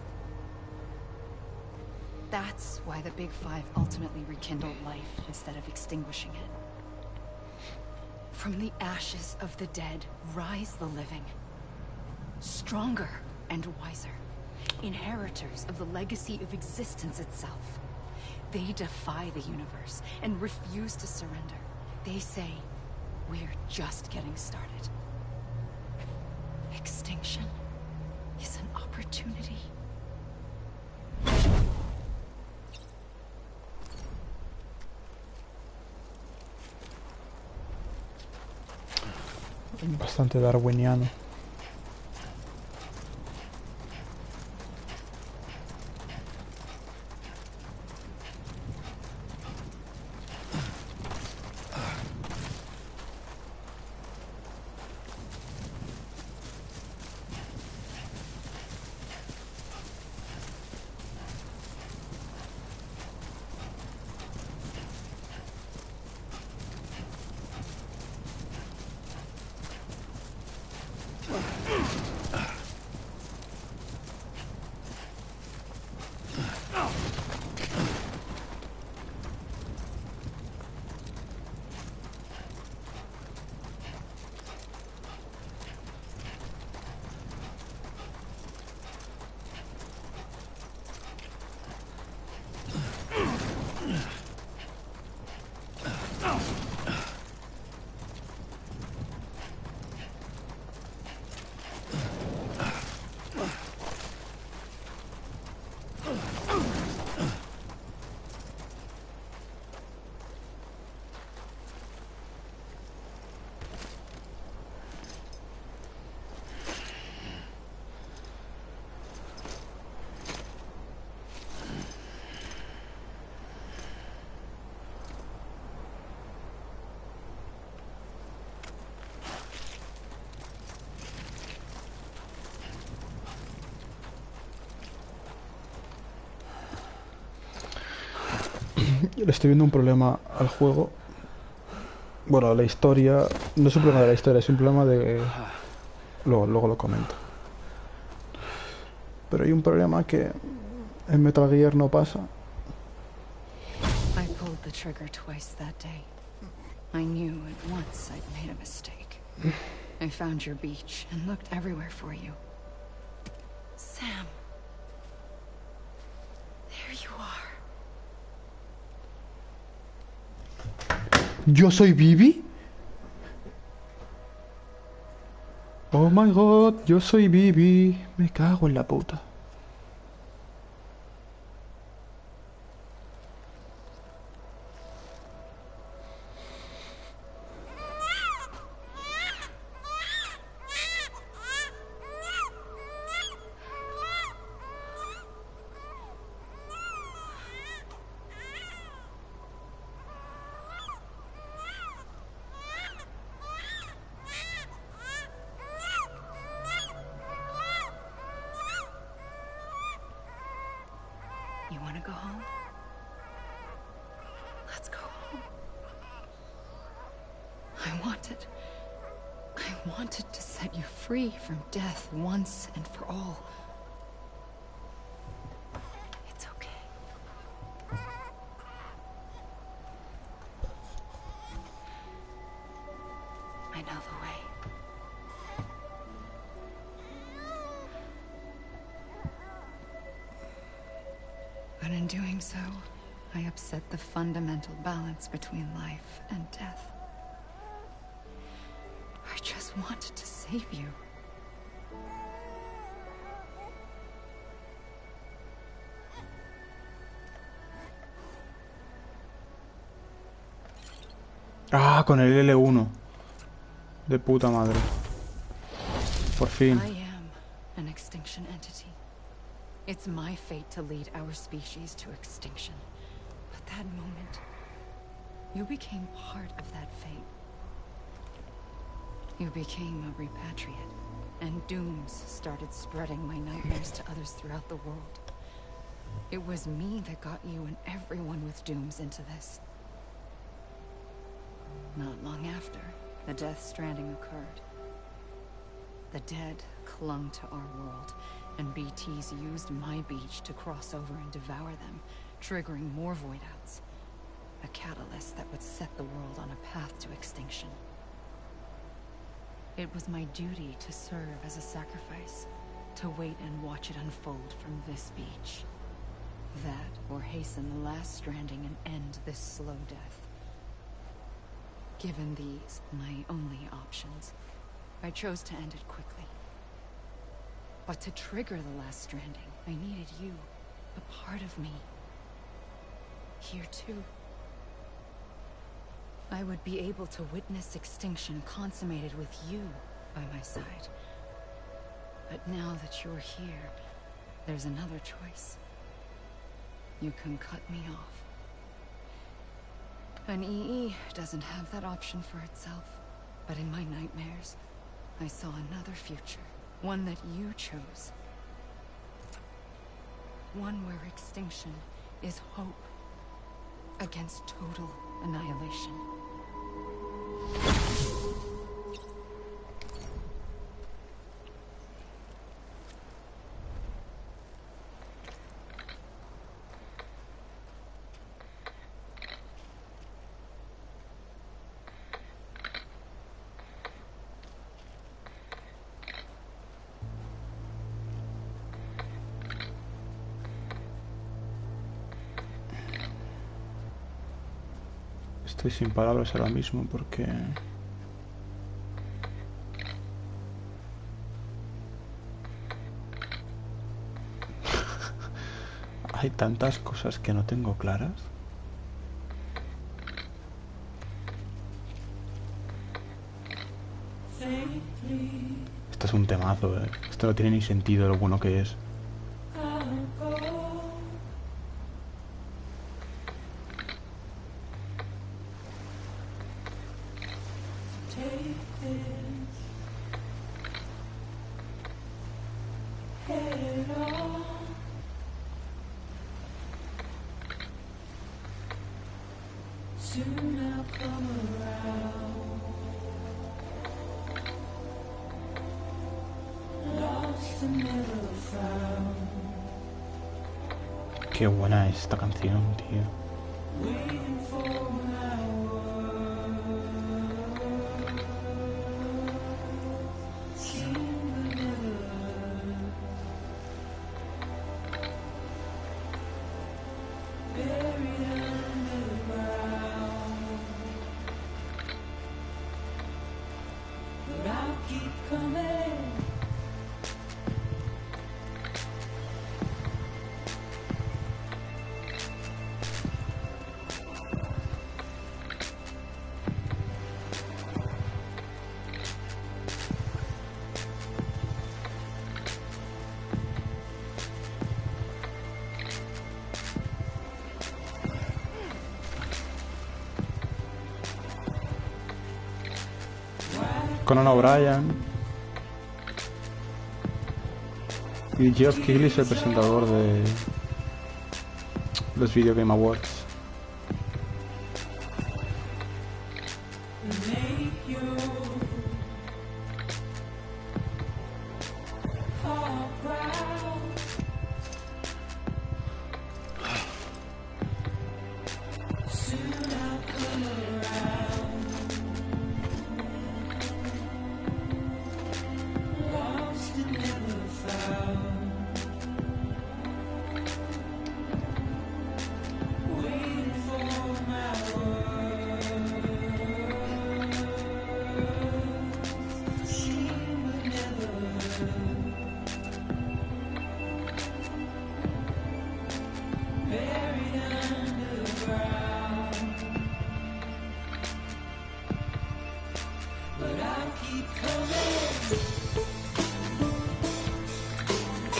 That's why the Big Five ultimately rekindled life instead of extinguishing it. From the ashes of the dead rise the living. Stronger and wiser. Inheritors of the legacy of existence itself. They defy the universe and refuse to surrender. They say, we're just getting started. Extinction is an opportunity. Bastante darwiniano. Le estoy viendo un problema al juego. Bueno, a la historia. No es un problema de la historia, es un problema de... Luego lo comento. Pero hay un problema que en Metal Gear no pasa. I pulled the trigger twice that day. I knew at once I'd made a mistake. I found your beach and looked everywhere for you. Sam. There you are. ¿Yo soy Vivi? Oh my god, yo soy Vivi. Me cago en la puta. You want to go home? Let's go home. I wanted to set you free from death once and for all. It's okay. I know the way. But in doing so, I upset the fundamental balance between life and death. I just wanted to save you. Ah, con el L1. De puta madre. Por fin. I am an extinction entity. It's my fate to lead our species to extinction. But that moment, you became part of that fate. You became a repatriate, and dooms started spreading my nightmares to others throughout the world. It was me that got you and everyone with dooms into this. Not long after, the Death Stranding occurred. The dead clung to our world, and BTs used my beach to cross over and devour them, triggering more void outs. A catalyst that would set the world on a path to extinction. It was my duty to serve as a sacrifice, to wait and watch it unfold from this beach. That, or hasten the last stranding and end this slow death. Given these, my only options, I chose to end it quickly. But to trigger the last stranding, I needed you, a part of me. Here too. I would be able to witness extinction consummated with you by my side. But now that you're here, there's another choice. You can cut me off. An EE doesn't have that option for itself. But in my nightmares, I saw another future. One that you chose. One where extinction is hope against total annihilation. Estoy sin palabras ahora mismo porque... hay tantas cosas que no tengo claras. Esto es un temazo, ¿eh? Esto no tiene ni sentido lo bueno que es. Qué buena es esta canción, tío. Conan O'Brien y Geoff Keighley es el presentador de los Video Game Awards.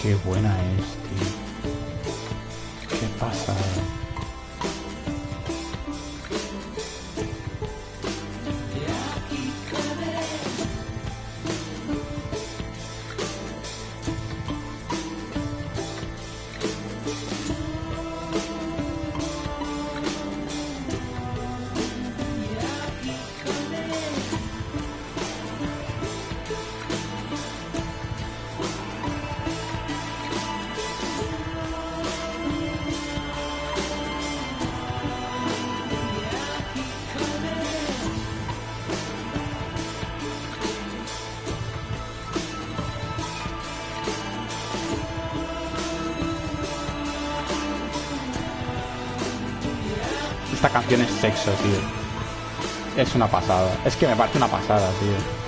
Qué buena es, tío. Qué pasa. canción es sexo, tío. Es una pasada. Es que me parece una pasada, tío.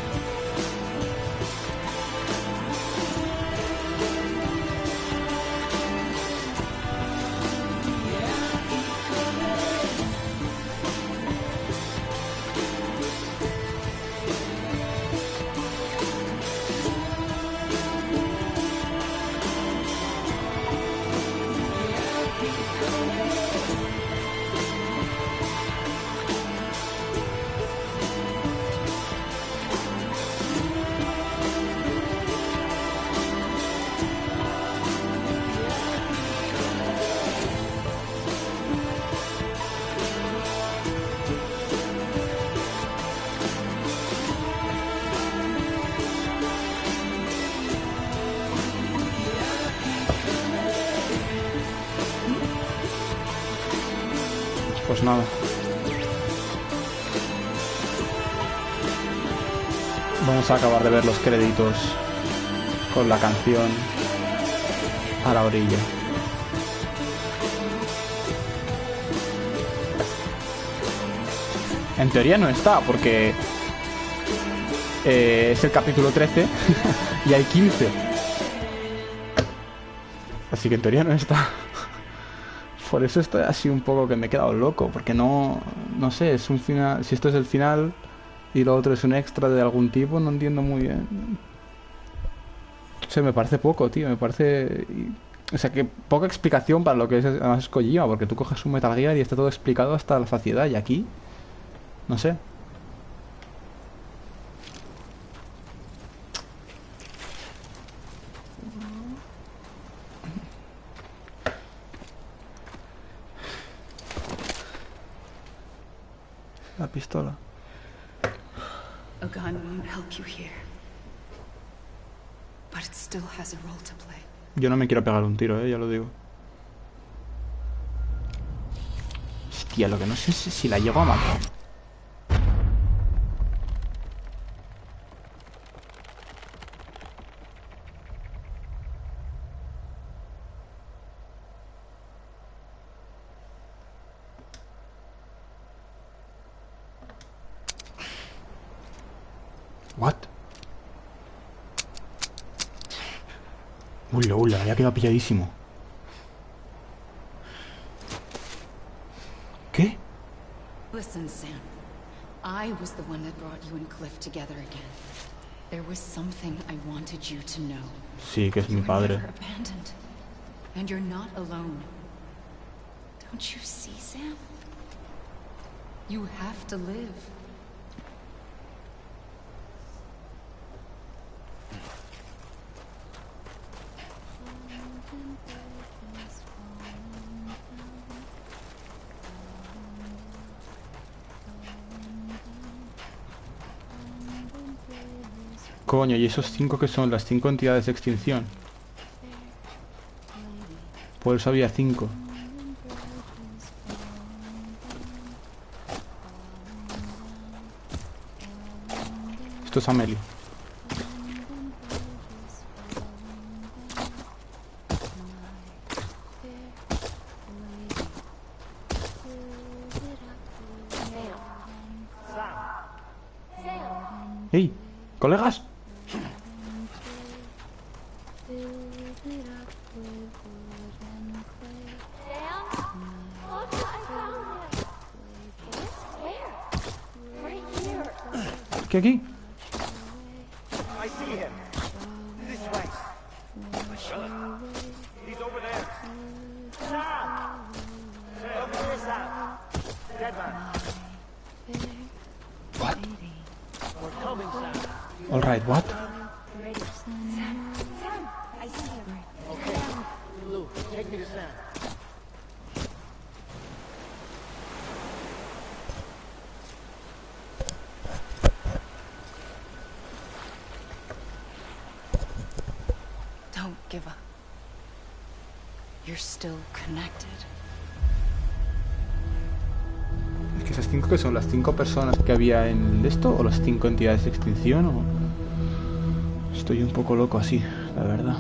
Pues nada. Vamos a acabar de ver los créditos con la canción a la orilla. En teoría no está, porque es el capítulo 13 y hay 15. Así que en teoría no está. Por eso estoy así un poco que me he quedado loco, porque no sé, es un final. Si esto es el final y lo otro es un extra de algún tipo, no entiendo muy bien. O sea, me parece poco, tío, me parece... O sea, que poca explicación para lo que es, además es Kojima, porque tú coges un Metal Gear y está todo explicado hasta la saciedad, y aquí... No sé. La pistola. A gun won't help you here. But it still has a role to play. Yo no me quiero pegar un tiro, ya lo digo. Hostia, lo que no sé es si la llego a matar. What? Ula, había quedado pilladísimo. ¿Qué? Listen, Sam. I was the one that brought you and Cliff together again. There was something I wanted you to know. Sí, que es mi padre. You were never abandoned. And you're not alone. Don't you see, Sam? You have to live. Coño, ¿y esos 5 que son? Las 5 entidades de extinción. Por eso había 5. Esto es Amelie. ¡Ey! ¡Colegas! ¿Qué aquí? I see him. This way. He's over there. Sam! Over here, Sam. Dead man. What? We're coming, Sam. All right, what? Sam, I see him. Okay. Lou, take me to Sam. Don't give up. You're still connected. Es que esas 5 que son las 5 personas que había en esto, o las 5 entidades de extinción, o... Estoy un poco loco así, la verdad.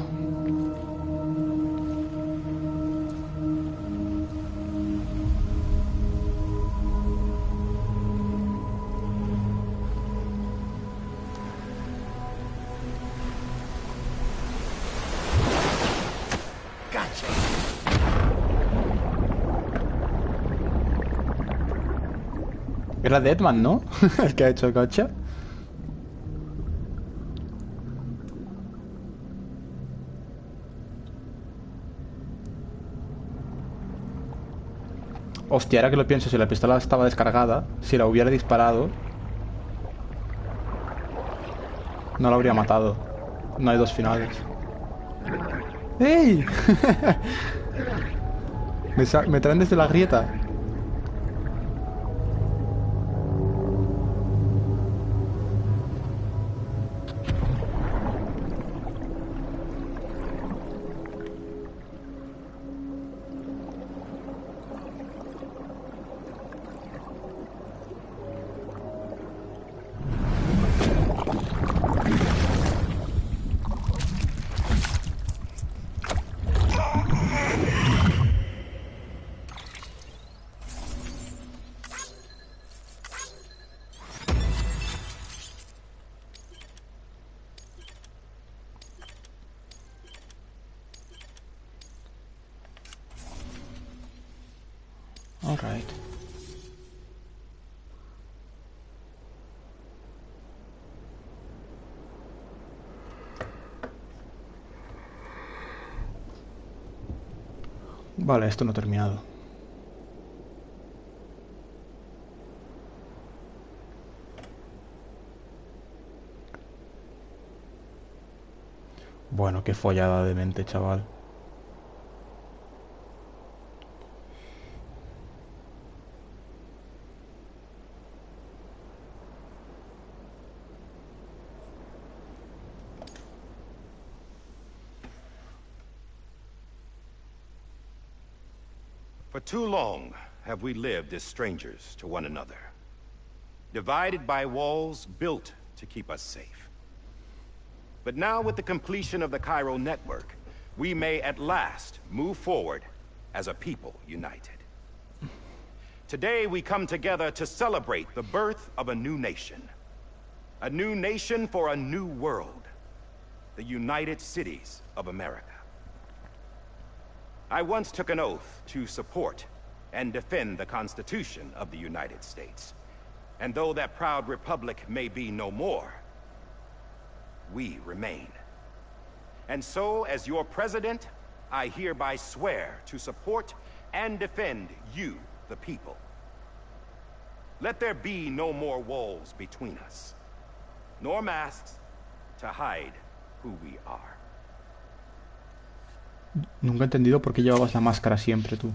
Era Deadman, ¿no? El que ha hecho el gacha. Hostia, ahora que lo pienso, si la pistola estaba descargada, si la hubiera disparado, no la habría matado. No hay dos finales. ¡Ey! Me traen desde la grieta. All right. Vale, esto no ha terminado. Bueno, qué follada de mente, chaval. For too long have we lived as strangers to one another, divided by walls built to keep us safe. But now, with the completion of the Cairo network, we may at last move forward as a people united. Today we come together to celebrate the birth of a new nation. A new nation for a new world. The United Cities of America. I once took an oath to support and defend the Constitution of the United States. And though that proud republic may be no more, we remain. And so, as your president, I hereby swear to support and defend you, the people. Let there be no more walls between us, nor masks to hide who we are. Nunca he entendido por qué llevabas la máscara siempre tú.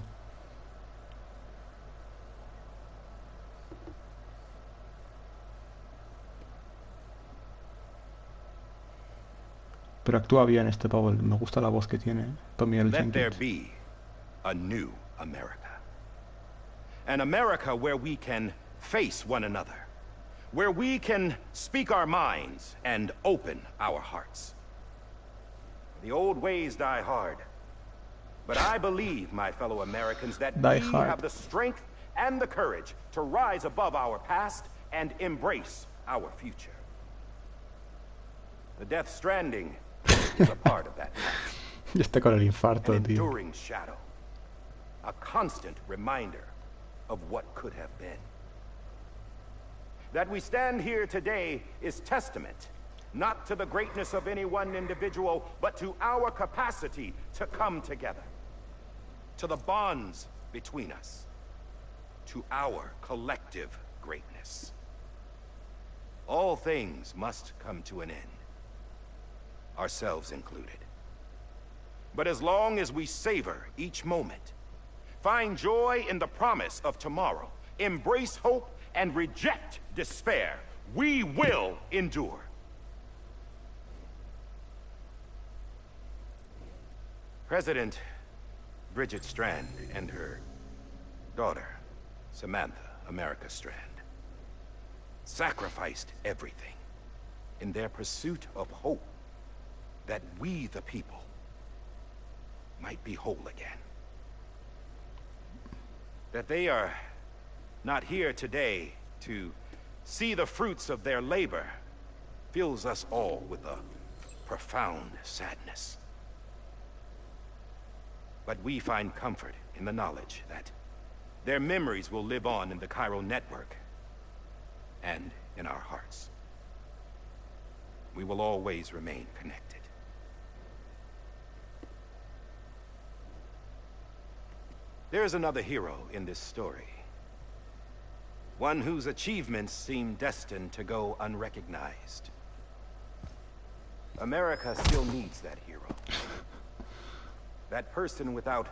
Pero actúa bien este pavo, me gusta la voz que tiene. Tommy L. Let there Jenkins. be a new America. An America where we can face one another. Where we can speak our minds and open our hearts. The old ways die hard. But I believe, my fellow Americans, that we have the strength and the courage to rise above our past and embrace our future. The Death Stranding is a part of that past. Ya está con el infarto, An tío. enduring shadow. A constant reminder of what could have been. That we stand here today is testament, not to the greatness of any one individual, but to our capacity to come together. To the bonds between us. To our collective greatness. All things must come to an end. Ourselves included. But as long as we savor each moment, find joy in the promise of tomorrow, embrace hope, and reject despair, we will endure. President Bridget Strand and her daughter, Samantha America Strand, sacrificed everything in their pursuit of hope that we, the people, might be whole again. That they are not here today to see the fruits of their labor fills us all with a profound sadness. But we find comfort in the knowledge that their memories will live on in the Cairo network and in our hearts. We will always remain connected. There's another hero in this story. One whose achievements seem destined to go unrecognized. America still needs that hero. That person without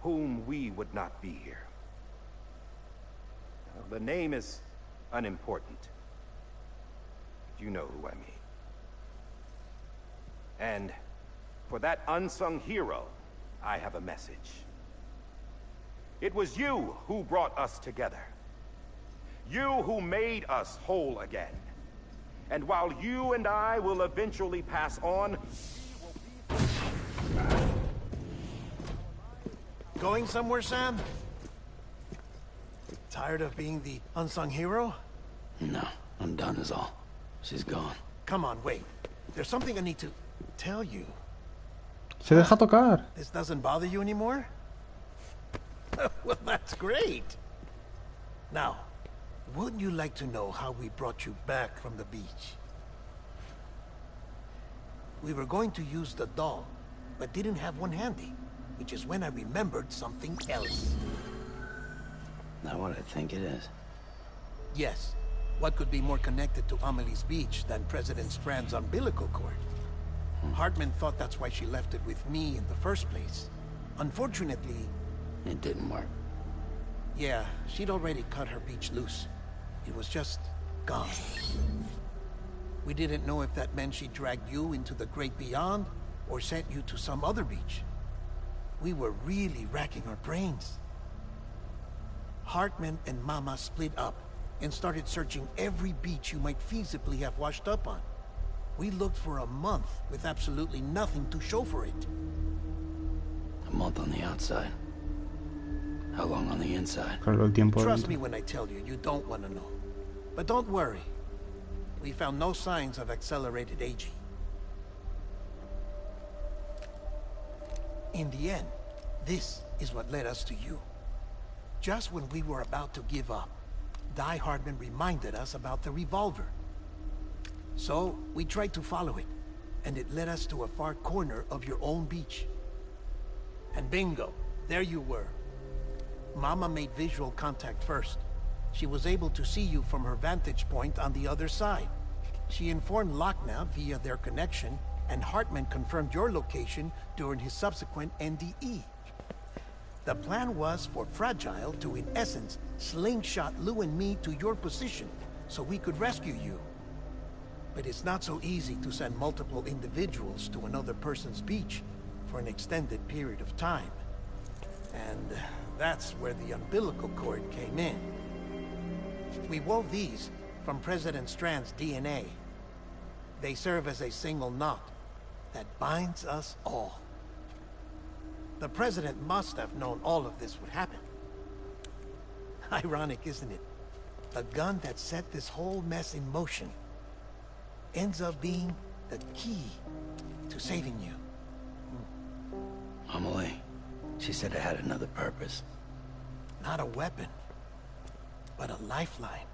whom we would not be here. Now, the name is unimportant. You know who I mean. And for that unsung hero, I have a message. It was you who brought us together. You who made us whole again. And while you and I will eventually pass on, Going somewhere, Sam? Tired of being the unsung hero? No, I'm done is all. She's gone. Come on, wait. There's something I need to tell you. Se deja tocar. This doesn't bother you anymore? Well, that's great. Now, wouldn't you like to know how we brought you back from the beach? We were going to use the doll, but didn't have one handy, which is when I remembered something else. Not what I think it is. Yes. What could be more connected to Amelie's beach than President Strand's umbilical cord? Hartman thought that's why she left it with me in the first place. Unfortunately... It didn't work. Yeah, she'd already cut her beach loose. It was just gone. We didn't know if that meant she dragged you into the great beyond, or sent you to some other beach. We were really racking our brains. Hartman and Mama split up and started searching every beach you might feasibly have washed up on. We looked for a month with absolutely nothing to show for it. A month on the outside. How long on the inside? Trust me when I tell you, you don't want to know. But don't worry. We found no signs of accelerated aging. In the end, this is what led us to you. Just when we were about to give up, Die Hardman reminded us about the revolver. So, we tried to follow it, and it led us to a far corner of your own beach. And bingo, there you were. Mama made visual contact first. She was able to see you from her vantage point on the other side. She informed Lochna via their connection, and Hartman confirmed your location during his subsequent NDE. The plan was for Fragile to, in essence, slingshot Lou and me to your position, so we could rescue you. But it's not so easy to send multiple individuals to another person's beach for an extended period of time. And that's where the umbilical cord came in. We wove these from President Strand's DNA. They serve as a single knot that binds us all. The President must have known all of this would happen. Ironic, isn't it? The gun that set this whole mess in motion ends up being the key to saving you. Amelie, she said it had another purpose. Not a weapon, but a lifeline.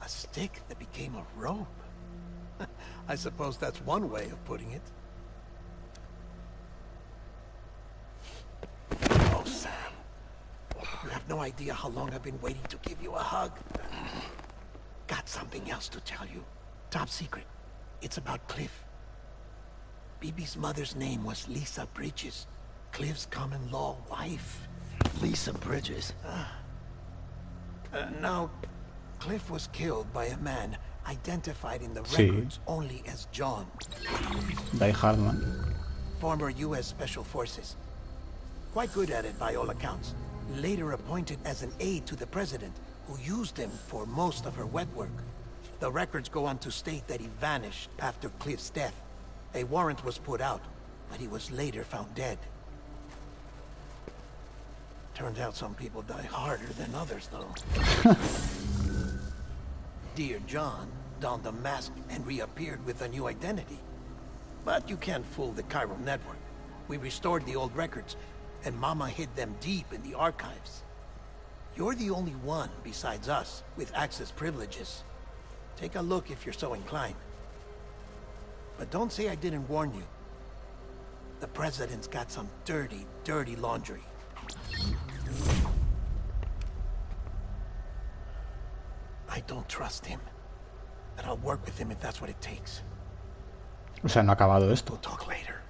A stick that became a rope. I suppose that's one way of putting it. Oh, Sam. You have no idea how long I've been waiting to give you a hug. Got something else to tell you. Top secret. It's about Cliff. Bibi's mother's name was Lisa Bridges. Cliff's common-law wife. Lisa Bridges? Now, Cliff was killed by a man identified in the Sí. records only as John. Die Hardman. Former U.S. Special Forces. Quite good at it by all accounts. Later appointed as an aide to the president, who used him for most of her wet work. The records go on to state that he vanished after Cliff's death. A warrant was put out, but he was later found dead. Turns out some people die harder than others, though. Dear John donned a mask and reappeared with a new identity. But you can't fool the chiral network. We restored the old records, and Mama hid them deep in the archives. You're the only one, besides us, with access privileges. Take a look if you're so inclined. But don't say I didn't warn you. The President's got some dirty, dirty laundry. I don't trust him. But I'll work with him if that's what it takes. O sea, no ha acabado esto. We'll talk later.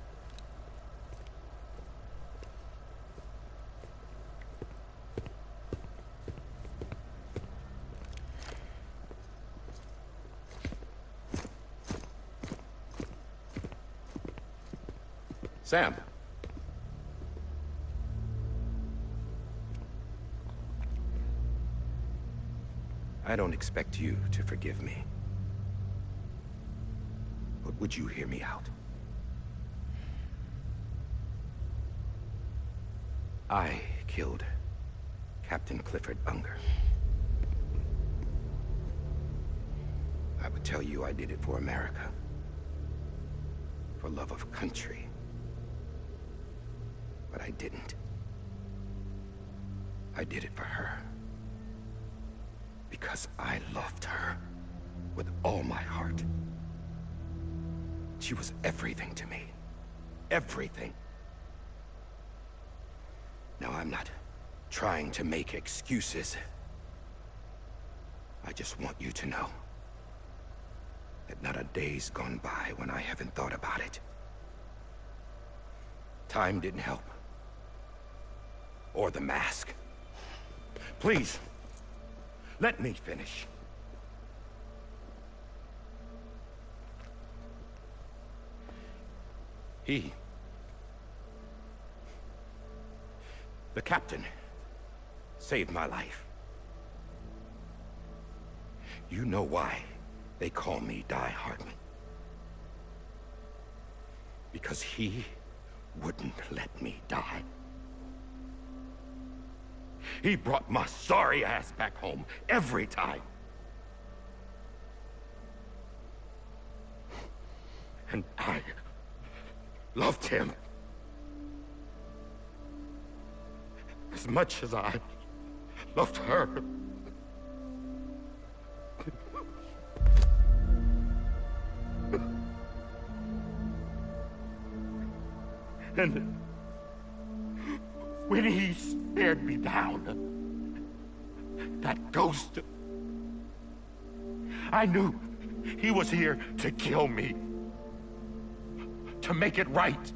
Sam. I don't expect you to forgive me. But would you hear me out? I killed Captain Clifford Unger. I would tell you I did it for America. For love of country. But I didn't. I did it for her. Because I loved her with all my heart. She was everything to me. Everything. Now, I'm not trying to make excuses. I just want you to know that not a day's gone by when I haven't thought about it. Time didn't help. Or the mask. Please, let me finish. The captain, saved my life. You know why they call me Die Hardman. Because he wouldn't let me die. He brought my sorry ass back home every time. And I loved him as much as I loved her. And when he stared me down, that ghost, I knew he was here to kill me, to make it right.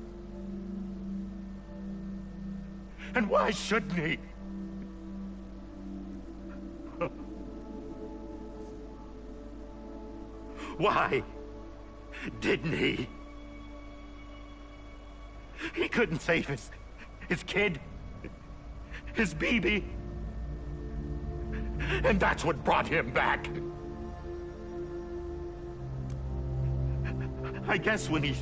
And why shouldn't he? Why didn't he? He couldn't save his kid, his baby. And that's what brought him back. I guess when he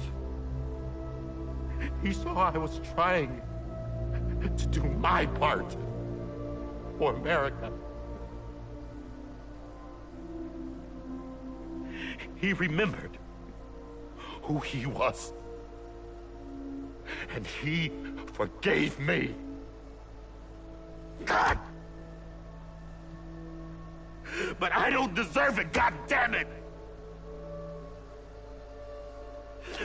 saw I was trying to do my part for America, he remembered who he was. And he forgave me. God! But I don't deserve it, God damn it!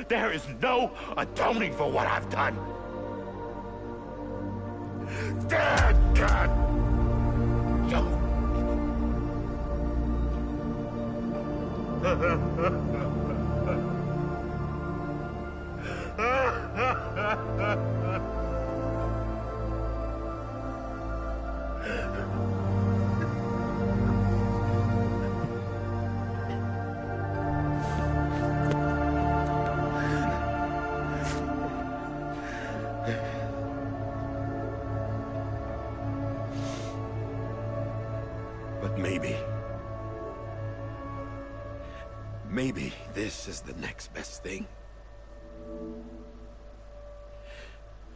There is no atoning for what I've done. Damn, God! But maybe this is the next best thing.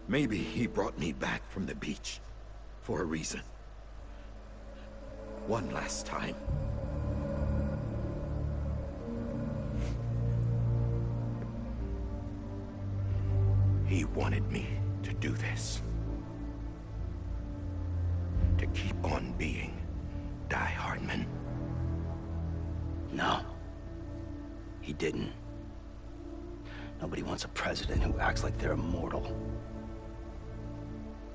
Maybe he brought me back from the beach for a reason. One last time. He wanted me to do this. To keep on being Die Hardman. No. He didn't. Nobody wants a president who acts like they're immortal.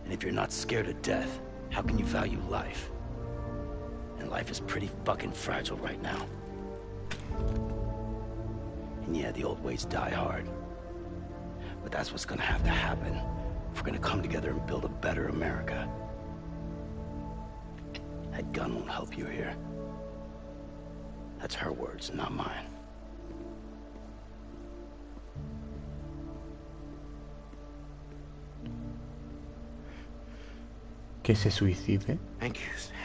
And if you're not scared of death, how can you value life? And life is pretty fucking fragile right now. And yeah, the old ways die hard. But that's what's gonna have to happen if we're gonna come together and build a better America. That gun won't help you here. That's her words, not mine. Que se suicide. Thank you, Sam.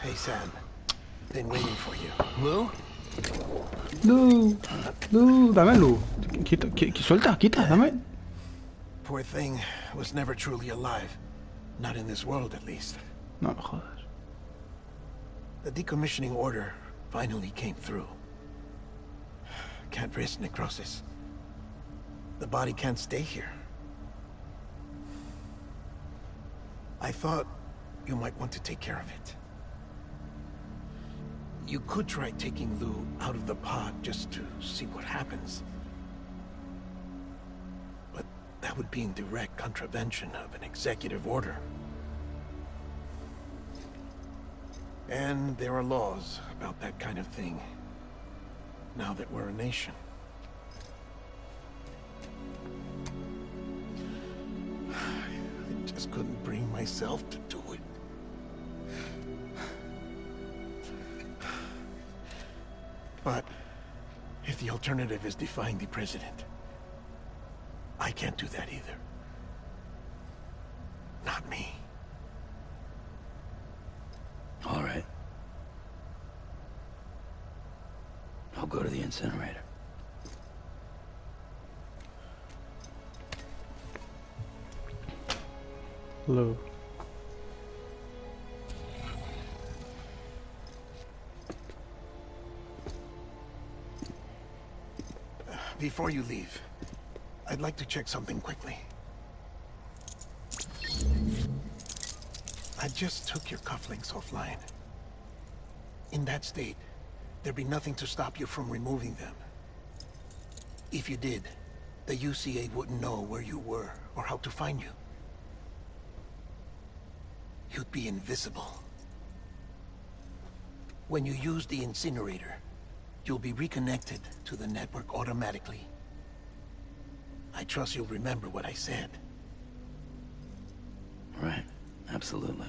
Hey, Sam. Been waiting for you. Lou? Lu, dame Lu. Suelta, quita, dame. Poor thing was never truly alive. Not in this world, at least. No me jodas. The decommissioning order finally came through. Can't risk necrosis. The body can't stay here. I thought you might want to take care of it. You could try taking Lou out of the pod just to see what happens. But that would be in direct contravention of an executive order. And there are laws about that kind of thing, now that we're a nation. I just couldn't bring myself to do it. But if the alternative is defying the president, I can't do that either. Not me. All right. I'll go to the incinerator. Lu. Before you leave, I'd like to check something quickly. I just took your cufflinks offline. In that state, there'd be nothing to stop you from removing them. If you did, the UCA wouldn't know where you were or how to find you. You'd be invisible. When you use the incinerator, you'll be reconnected to the network automatically. I trust you'll remember what I said. Right. Absolutely.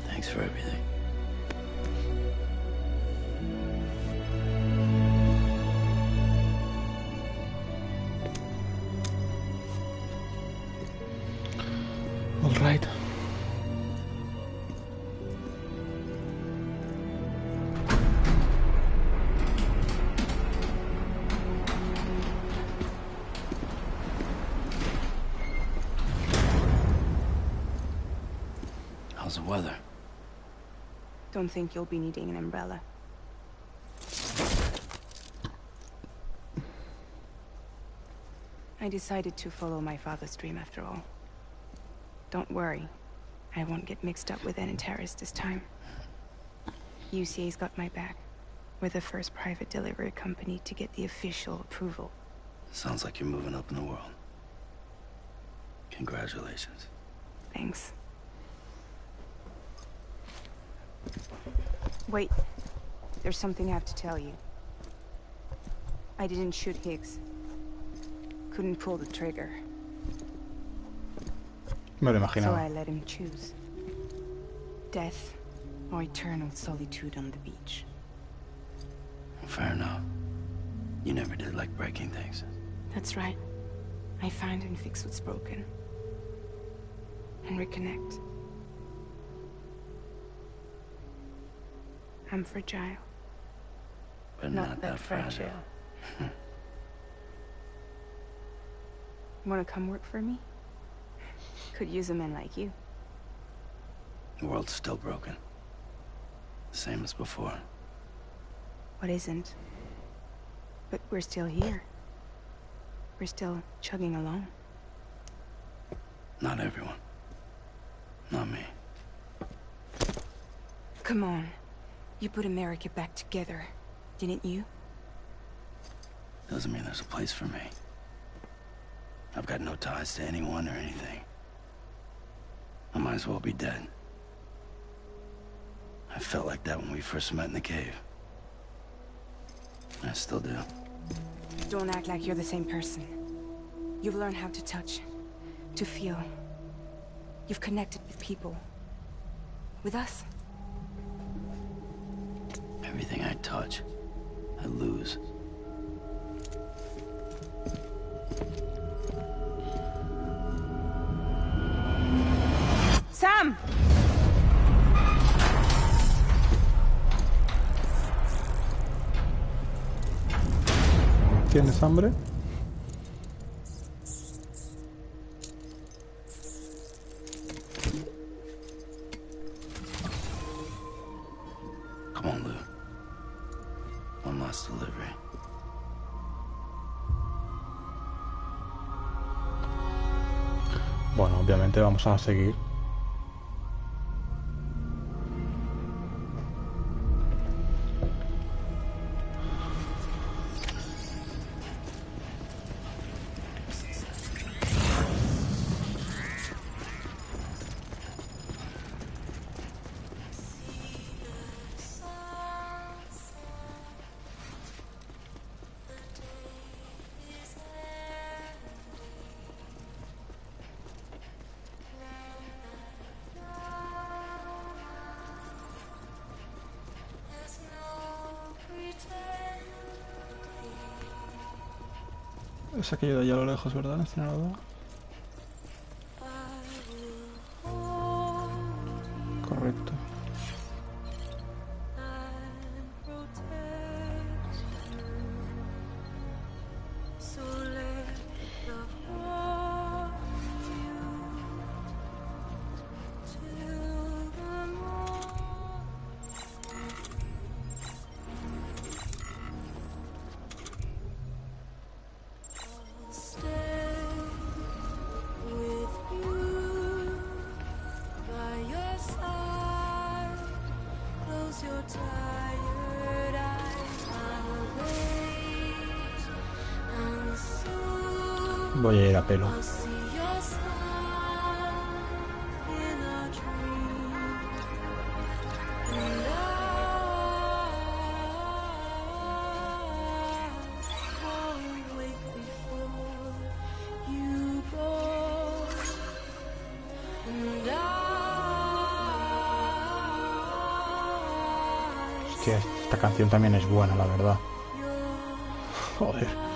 Thanks for everything. All right. How's the weather? Don't think you'll be needing an umbrella. I decided to follow my father's dream after all. Don't worry. I won't get mixed up with any terrorists this time. UCA's got my back. We're the first private delivery company to get the official approval. Sounds like you're moving up in the world. Congratulations. Thanks. Wait. There's something I have to tell you. I didn't shoot Higgs. Couldn't pull the trigger. Me lo So imaginaba. I let him choose. Death or eternal solitude on the beach. Fair enough. You never did like breaking things. That's right. I find and fix what's broken. And reconnect. I'm fragile. But not that fragile. Wanna come work for me? Could use a man like you. The world's still broken. Same as before. What isn't? But we're still here. We're still chugging along. Not everyone. Not me. Come on. You put America back together, didn't you? Doesn't mean there's a place for me. I've got no ties to anyone or anything. I might as well be dead. I felt like that when we first met in the cave. I still do. Don't act like you're the same person. You've learned how to touch, to feel. You've connected with people. With us. Everything I touch, I lose. Sam! ¿Tienes hambre? Come on, Lou. One last delivery. Bueno, obviamente vamos a seguir. Es aquello de allá a lo lejos, ¿verdad? El incinerador. Correcto. Voy a ir a pelo. Hostia, esta canción también es buena, la verdad. Joder.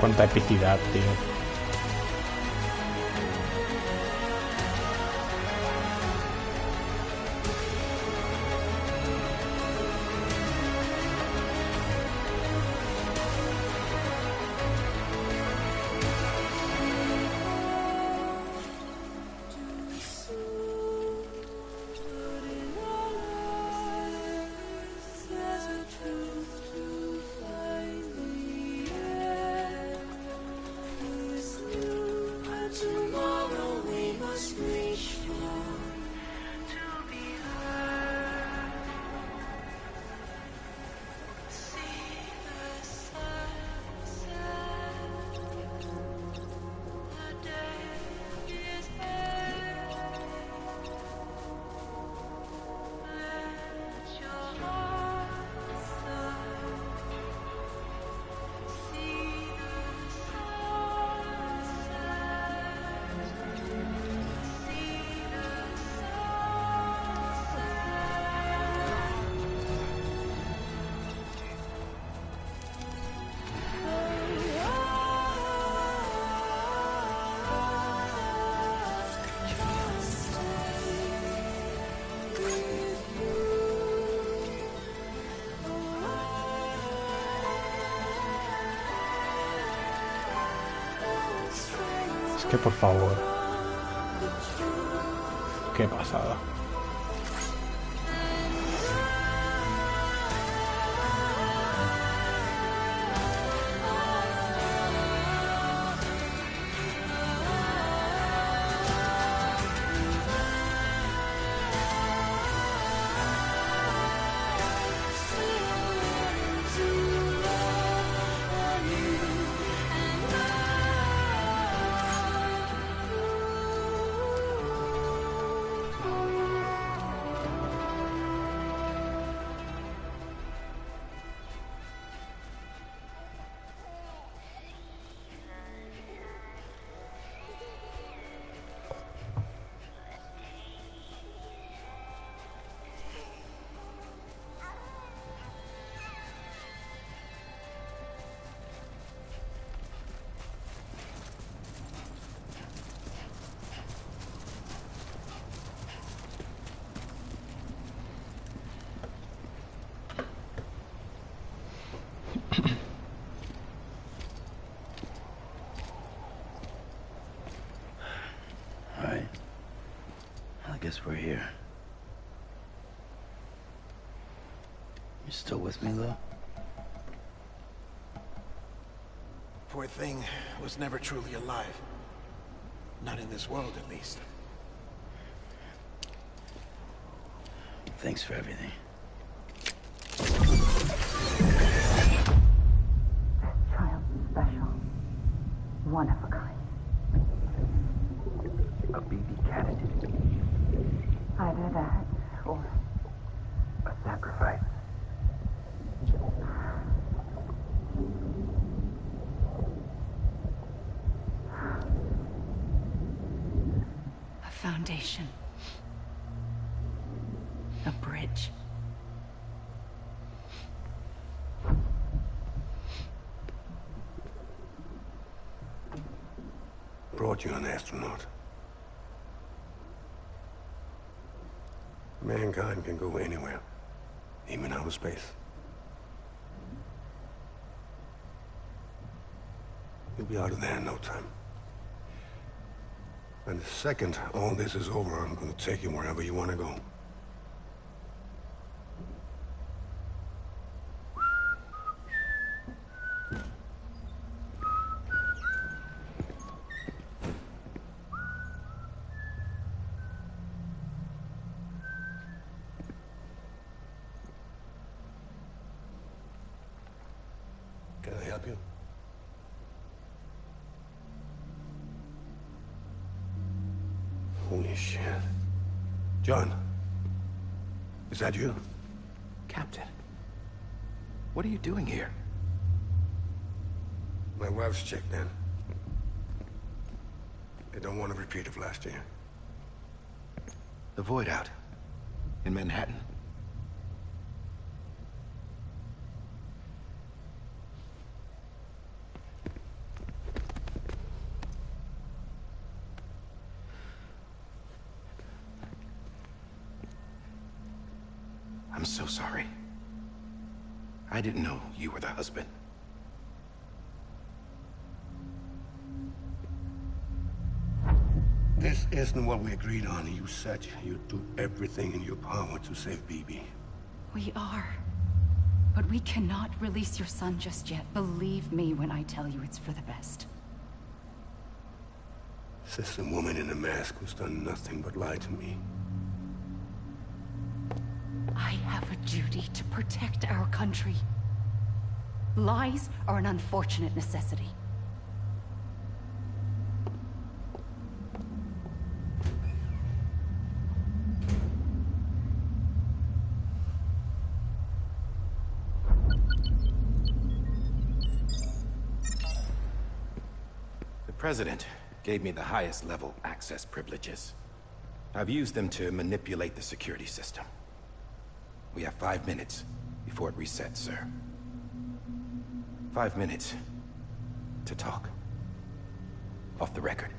Cuánta epicidad, tío. Es que por favor. Qué pasada. Alright. I guess we're here. You still with me, though? Poor thing was never truly alive. Not in this world, at least. Thanks for everything. That child's special. One of a kind. A BB candidate. Either that, or A sacrifice. A foundation. A bridge. Brought you an astronaut. Mankind can go anywhere, even outer space. You'll be out of there in no time. And the second all this is over, I'm gonna take you wherever you want to go. Can I help you? Holy shit. John, is that you? Captain, what are you doing here? My wife's checked in. They don't want a repeat of last year. The void out in Manhattan. I'm so sorry. I didn't know you were the husband. This isn't what we agreed on. You said you'd do everything in your power to save BB. We are. But we cannot release your son just yet. Believe me when I tell you it's for the best. This is a woman in a mask who's done nothing but lie to me. I have a duty to protect our country. Lies are an unfortunate necessity. The President gave me the highest level access privileges. I've used them to manipulate the security system. We have 5 minutes before it resets, sir. 5 minutes to talk. Off the record.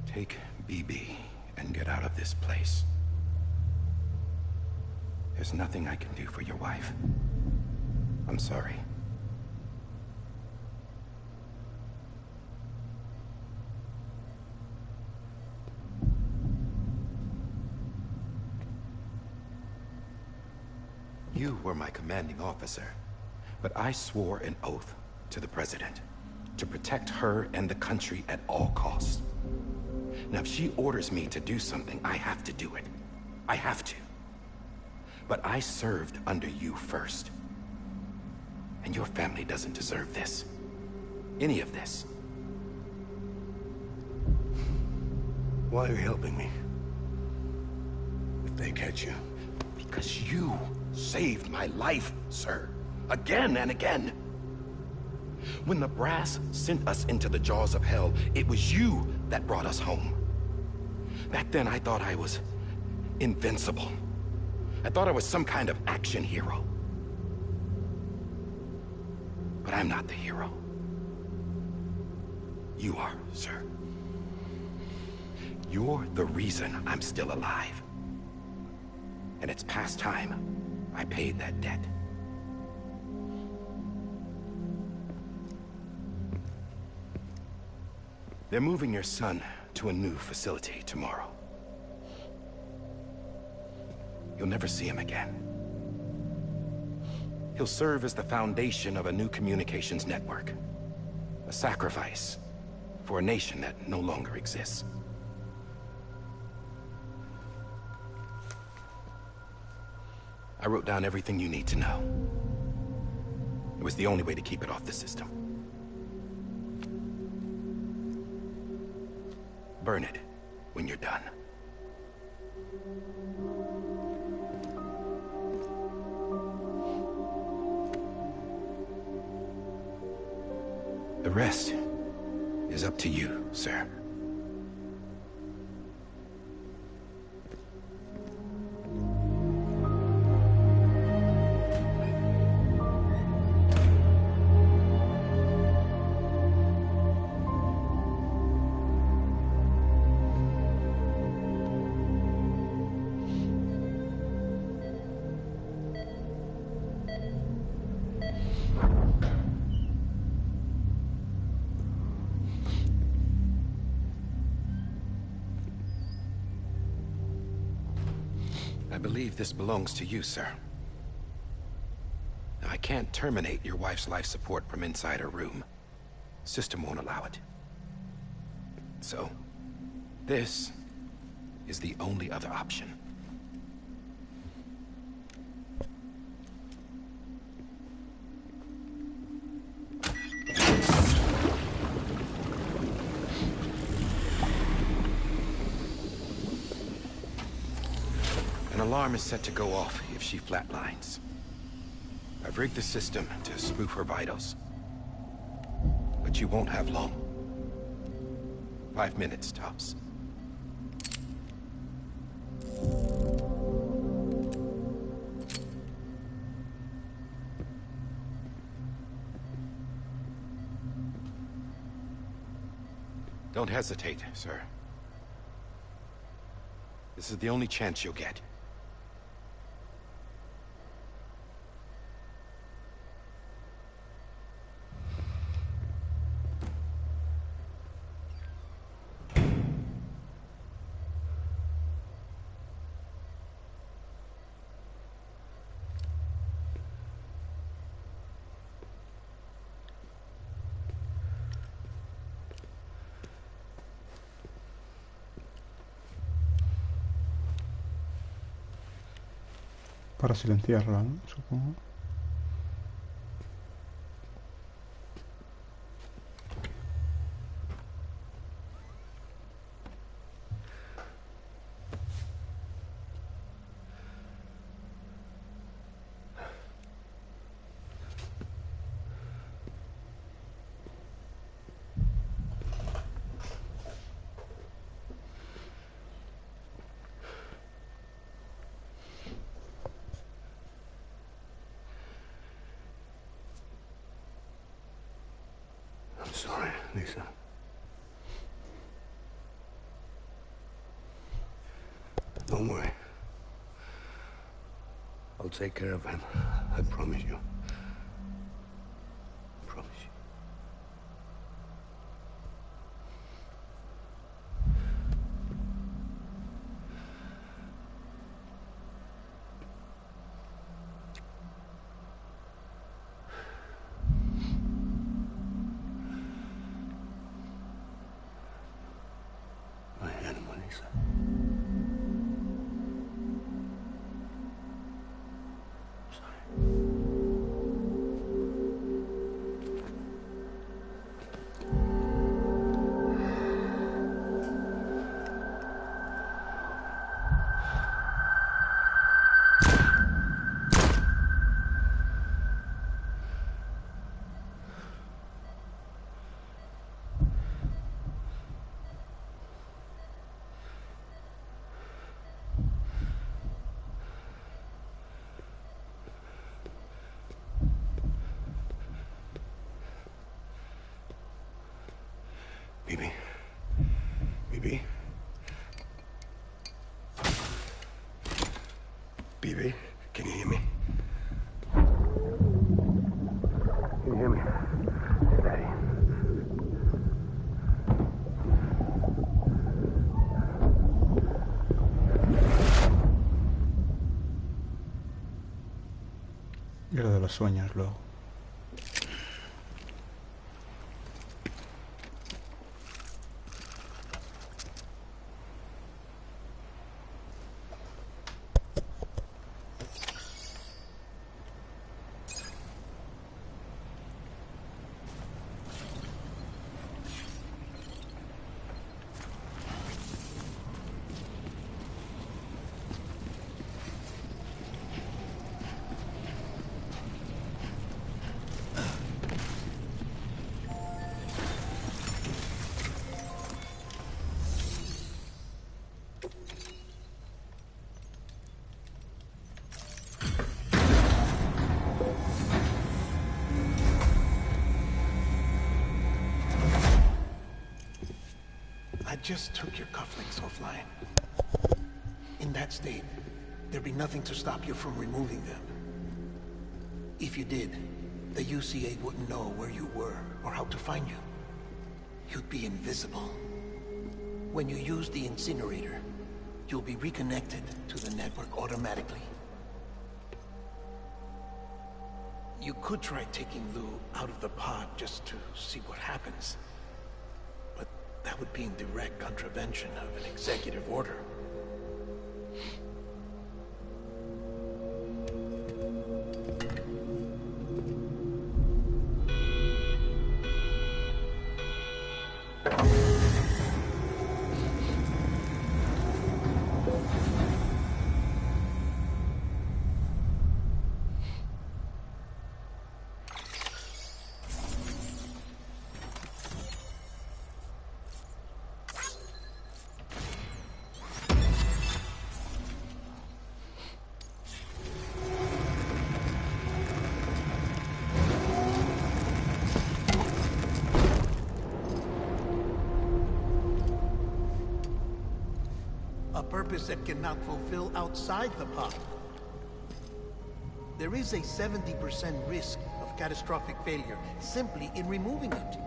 Take BB and get out of this place. There's nothing I can do for your wife. I'm sorry. You were my commanding officer, but I swore an oath to the President to protect her and the country at all costs. Now, if she orders me to do something, I have to do it. I have to. But I served under you first. And your family doesn't deserve this. Any of this. Why are you helping me? If they catch you. Because you saved my life, sir. Again and again. When the brass sent us into the jaws of hell, it was you that brought us home. Back then, I thought I was invincible. I thought I was some kind of action hero. But I'm not the hero. You are, sir. You're the reason I'm still alive. And it's past time I paid that debt. They're moving your son to a new facility tomorrow. You'll never see him again. He'll serve as the foundation of a new communications network. A sacrifice for a nation that no longer exists. I wrote down everything you need to know. It was the only way to keep it off the system. Burn it when you're done. The rest is up to you, sir. I believe this belongs to you, sir. Now, I can't terminate your wife's life support from inside her room. System won't allow it. So, this is the only other option. An alarm is set to go off if she flatlines. I've rigged the system to spoof her vitals. But you won't have long. 5 minutes, tops. Don't hesitate, sir. This is the only chance you'll get. Para silenciarla, ¿no? Supongo. I'm sorry, Lisa. Don't worry. I'll take care of him. I promise you. Y lo de los sueños luego. I just took your cufflinks offline. In that state, there'd be nothing to stop you from removing them. If you did, the UCA wouldn't know where you were or how to find you. You'd be invisible. When you use the incinerator, you'll be reconnected to the network automatically. You could try taking Lou out of the pod just to see what happens. But that would be in direct contravention of an executive order. A purpose that cannot fulfill outside the pod. There is a 70% risk of catastrophic failure simply in removing it.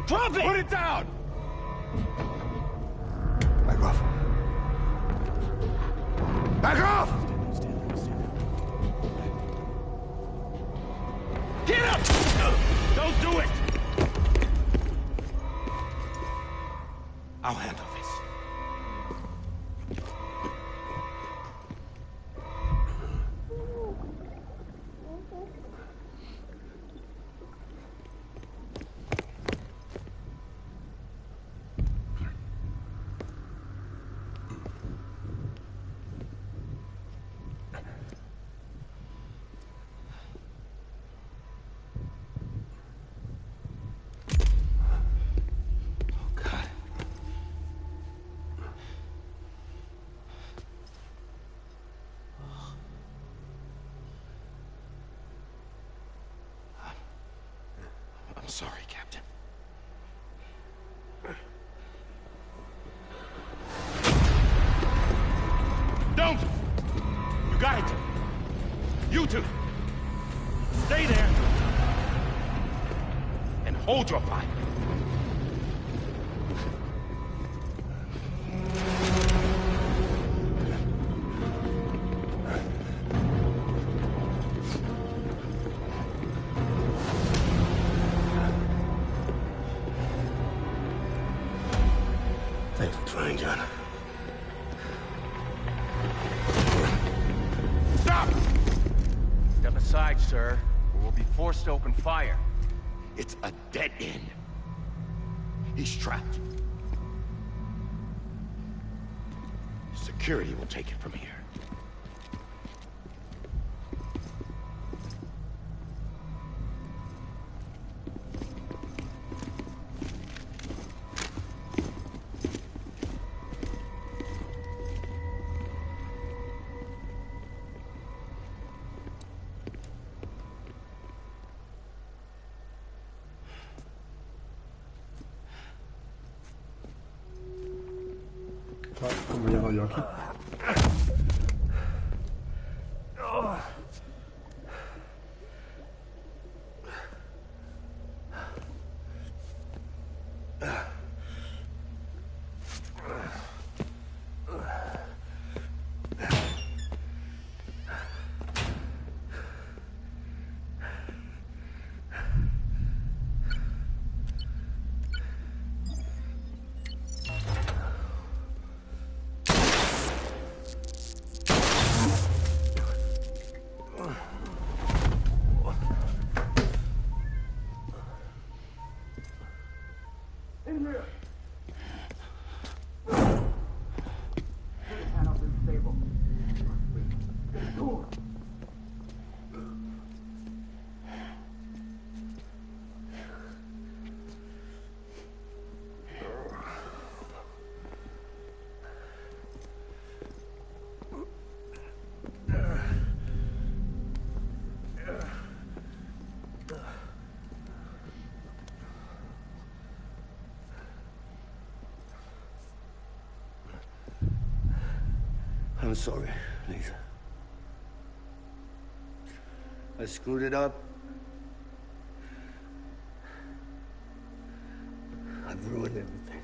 Drop it! Put it down! Back off. Back off! Get up! Don't do it! I'll handle this. I'm sorry, Captain. Don't! You got it! You two! Stay there! And hold your fire! Thanks for trying, John. Stop! Step aside, sir, or we'll be forced to open fire. It's a dead end. He's trapped. Security will take it from here. ¿Cómo he llegado yo aquí? I'm sorry, Lisa. I screwed it up. I've ruined everything.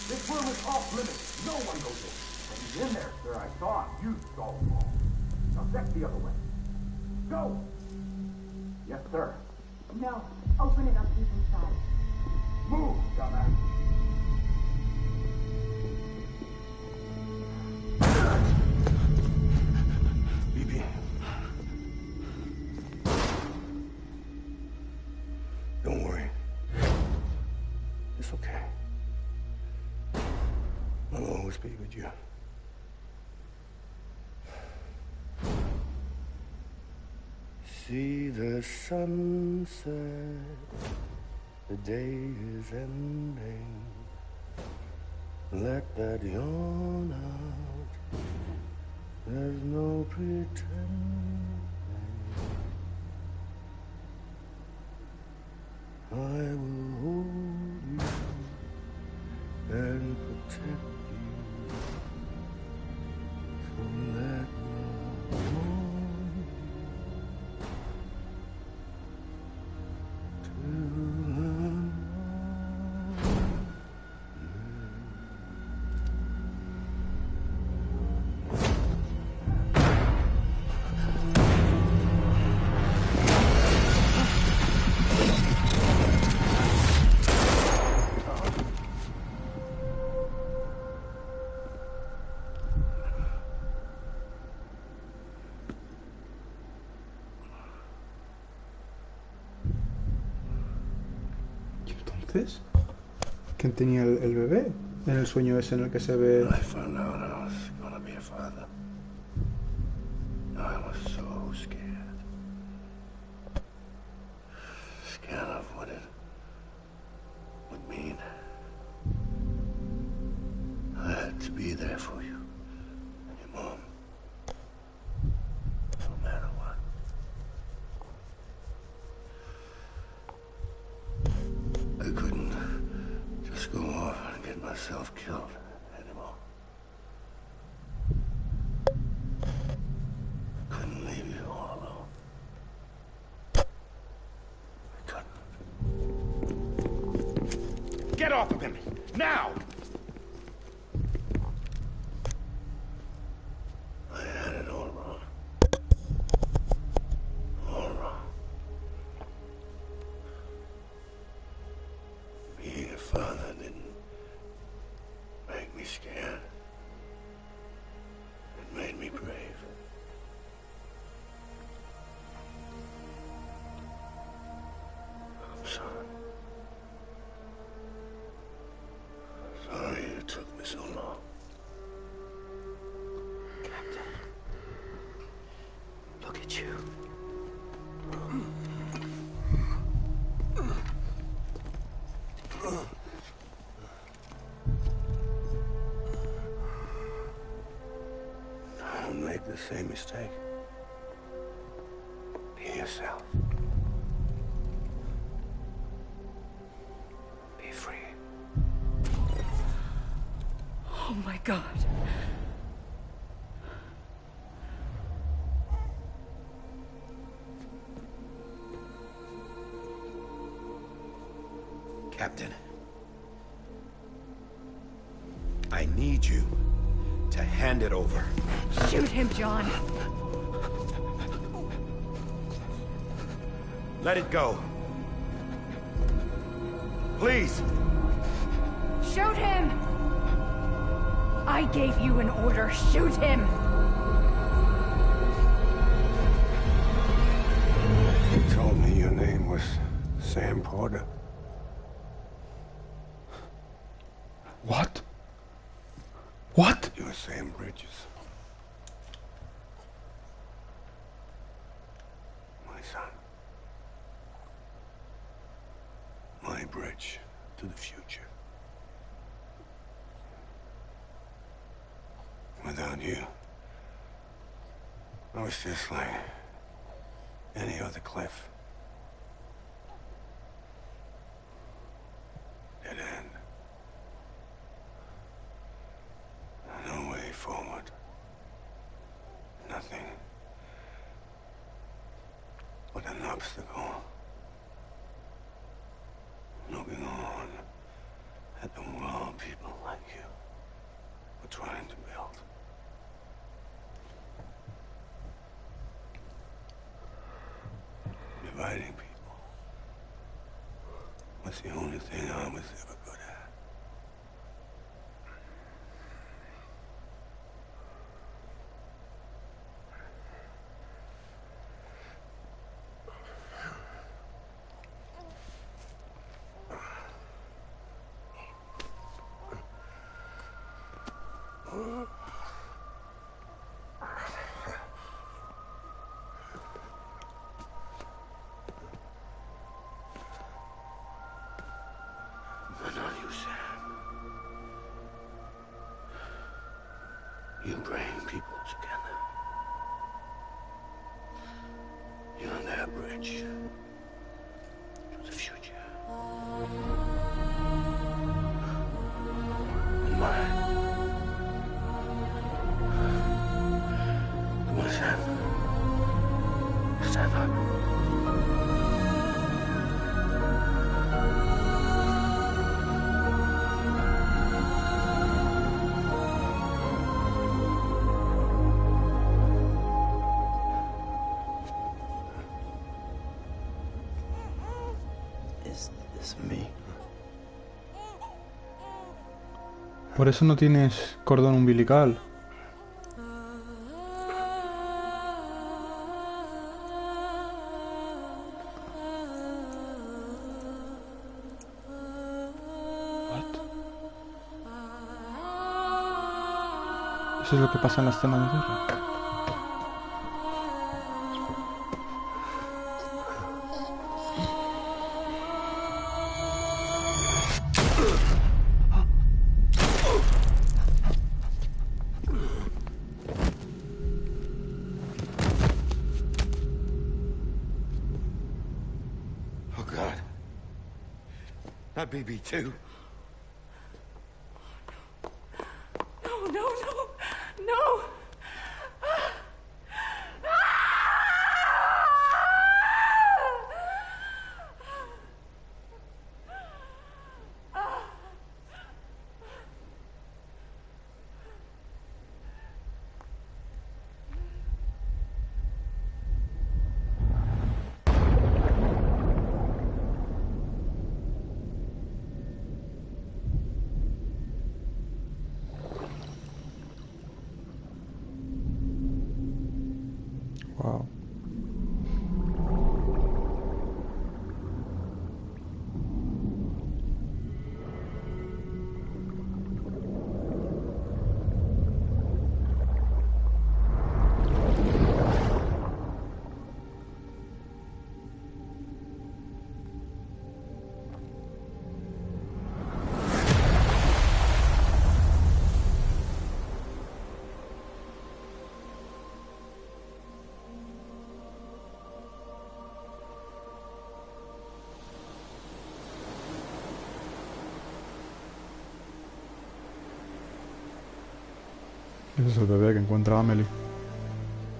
This room is off limits. No one goes in. But he's in there, sir. I saw him. You saw him all. Now step the other way. Go! Yes, sir. No. Open it up. He's inside. Move, dumbass. BB. Don't worry. It's okay. I'll always be with you. See the sunset, the day is ending. Let that yawn out, there's no pretending. I will hold you and protect you. So let me hold you. entonces? ¿Quién tenía el bebé? En el sueño ese en el que se ve... I found out I was gonna be a father. I was so scared. Scared of what it would mean. I had to be there for you. Your mom. No matter what. I couldn't just go off and get myself killed anymore. Couldn't leave you all alone. I couldn't. Get off of him! Now! I had it all wrong. All wrong. Being a father didn't make me scared. It made me brave. I'm sorry. Sorry it took me so long. Captain. Look at you. Don't make the same mistake. Be yourself. Be free. Oh my God. Captain. I need you to hand it over. Shoot him, John. Let it go. Please. Shoot him! I gave you an order. Shoot him! You told me your name was Sam Porter. What? What? You're Sam Bridges. My son. My bridge to the future. Without you, I was just like any other Cliff. Dead end. No way forward. Nothing but an obstacle. Looking on at the world people like you were trying to build. Dividing people was the only thing I was ever good at. But not you, Sam. You bring people together. You're their bridge to the future. And mine. Come on, Sam. Stand up. Is me. Por eso no tienes cordón umbilical. Eso es lo que pasa en la escena de guerra. Oh, God. Not BB2. No, no, no, no! Wow. Ese es el bebé que encuentra a Amelie.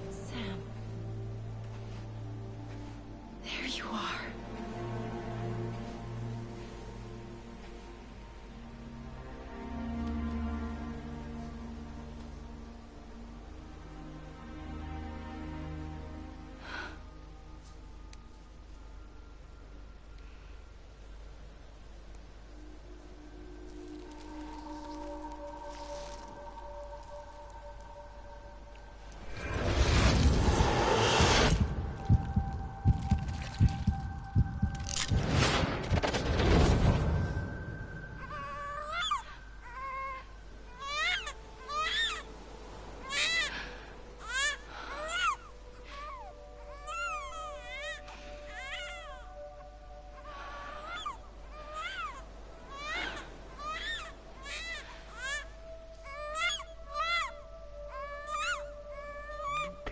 Sam. There you are.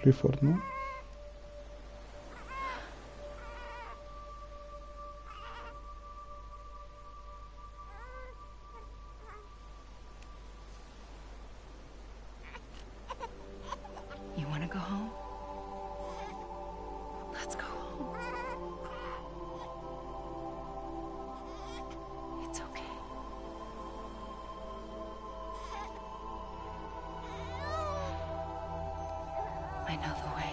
Clifford, ¿no? You want to go home? Let's go home. It's okay. I know the way.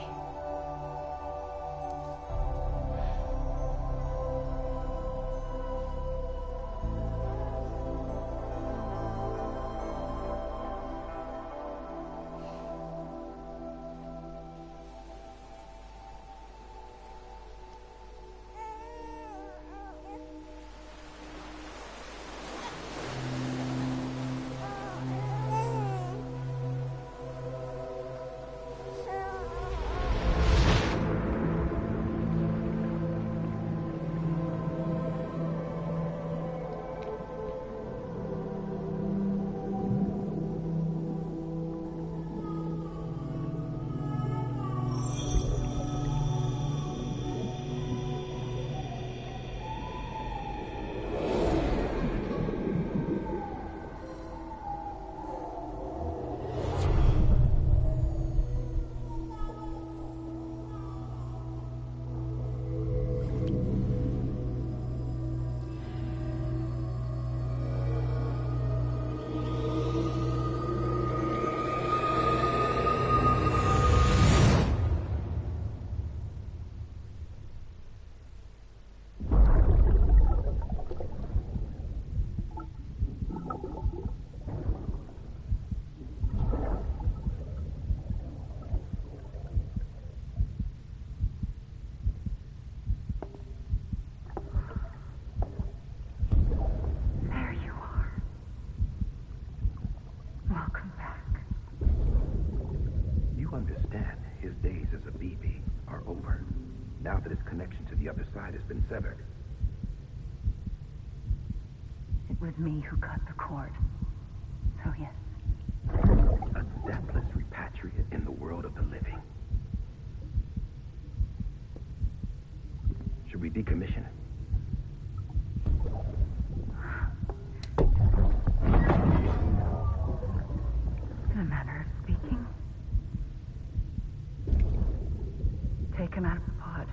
Welcome back. understand, his days as a BB are over, now that his connection to the other side has been severed. It was me who cut the cord. So yes. A deathless repatriate in the world of the living. Should we decommission it? In a manner of speaking. Take him out of the pod.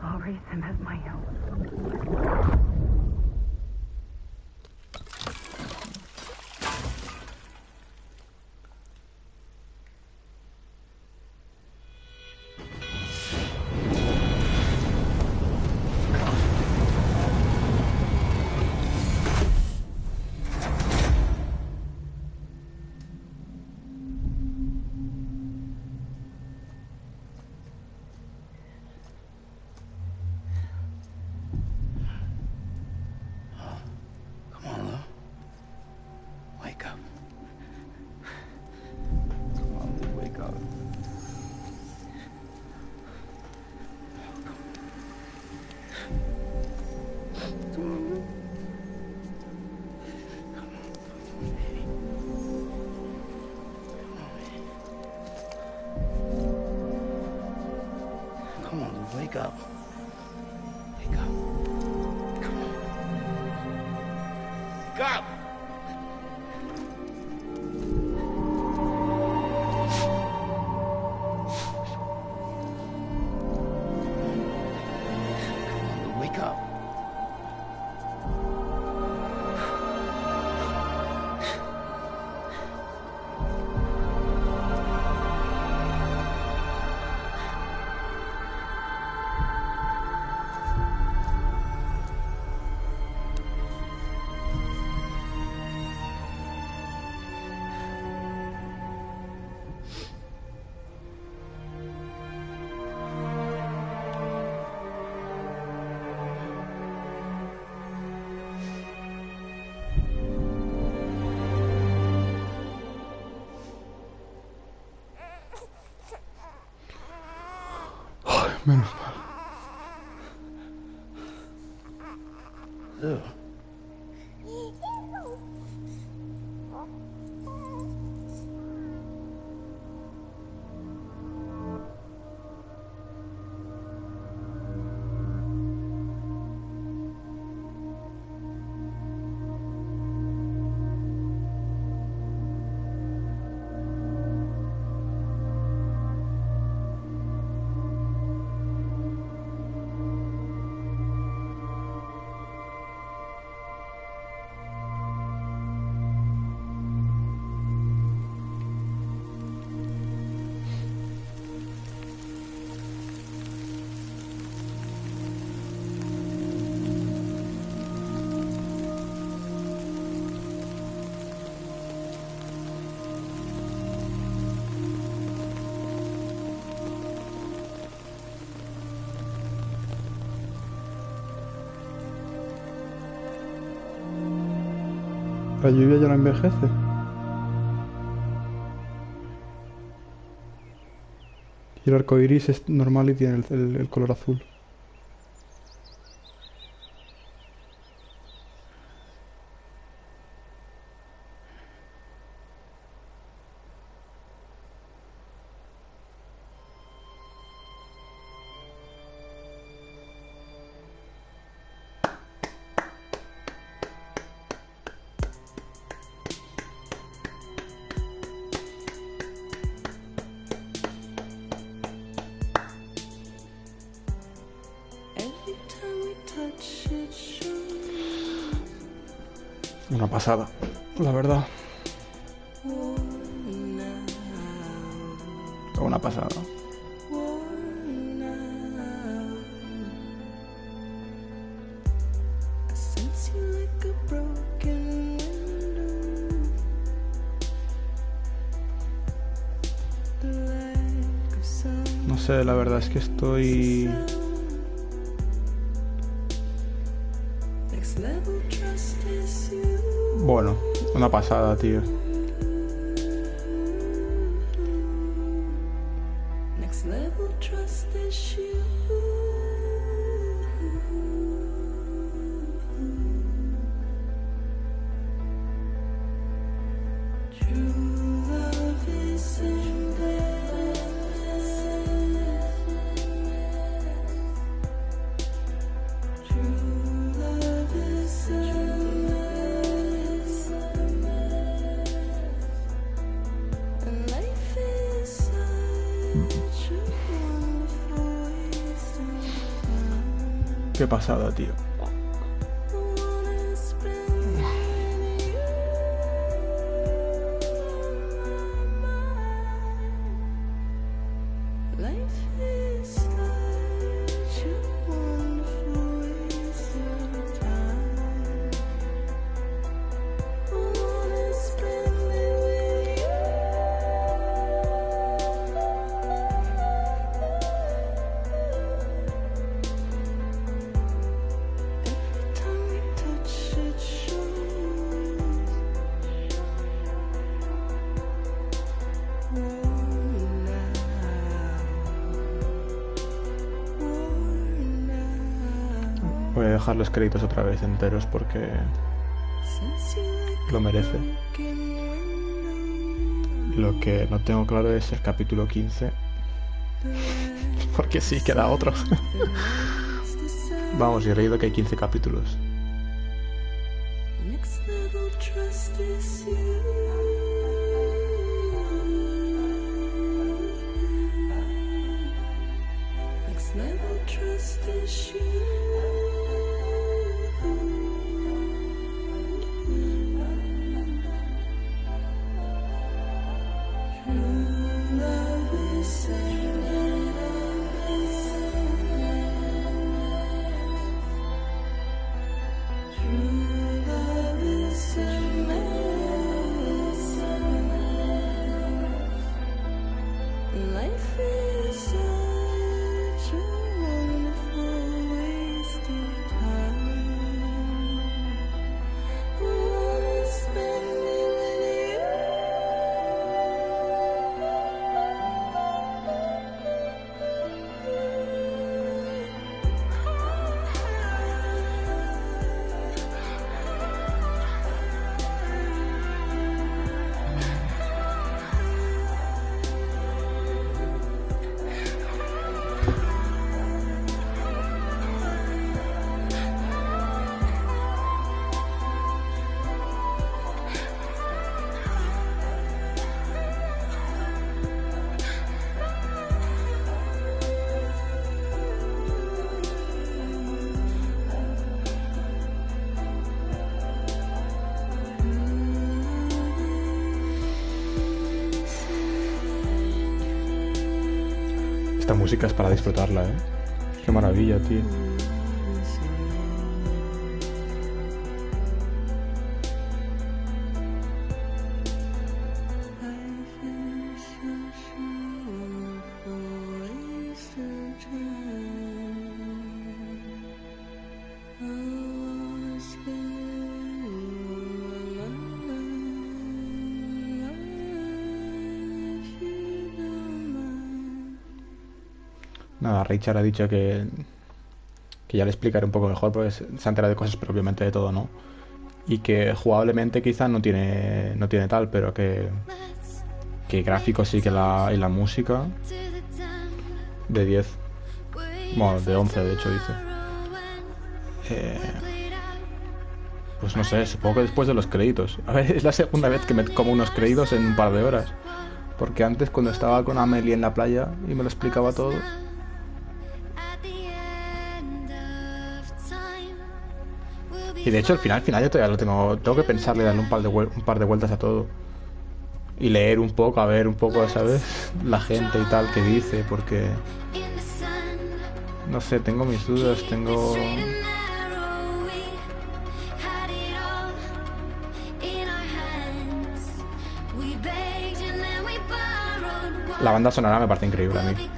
I'll raise him as my own. Wake up. Wake up. Come on. Wake up! Come on, wake up. Menos mal. Ew. La lluvia ya no envejece. Y el arco iris es normal y tiene el color azul. Una pasada, la verdad. Una pasada. No sé, la verdad es que estoy Bueno, una pasada, tío. Qué pasada, tío. Voy a dejar los créditos otra vez enteros porque lo merece. Lo que no tengo claro es el capítulo 15. Porque sí, queda otro. Vamos, y he leído que hay 15 capítulos. Esta música es para disfrutarla, ¿eh? Qué maravilla, tío. Nada, Richard ha dicho que ya le explicaré un poco mejor, porque se ha enterado de cosas, pero obviamente de todo, ¿no? Y que jugablemente quizás no tiene tal, pero que gráficos sí que y la música de 10. Bueno, de 11 de hecho dice. Pues no sé, supongo que después de los créditos. A ver, es la segunda vez que me como unos créditos en un par de horas. Porque antes cuando estaba con Amelie en la playa y me lo explicaba todo. Y de hecho al final yo todavía lo tengo que pensarle, darle un par de vueltas a todo. Y leer un poco, a ver un poco, ¿sabes? La gente y tal que dice, porque... No sé, tengo mis dudas, tengo... La banda sonora me parece increíble a mí.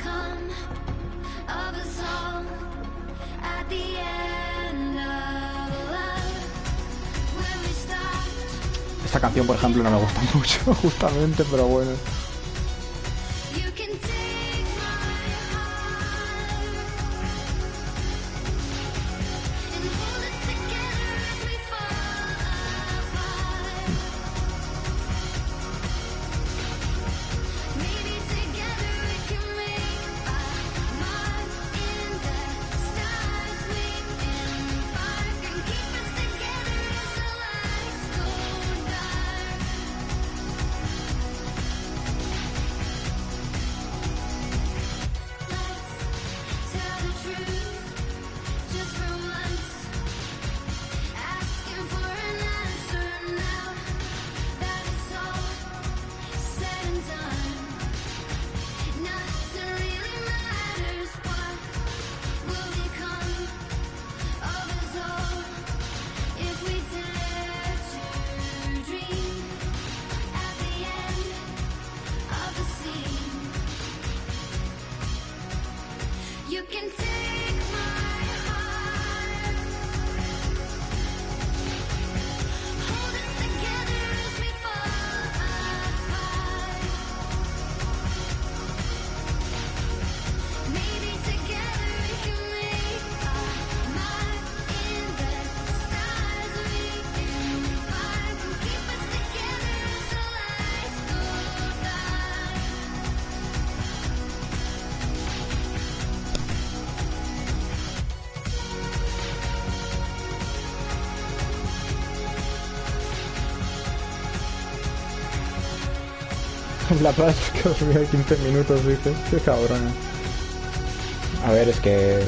Esta canción, por ejemplo, no me gusta mucho, justamente, pero bueno. La playa que dormía 15 minutos, dices. Qué cabrón. A ver, es que...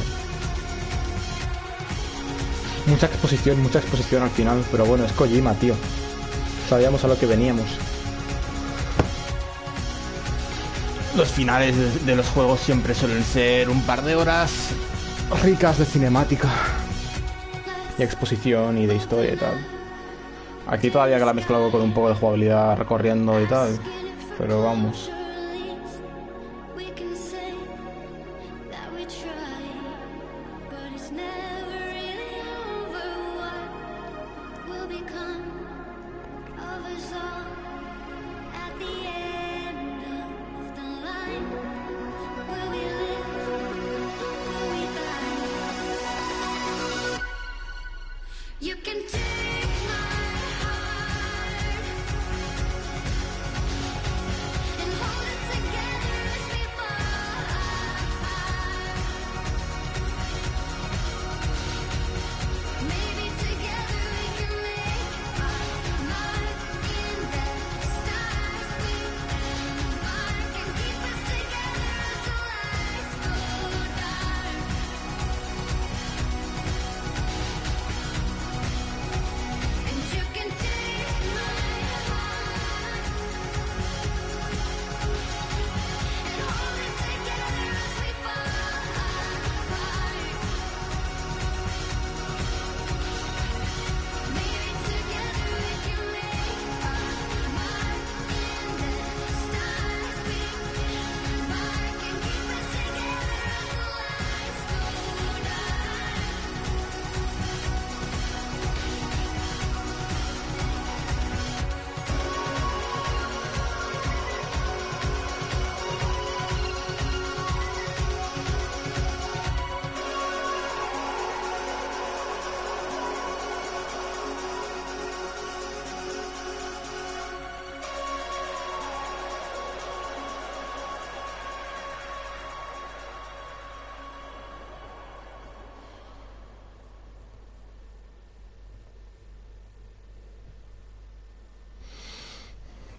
mucha exposición al final, pero bueno, es Kojima, tío. Sabíamos a lo que veníamos. Los finales de los juegos siempre suelen ser un par de horas ricas de cinemática y exposición y de historia y tal. Aquí todavía que la he mezclado con un poco de jugabilidad recorriendo y tal, pero vamos.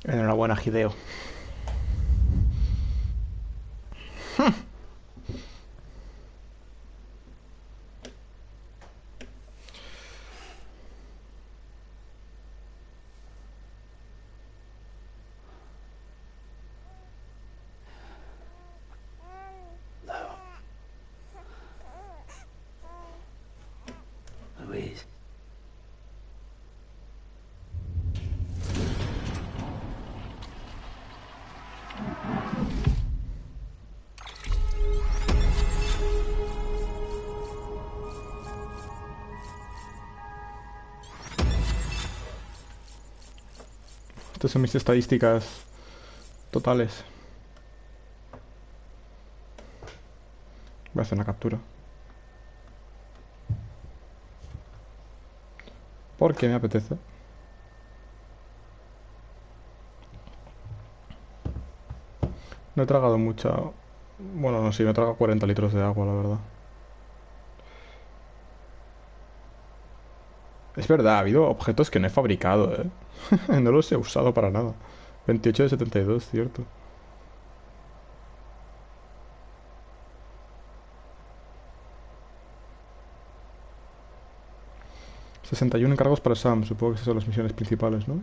Enhorabuena, Hideo. Louise. Estas son mis estadísticas totales. Voy a hacer una captura. Porque me apetece. No he tragado mucha... Bueno, no, sí, me he tragado 40 litros de agua, la verdad. Es verdad, ha habido objetos que no he fabricado, ¿eh? No los he usado para nada. 28 de 72, cierto. ...61 encargos para Sam. Supongo que esas son las misiones principales, ¿no?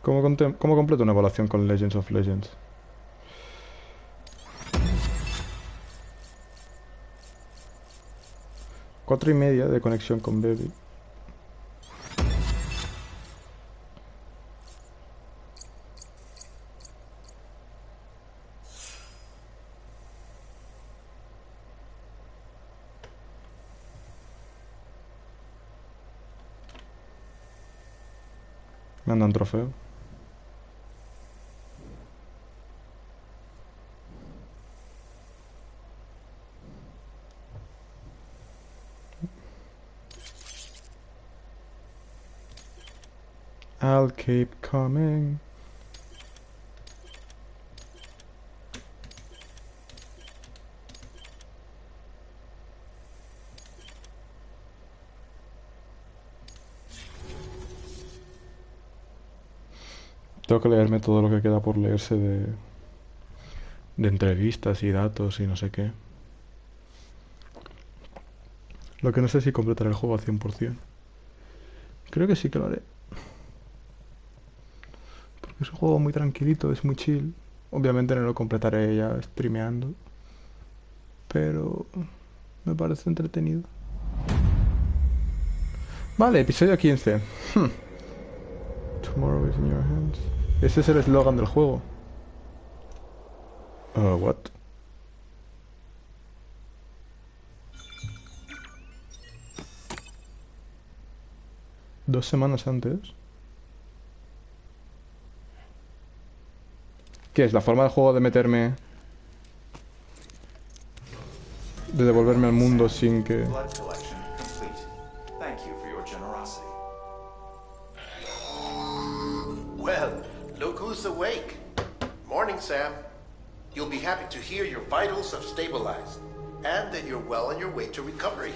¿Cómo completo una evaluación con Legends of Legends? Cuatro y media de conexión con Baby. Me andan trofeo. I'll keep coming. Tengo que leerme todo lo que queda por leerse de entrevistas y datos y no sé qué. Lo que no sé si completaré el juego al 100%. Creo que sí que lo haré. Porque es un juego muy tranquilito, es muy chill. Obviamente no lo completaré ya streameando. Pero me parece entretenido. Vale, episodio 15. Tomorrow is in your hands. Ese es el eslogan del juego. What? ¿2 semanas antes? ¿Qué es? ¿La forma del juego de meterme... de devolverme al mundo sin que... Blood collection complete. Thank you for your generosity. Well, look who's awake. Morning, Sam. You'll be happy to hear your vitals have stabilized, and that you're well on your way to recovery.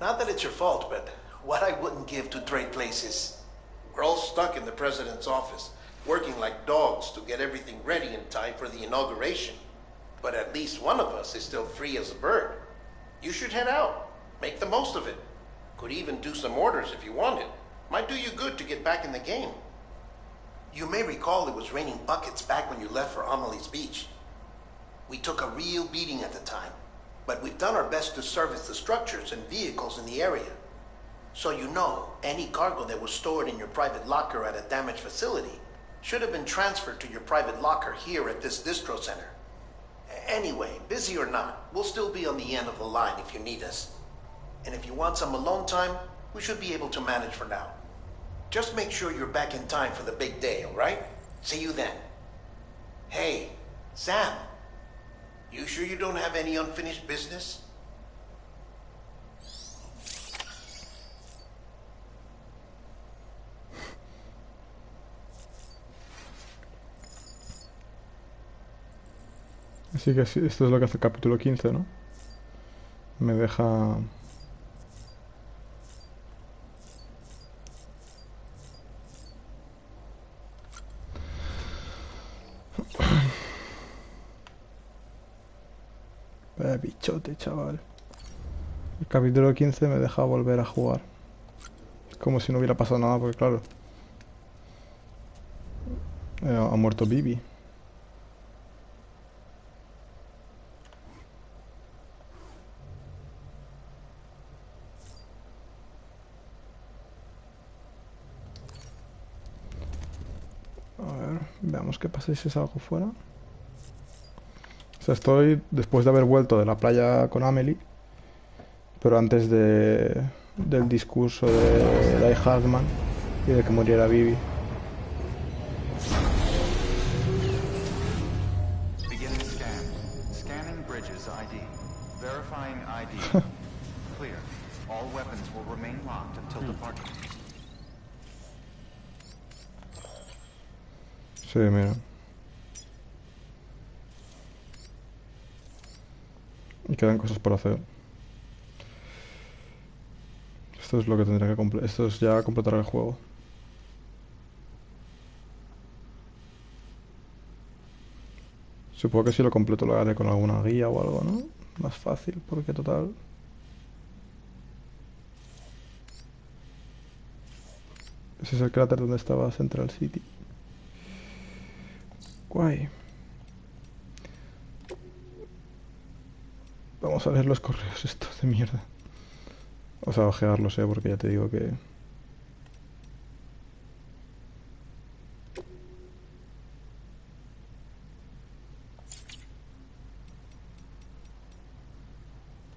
Not that it's your fault, but what I wouldn't give to trade places. We're all stuck in the president's office, working like dogs to get everything ready in time for the inauguration. But at least one of us is still free as a bird. You should head out. Make the most of it. Could even do some orders if you wanted. Might do you good to get back in the game. You may recall it was raining buckets back when you left for Amelie's Beach. We took a real beating at the time, but we've done our best to service the structures and vehicles in the area. So you know, any cargo that was stored in your private locker at a damaged facility should have been transferred to your private locker here at this distro center. Anyway, busy or not, we'll still be on the end of the line if you need us. And if you want some alone time, we should be able to manage for now. Just make sure you're back in time for the big day, all right? See you then. Hey, Sam. You sure you don't have any unfinished business? Así que esto es lo que hace el capítulo 15, ¿no? Me deja... Vaya bichote, chaval. El capítulo 15 me deja volver a jugar. Como si no hubiera pasado nada, porque claro... ha muerto Bibi. A ver, veamos qué pasa si salgo fuera. O sea, estoy después de haber vuelto de la playa con Amelie, pero antes del discurso de Die Hardman y de que muriera Vivi. Beginning scan. Scanning bridges ID. Verifying ID. Clear. All weapons will remain locked until departure. Sí, mira. Y quedan cosas por hacer. Esto es lo que tendré que completar. Esto es ya completar el juego. Supongo que si lo completo lo haré con alguna guía o algo, ¿no? Más fácil, porque total... Ese es el cráter donde estaba Central City. Guay. Vamos a ver los correos estos de mierda. O sea, ojearlos, porque ya te digo que...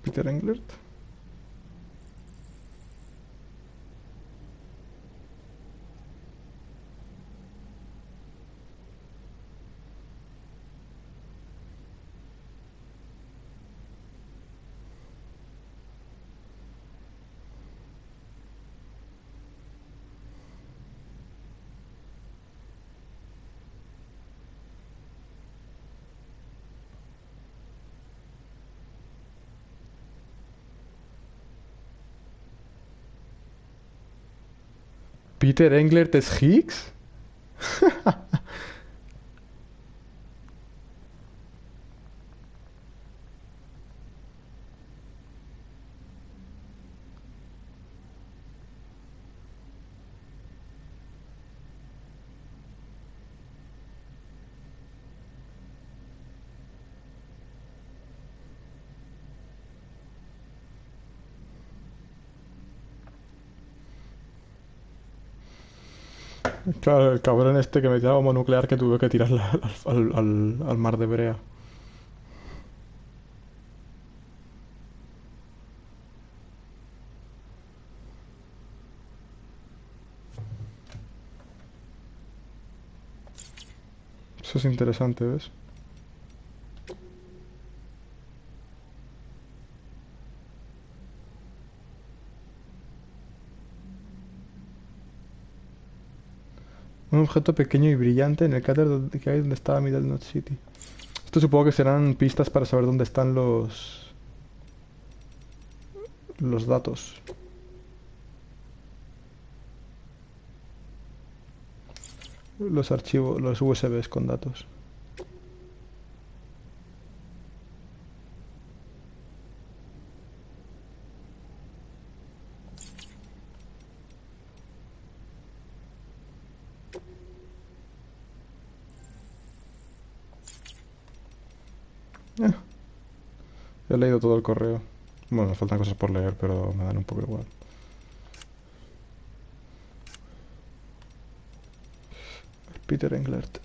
Peter Englert. ¿Peter Englert es Higgs? Claro, el cabrón este que metía la bomba nuclear que tuve que tirarla al mar de Brea. Eso es interesante, ¿ves? Un objeto pequeño y brillante en el cráter que hay donde estaba Middle Knot City. Esto supongo que serán pistas para saber dónde están los datos. Los archivos, los USBs con datos. He leído todo el correo. Bueno, me faltan cosas por leer, pero me dan un poco igual. Peter Englert.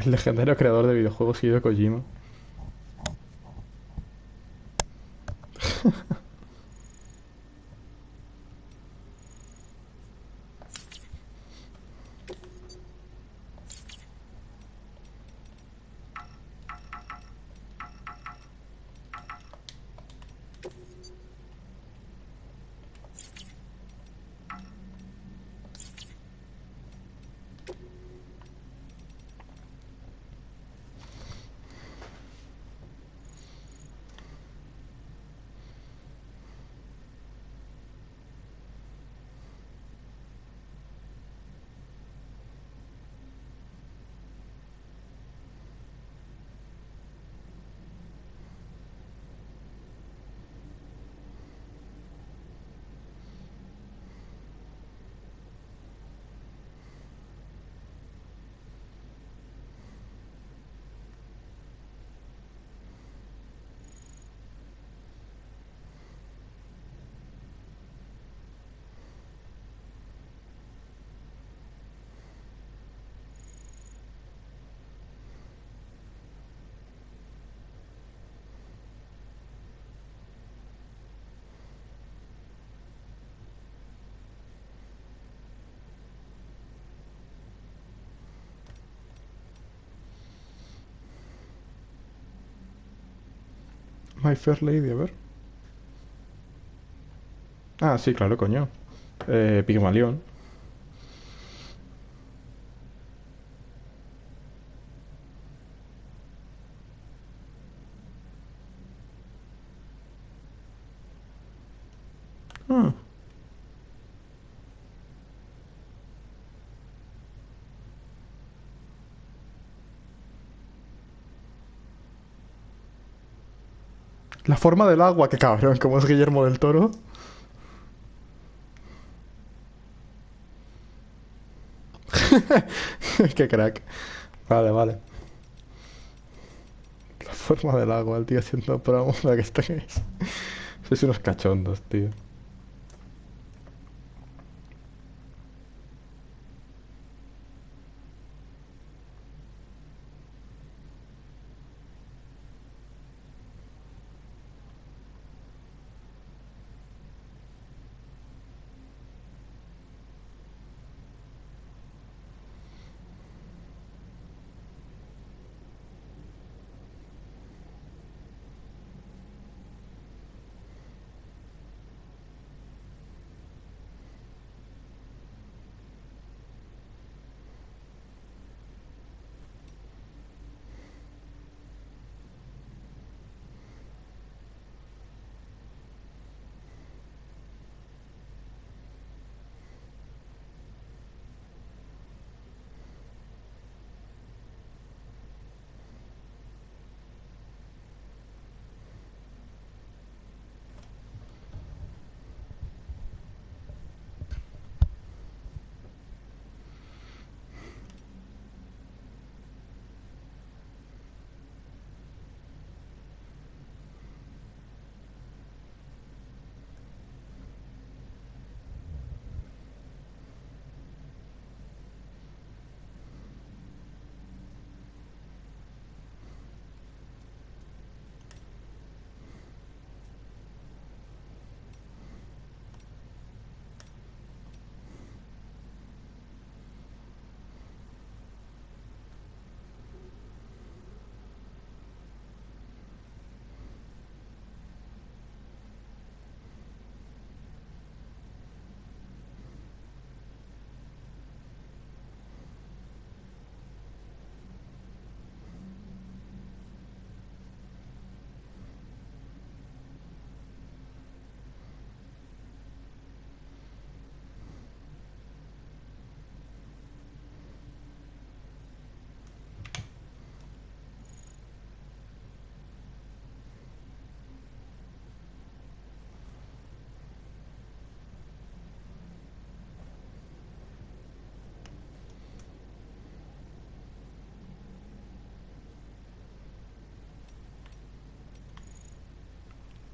El legendario creador de videojuegos Hideo Kojima. My Fair Lady, a ver. Ah, sí, claro, coño. Pigmalión. Ah. La forma del agua, qué cabrón, como es Guillermo del Toro. Qué crack. Vale, vale. La forma del agua, el tío haciendo promo para que estéis. Sois unos cachondos, tío.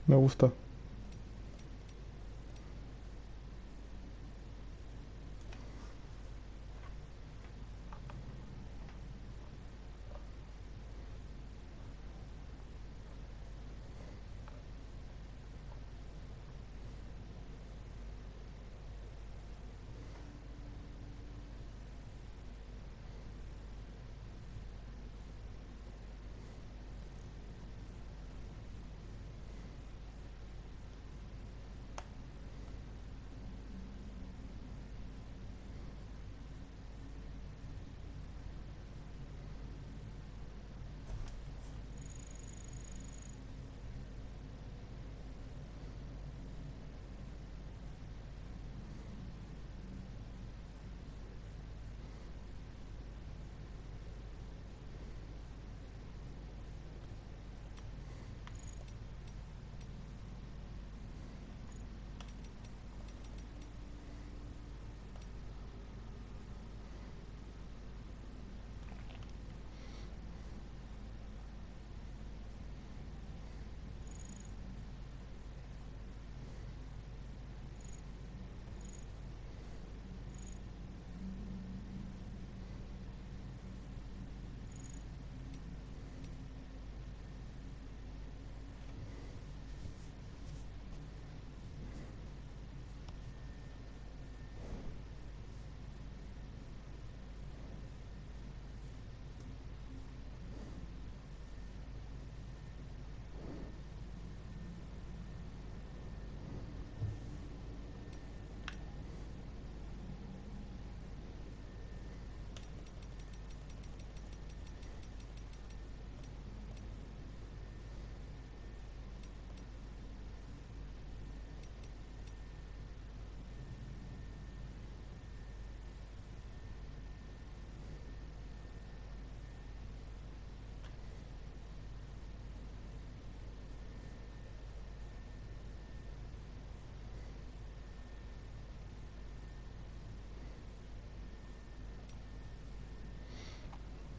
Me gusta.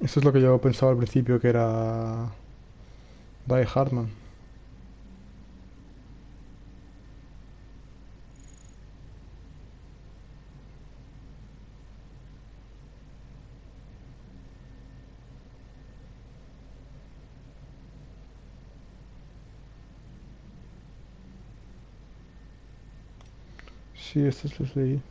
Eso es lo que yo pensaba al principio que era Die Hardman. Sí, estos los leí.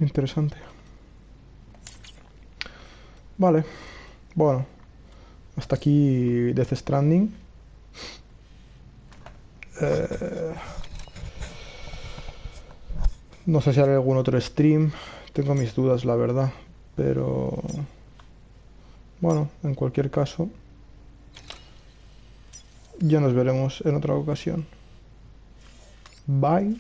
Interesante. Vale. Bueno. Hasta aquí Death Stranding. No sé si haré algún otro stream. Tengo mis dudas, la verdad. Pero... bueno, en cualquier caso... ya nos veremos en otra ocasión. Bye.